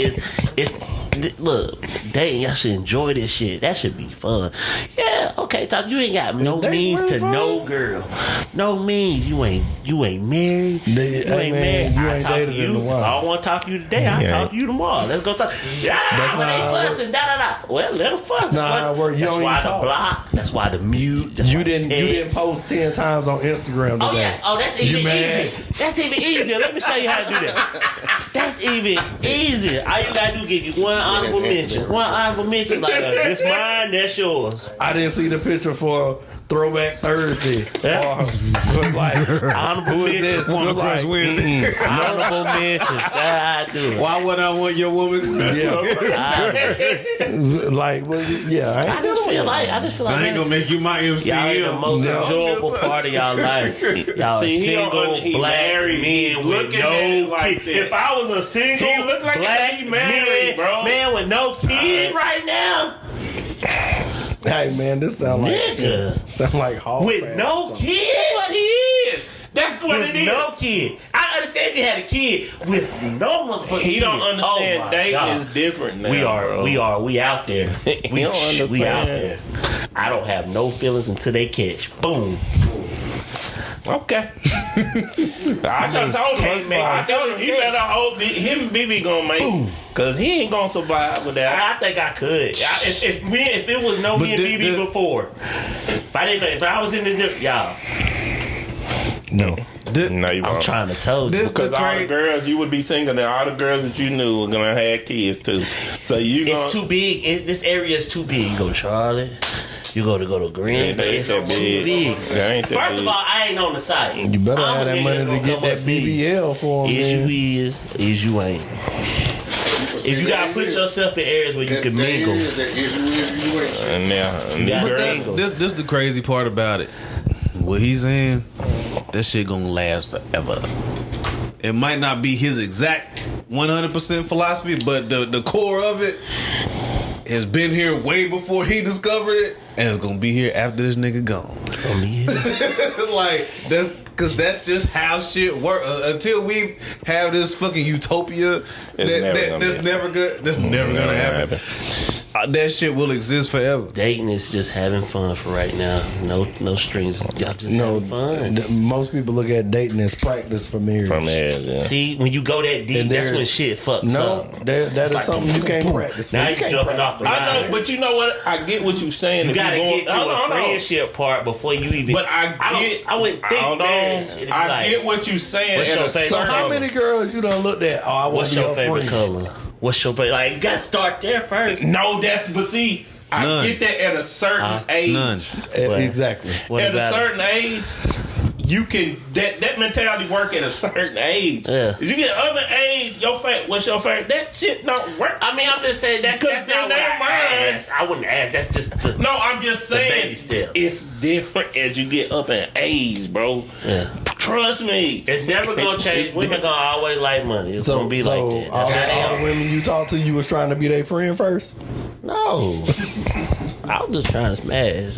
look, dating, y'all should enjoy this shit. That should be fun. Yeah, okay, talk. You ain't got no means to no girl. No means. You ain't married. You ain't married. You I ain't talk to dated in you. a while. I don't want to talk to you today. I'll talk to you tomorrow. Let's go talk. When they fussing, Well, let them fuss. That's not how it works. You That's don't why even the talk. block. That's why the mute. That's You why the didn't text. post 10 times on Instagram today. Oh yeah. Oh, that's even mad? easier. That's even easier. Let me show you how to do that. That's even easier. All you gotta do is give you one honorable mention. One honorable mention. Like this mine, that's yours. I didn't see the picture for Throwback Thursday. Yeah. Or like, Honorable who is mention. this? Wanna Look crush Wednesday? Honorable mention. That's how I do it. Why would I want your woman? Yeah. Like, well, yeah. I just feel like I ain't gonna make you my MC. y'all ain't the most No. enjoyable part of y'all life. Y'all See, single he black married. men He's with looking no at it like kids. that. If I was a single He look like black he married, bro. man with no kid right now, Hey, man, this sound like nigga, like Hall with Pass no or something. kid, What he is. That's what with it is. no kid. I understand if he had a kid with no motherfucking He kid. don't understand Oh my dating God. is different now. We bro. are out there. We don't we out understand. there. I don't have no feelings until they catch. Boom. Okay. I just told him. I told him he better hope him and BB gonna make it. Cause he ain't gonna survive with that. I think I could. If it was no me and BB before, if I was in the gym, y'all. No. No, you I'm won't. trying to tell you. This Because the all the crazy. girls you would be single, and all the girls that you knew were gonna have kids too. So you gonna It's too big. This area is too big. You go to Charlotte. You go to Green. That ain't It's that too big. That ain't that First big. of all, I ain't on the site. You better I'm have a that nigga money that's to gonna get come that up to you. BBL for him, Is man. you is you ain't. If you gotta put yourself in areas where you can mingle, And now, you gotta girl, mingle. This the crazy part about it. What he's saying, that shit gonna last forever. It might not be his exact 100% philosophy, but the core of it has been here way before he discovered it, and it's gonna be here after this nigga gone. Like that's just how shit works. Until we have this fucking utopia, that's never gonna happen. That shit will exist forever. Dating is just having fun for right now. No strings. Y'all just having fun. Most people look at dating as practice for marriage. from there, yeah. See, when you go that deep, And that's there's- when shit fucks No, up. that is like something you can't practice. Now for. you can't jumping practice. off the I know, line. but you know what? I get what you're saying. You If gotta going- get to Hold a on. friendship part before you even. But I wouldn't think Hold marriage. on. It'd be I like, get what you're saying. What's at your a favorite So certain- how many girls you done looked at? Oh, I want What's to be your favorite friend. color? What's your favorite? Like, you gotta start there first. No, but see, I None. get that at a certain age. None. What? Exactly. What At a about it? certain age, you can that mentality work at a certain age. Yeah. If you get other age, what's your favorite? That shit don't work. I mean, I'm just saying that's Because not in what their I mind- asked. I wouldn't ask. That's just the. No, I'm just The saying baby steps. it's different as you get up in age, bro. Yeah. Trust me. It's never gonna change. Women gonna always like money. It's gonna be like that. all, That's how they all are. the women you talk to, you was trying to be their friend first. No. I was just trying to smash.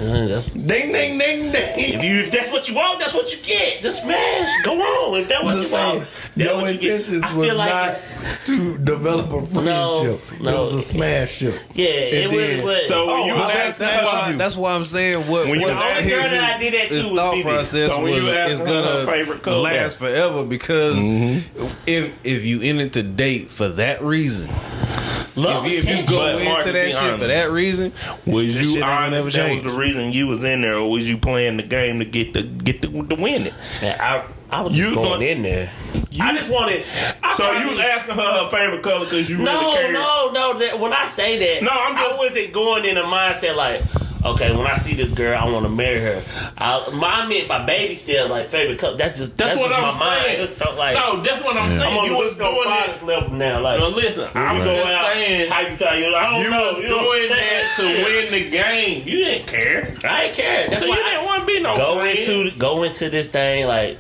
Ding, ding, ding, ding. If that's what you want, that's what you get. Just smash. Go on. If that's what Just you want, saying, that's your what you get. intentions I was feel like not to develop a friendship. No. It was a smash ship. yeah, it And was. then- But So when you That's, that's why I'm saying what When you what ask the girl that I did that his to was thought BB. process So when you was ask is her gonna her favorite color, last forever because if you in it to date for that reason, love if you go But, Mark, into be that shit honest. for that reason, was that shit you ain't gonna never honest? That was change. the reason you was in there, or was you playing the game to get the win it? man, I was You just going gonna- in there. I just wanted. So you was asking her favorite color because you really No, cared. no. When I say that, No, I wasn't going in a mindset like, okay, when I see this girl, I want to marry her. My baby still like favorite color. That's That's just what I'm my saying. mind. Like, No, that's what I'm saying. I'm on You the was Wisco doing that. Finest level now. Like, No, listen, I'm you go just out, saying. how you tell you? I don't You know. was doing that to win the game. You didn't care. I ain't care. That's So why you didn't want to be no go friend. into this thing like.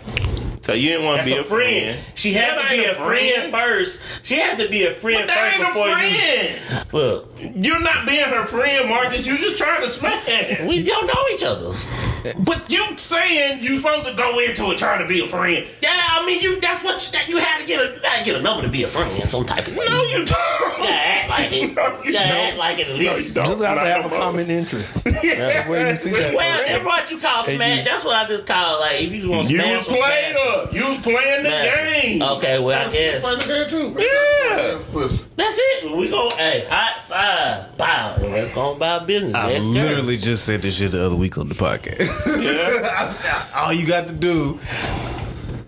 So you didn't want to That's be a friend. She has That to be ain't a friend first. She has to be a friend But that first ain't before a friend. you. Look, You're not being her friend, Marcus. You just trying to smash. we don't know each other. But you saying you supposed to go into it trying to be a friend? Yeah, I mean, that's what you had to get a number to be a friend in some type of way. No, you don't. You gotta act like it. No, you You gotta don't. act like it at No, least. you don't. Just have to Not have no a more. common interest. That's where you see that. Well, person. that's what you call And smash. you- That's what I just call like if you just want to You smash. was some playing smash. her. You was playing the Smash. game. Okay, well I guess Play the game too. Yeah. Pussy. that's it. We go, hey, high five, bow, and let's go about business. I Let's go. literally just said this shit the other week on the podcast. Yeah. All you got to do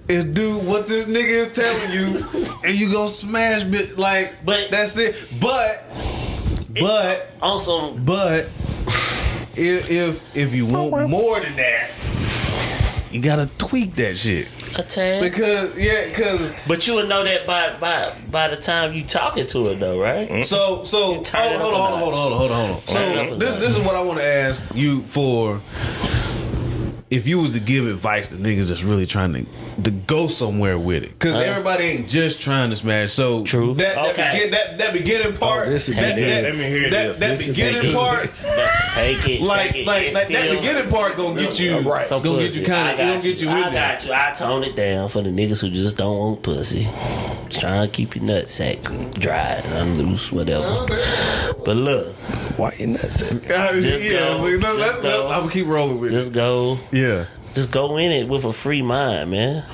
is do what this nigga is telling you, and you gonna smash bit like. But- that's it. But on some. if you want more than that, you gotta tweak that shit. A tad. Because But you would know that by the time you talking to her though, right? So turn it up a notch. hold on. Turn it up So a this notch. is what I want to ask you for. If you was to give advice to niggas that's really trying to go somewhere with it, because everybody ain't just trying to smash. So True. That Okay. that beginning part, this is that, good. Let me hear that, this. that beginning part, Take it. like take it, that still- beginning part gonna get you Right. So gonna get pussy. you kind I of got gonna get you I with that. got you. I tone it down for the niggas who just don't want pussy. Trying to keep your nutsack dry and loose, whatever. But look, Why you nuts? Just Yeah, go. but Just go. I'm gonna keep rolling with just it. go. Yeah. Just go in it with a free mind, man.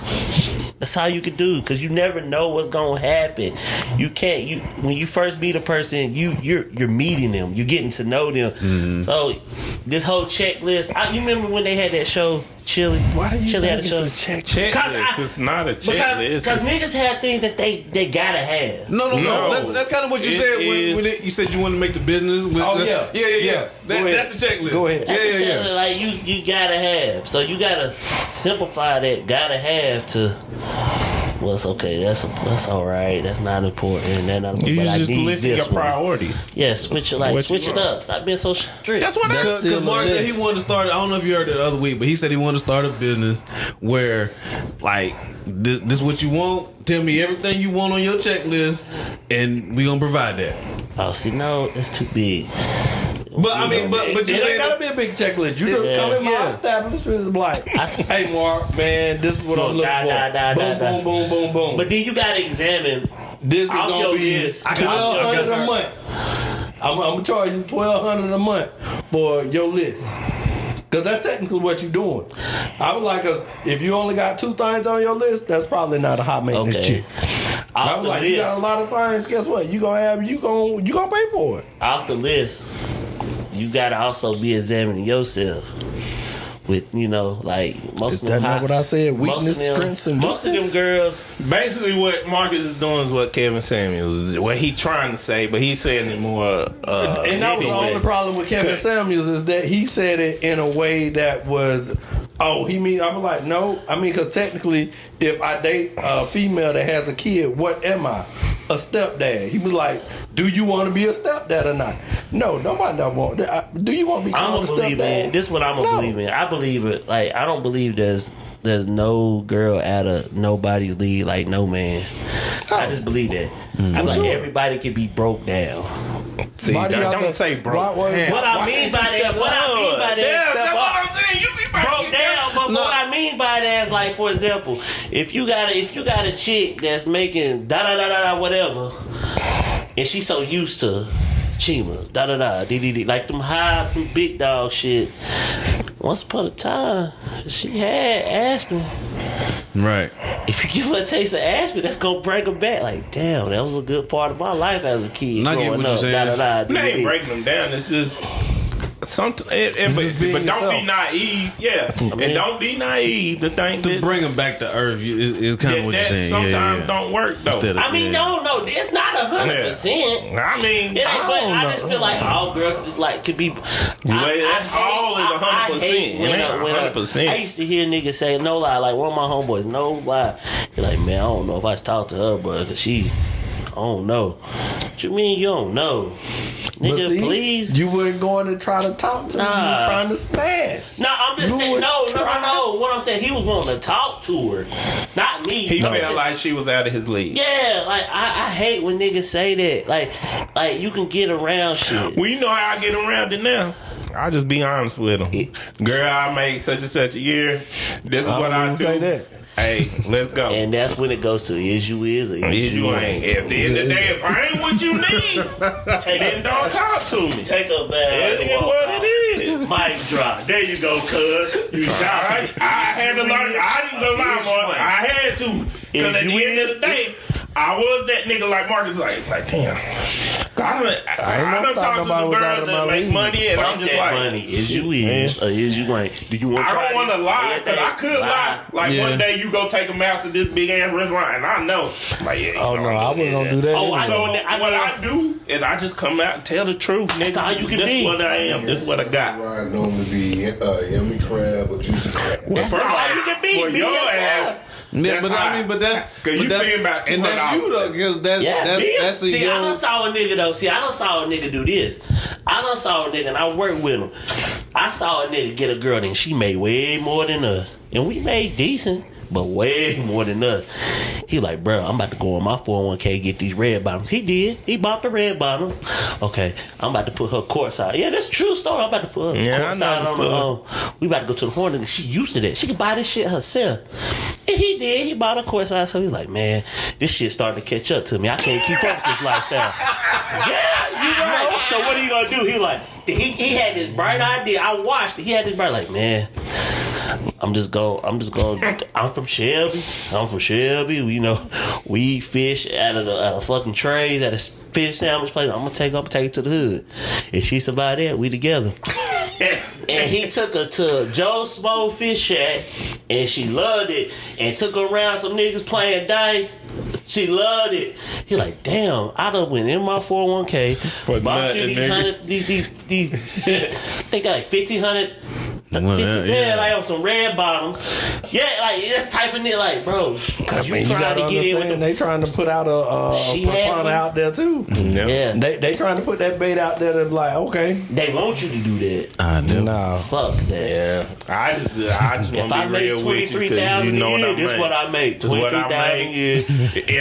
That's how you can do, because you never know what's gonna happen. You can't. You when you first meet a person, you're meeting them. You're getting to know them. Mm-hmm. So this whole checklist. You remember when they had that show, Chili? Why do you Chili had think a show. it's a check? Checklist. It's not a checklist. Because niggas have things that they gotta have. No. No. That's kind of what you It said is- when you said you wanted to make the business. With Oh, the, yeah. yeah. Go ahead. That's the checklist. Go ahead. Yeah. Like you gotta have. So you gotta simplify that gotta have to. Well, it's okay. That's all right. That's not important. That's not important. You But I just need listen this your one. priorities. Yeah, switch it What you switch it want. up. Stop being so strict. That's what I. That's Because still Mark a said list. he wanted to start. I don't know if you heard it the other week, but he said he wanted to start a business where, like, this is what you want. Tell me everything you want on your checklist, and we gonna provide that. Oh, see, no, that's too big. But I mean, but you It ain't said gotta be a big checklist. You just come in my Yeah. establishment and be like, I see. hey Mark, man, this is what I'm looking for. Boom, boom, boom, boom, boom. But then you gotta examine. This is off gonna your be list. $1,200 a month. I'm gonna charge you $1,200 a month for your list. Cause that's technically what you're doing. I was like, 'cause if you only got 2 things on your list, that's probably not a high maintenance Okay. chick. I Off was the like, you got a list. lot of things. Guess what? You gonna pay for it. Off the list. You gotta also be examining yourself. With like most Is of them that not what I said? most of Weakness, them- strengths, and most of them weakness? girls. Basically, what Marcus is doing is what Kevin Samuels is. What he trying to say, but he's saying it more. And that was the anyway. only problem with Kevin Samuels is that he said it in a way that was, I was like, no. I mean, because technically, if I date a female that has a kid, what am I? A stepdad. He was like, do you want to be a stepdad or not? No, nobody don't want that. Do you want to be I'm called a gonna believe stepdad? in. This is what I'm gonna No. believe in. I believe it. Like I don't believe there's no girl out of nobody's league like no man. I just believe that. I'm like Sure. everybody can be broke down. See, Why do y'all don't think- say broke. why- down. What I mean by that, Yeah, step that's up. what I'm saying. You be Broke down, but what I mean by that is like, for example, if you got a chick that's making da da da da da whatever, and she's so used to chimas da da da dee dee dee, like them high big dog shit. Once upon a time, she had Aspen. right. If you give her a taste of Aspen, that's gonna bring her back. Like, damn, that was a good part of my life as a kid. And I get growing what you're up. saying. Da da da. dee, They dee, ain't dee. breaking them down. It's just something. just being But don't yourself. be naive. Yeah, mean- and don't be naive to think To that, bring them back to earth is kind of what you're that saying. sometimes yeah. don't work though. Instead of- I mean, yeah. no, it's not 100%. I mean, It ain't, but don't I know. just feel like all girls just like could be. all is 100%. It ain't 100%. I used to hear niggas say no lie, like one of my homeboys, no lie. He's like, man, I don't know if I should talk to her, bro, cause she, I don't know. What you mean you don't know? But Nigga, see, please. you weren't going to try to talk to him. You were trying to smash. No, I'm just You saying. would No. try. What I'm saying, he was wanting to talk to her, not me. He I'm felt saying- like she was out of his league. Yeah, like I hate when niggas say that. Like you can get around shit. Well, you know how I get around it now. I just be honest with him. Girl, I made such and such a year. This is what I do. Say that. Hey, let's go. And that's when it goes to is you is or is you ain't. At the end of the day, if I ain't what you need, then don't talk to me. Take a bath. It is what it is. Mic drop. There you go, cuz. You I had to learn. I didn't go lie, boy. I had to. Because at the end of the day, I was that nigga like Marcus, like damn. I done talked to some girls that make money, and I'm just like, money. Is you is or is you ain't? Do you want? I don't want to lie, because I could lie. Like one day you go take them out to this big ass restaurant, and I know, like, yeah. Oh no, I wasn't gonna do that. Oh, either. I So know. what I do is I just come out and tell the truth, nigga. That's how you can this be. This what I am. This is what I got. Ryan normally be yummy crab or juicy crab. That's First how off, you can be. for Be your yourself. ass. Yeah, but high. I mean, but that's Cause you paying about and that's you though, because that's a See, I young. done saw a nigga though. See, I done saw a nigga do this. I done saw a nigga and I worked with him. I saw a nigga get a girl and she made way more than us. And we made decent, but way more than us. He like, bro, I'm about to go on my 401k get these red bottoms. He did. He bought the red bottoms. Okay, I'm about to put her courtside. Yeah, that's a true story. I'm about to put her courtside on the we about to go to the Hornet. She used to that. She could buy this shit herself. And he did. He bought a courtside. So he's like, man, this shit starting to catch up to me. I can't keep up with this lifestyle. Yeah, you right. So what are you gonna do? He like, he had this bright idea. I watched it. He had this bright like, man, I'm from Shelby. You know, we eat fish out of the fucking trays at a fish sandwich place. I'm gonna take it to the hood. If she survive that, we together. And he took her to Joe's Small Fish Shack, and she loved it. And took her around some niggas playing dice. She loved it. He like, damn, I done went in my 401k, bought you these they got like 1,500. Like on some red bottoms. Yeah, like that's typing it like, bro. I mean, you trying to get in with them. They trying to put out a persona out there too. Yeah. They trying to put that bait out there to be like, okay. They want you to do that. I know. Nah. Fuck that. Yeah, I just If want I to be make real with you because 23,000 you know a what I year, this make. what I make. This what I 23,000 a year.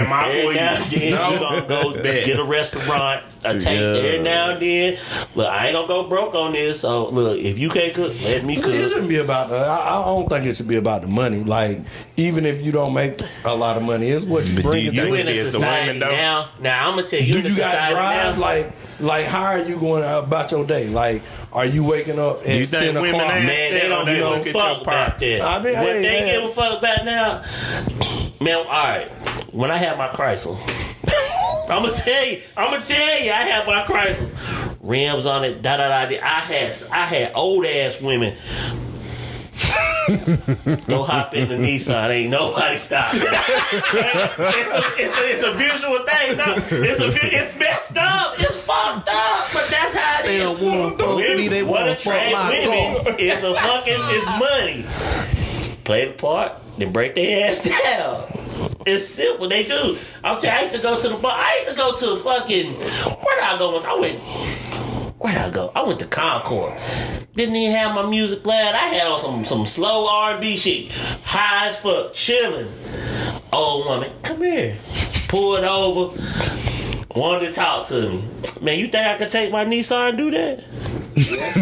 Am I Every for now and then, you? you gonna go get a restaurant, a taste every now and then. Look, I ain't gonna go broke on this. So look, if you can't cook, let me It cook. shouldn't be about. I don't think it should be about the money. Like, even if you don't make a lot of money, it's what you bring. You in a it's the society women, though? now. Now I'm gonna tell you, Do in a you got society drive? now. Like, how are you going about your day? Like, are you waking up at You think 10 o'clock? women ain't- Man, they don't They give look a at fuck your about part. that. I mean, What hey, they hey. give a fuck about now? Man, all right. When I had my Chrysler, I'm gonna tell you, I had my Chrysler. Rims on it, da da da. I had old ass women. Go hop in the Nissan. Ain't nobody stopping. It's a visual thing. No, it's messed up. It's fucked up. But that's how it is. They don't want to fuck me. They want to fuck my car. It's a fucking. It's money. Play the part, then break their ass down. It's simple. They do. I'm telling you, I used to go to the bar. I used to go to fucking. Where did I go once? Where'd I go? I went to Concord. Didn't even have my music playing. I had on some slow R&B shit. High as fuck. Chilling. Old woman, come here. Pulled over. Wanted to talk to me. Man, you think I could take my Nissan and do that?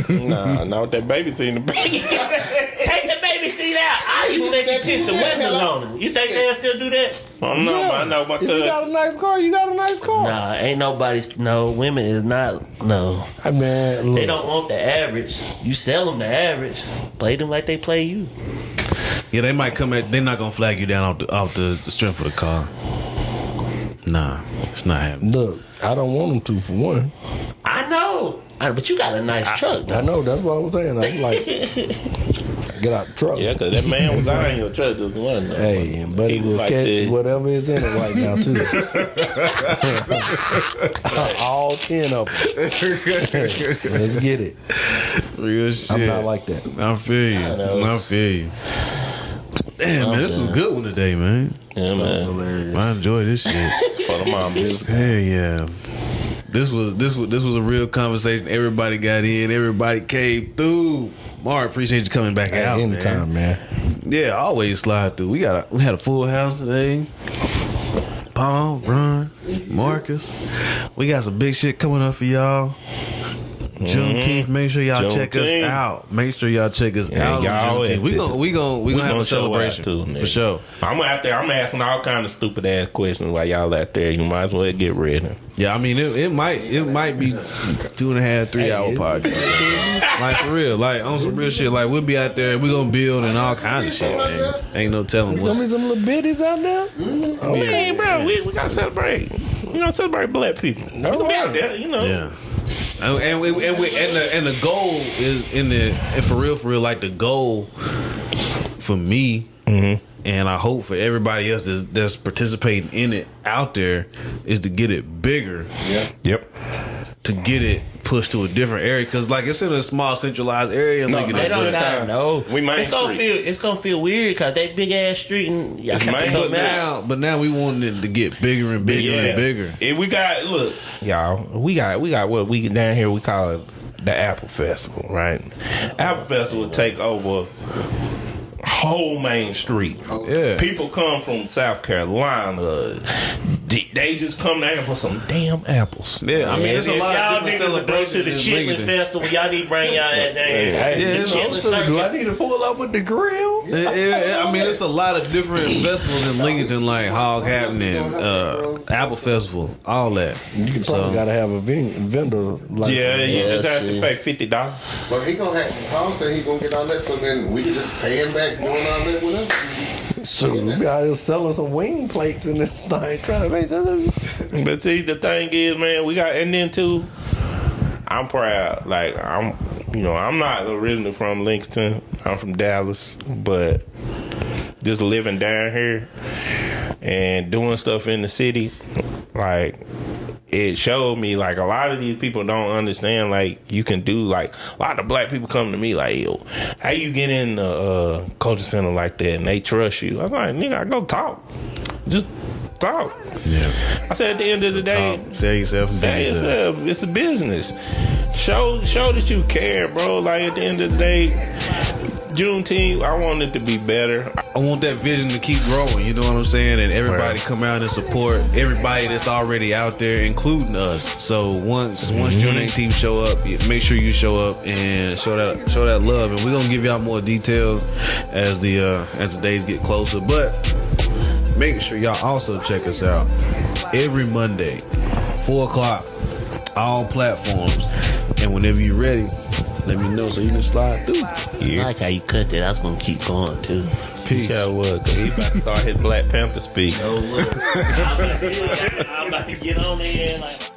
Nah, not with that baby seat in the back. Take the baby seat out. I even think you tint the windows on it. You think they'll still do that? I don't know, man. I know my If you got cousin. a nice car, you got a nice car. Nah, ain't nobody. No, women is not. No. I mean, look. They don't want the average. You sell them the average. Play them like they play you. Yeah, they might come at. They're not gonna flag you down off the strength of the car. Nah, it's not happening. Look, I don't want them to, for one. I know. But you got a nice truck, though. I know, that's what I was saying. I'm like, get out the truck. Yeah, because that man was out in your truck just one. Hey, and buddy He will like catch that. whatever is in it right now, too. All 10 of them. Let's get it. Real shit. I'm not like that. I feel you. I feel you. Damn, man, this was a good one today, man. Yeah, man. Hilarious. I enjoy this shit. For the mom, bitch. Hell yeah. This was a real conversation. Everybody got in. Everybody came through. Mark, appreciate you coming back out. Anytime, man. Yeah, always slide through. We had a full house today. Paul, Ron, Marcus. We got some big shit coming up for y'all. Juneteenth. Make sure y'all check us out. Make sure y'all check us out. Y'all on Juneteenth. We gonna have a celebration too, for sure. I'm out there. I'm asking all kind of stupid ass questions while y'all out there. You might as well get ready. Yeah, I mean it might be 2.5, 3 hour podcast. Like for real, like on some real shit. Like we'll be out there, we gonna build and all kinds of shit, man. Ain't no telling There's gonna be some little biddies out there. Oh man, bro, we gotta celebrate. We gotta celebrate black people. We gonna be out there, you know. Yeah. And the goal is and for real, like the goal for me, and I hope for everybody else that's participating in it out there is to get it bigger. Yeah. Yep. To get it pushed to a different area, because like it's in a small centralized area. They don't gotta know. We Main It's gonna feel weird because they big ass street and y'all can't come out. But now we want it to get bigger and bigger and bigger. And we got y'all. We got what we down here. We call it the Apple Festival, right? Apple Festival take over whole Main Street. Yeah. People come from South Carolina. They just come down for some damn apples. Yeah, I mean, there's a lot Y'all of different niggas go to the celebrations. Chitlin Festival. Y'all need to bring y'all ass down here. Yeah, The Chitlin Do I Circuit. need to pull up with the grill? Yeah, I mean, it's a lot of different festivals in Lincoln, like Hog Happening, Apple Festival, all that. You probably gotta have a vendor license. Yeah, you just have shit. to pay $50. But he gonna have. Paul said he gonna get all that, so then we can just pay him back doing all that with us. So we out here selling some wing plates in this thing. Trying to make that. But see, the thing is, man, we got, and then too, I'm proud. Like I'm not originally from Lincoln. I'm from Dallas, but just living down here and doing stuff in the city, like it showed me like a lot of these people don't understand. Like you can do like a lot of black people come to me like, yo, how you get in the culture center like that and they trust you? I was like, nigga, I go talk, just talk. Yeah. I said at the end of the day, Sell yourself. it's a business. Show that you care, bro. Like at the end of the day, Juneteenth, I want it to be better. I want that vision to keep growing, you know what I'm saying? And everybody come out and support everybody that's already out there, including us. So once Juneteenth show up, make sure you show up and show that love. And we're gonna give y'all more details as the days get closer. But make sure y'all also check us out every Monday, 4 o'clock, all platforms. And whenever you're ready, let me know so you can slide through. I like how you cut that. I was gonna keep going too. Peace. Yeah, what? Cause he about to start his Black Panther speech. I'm about to get on there like.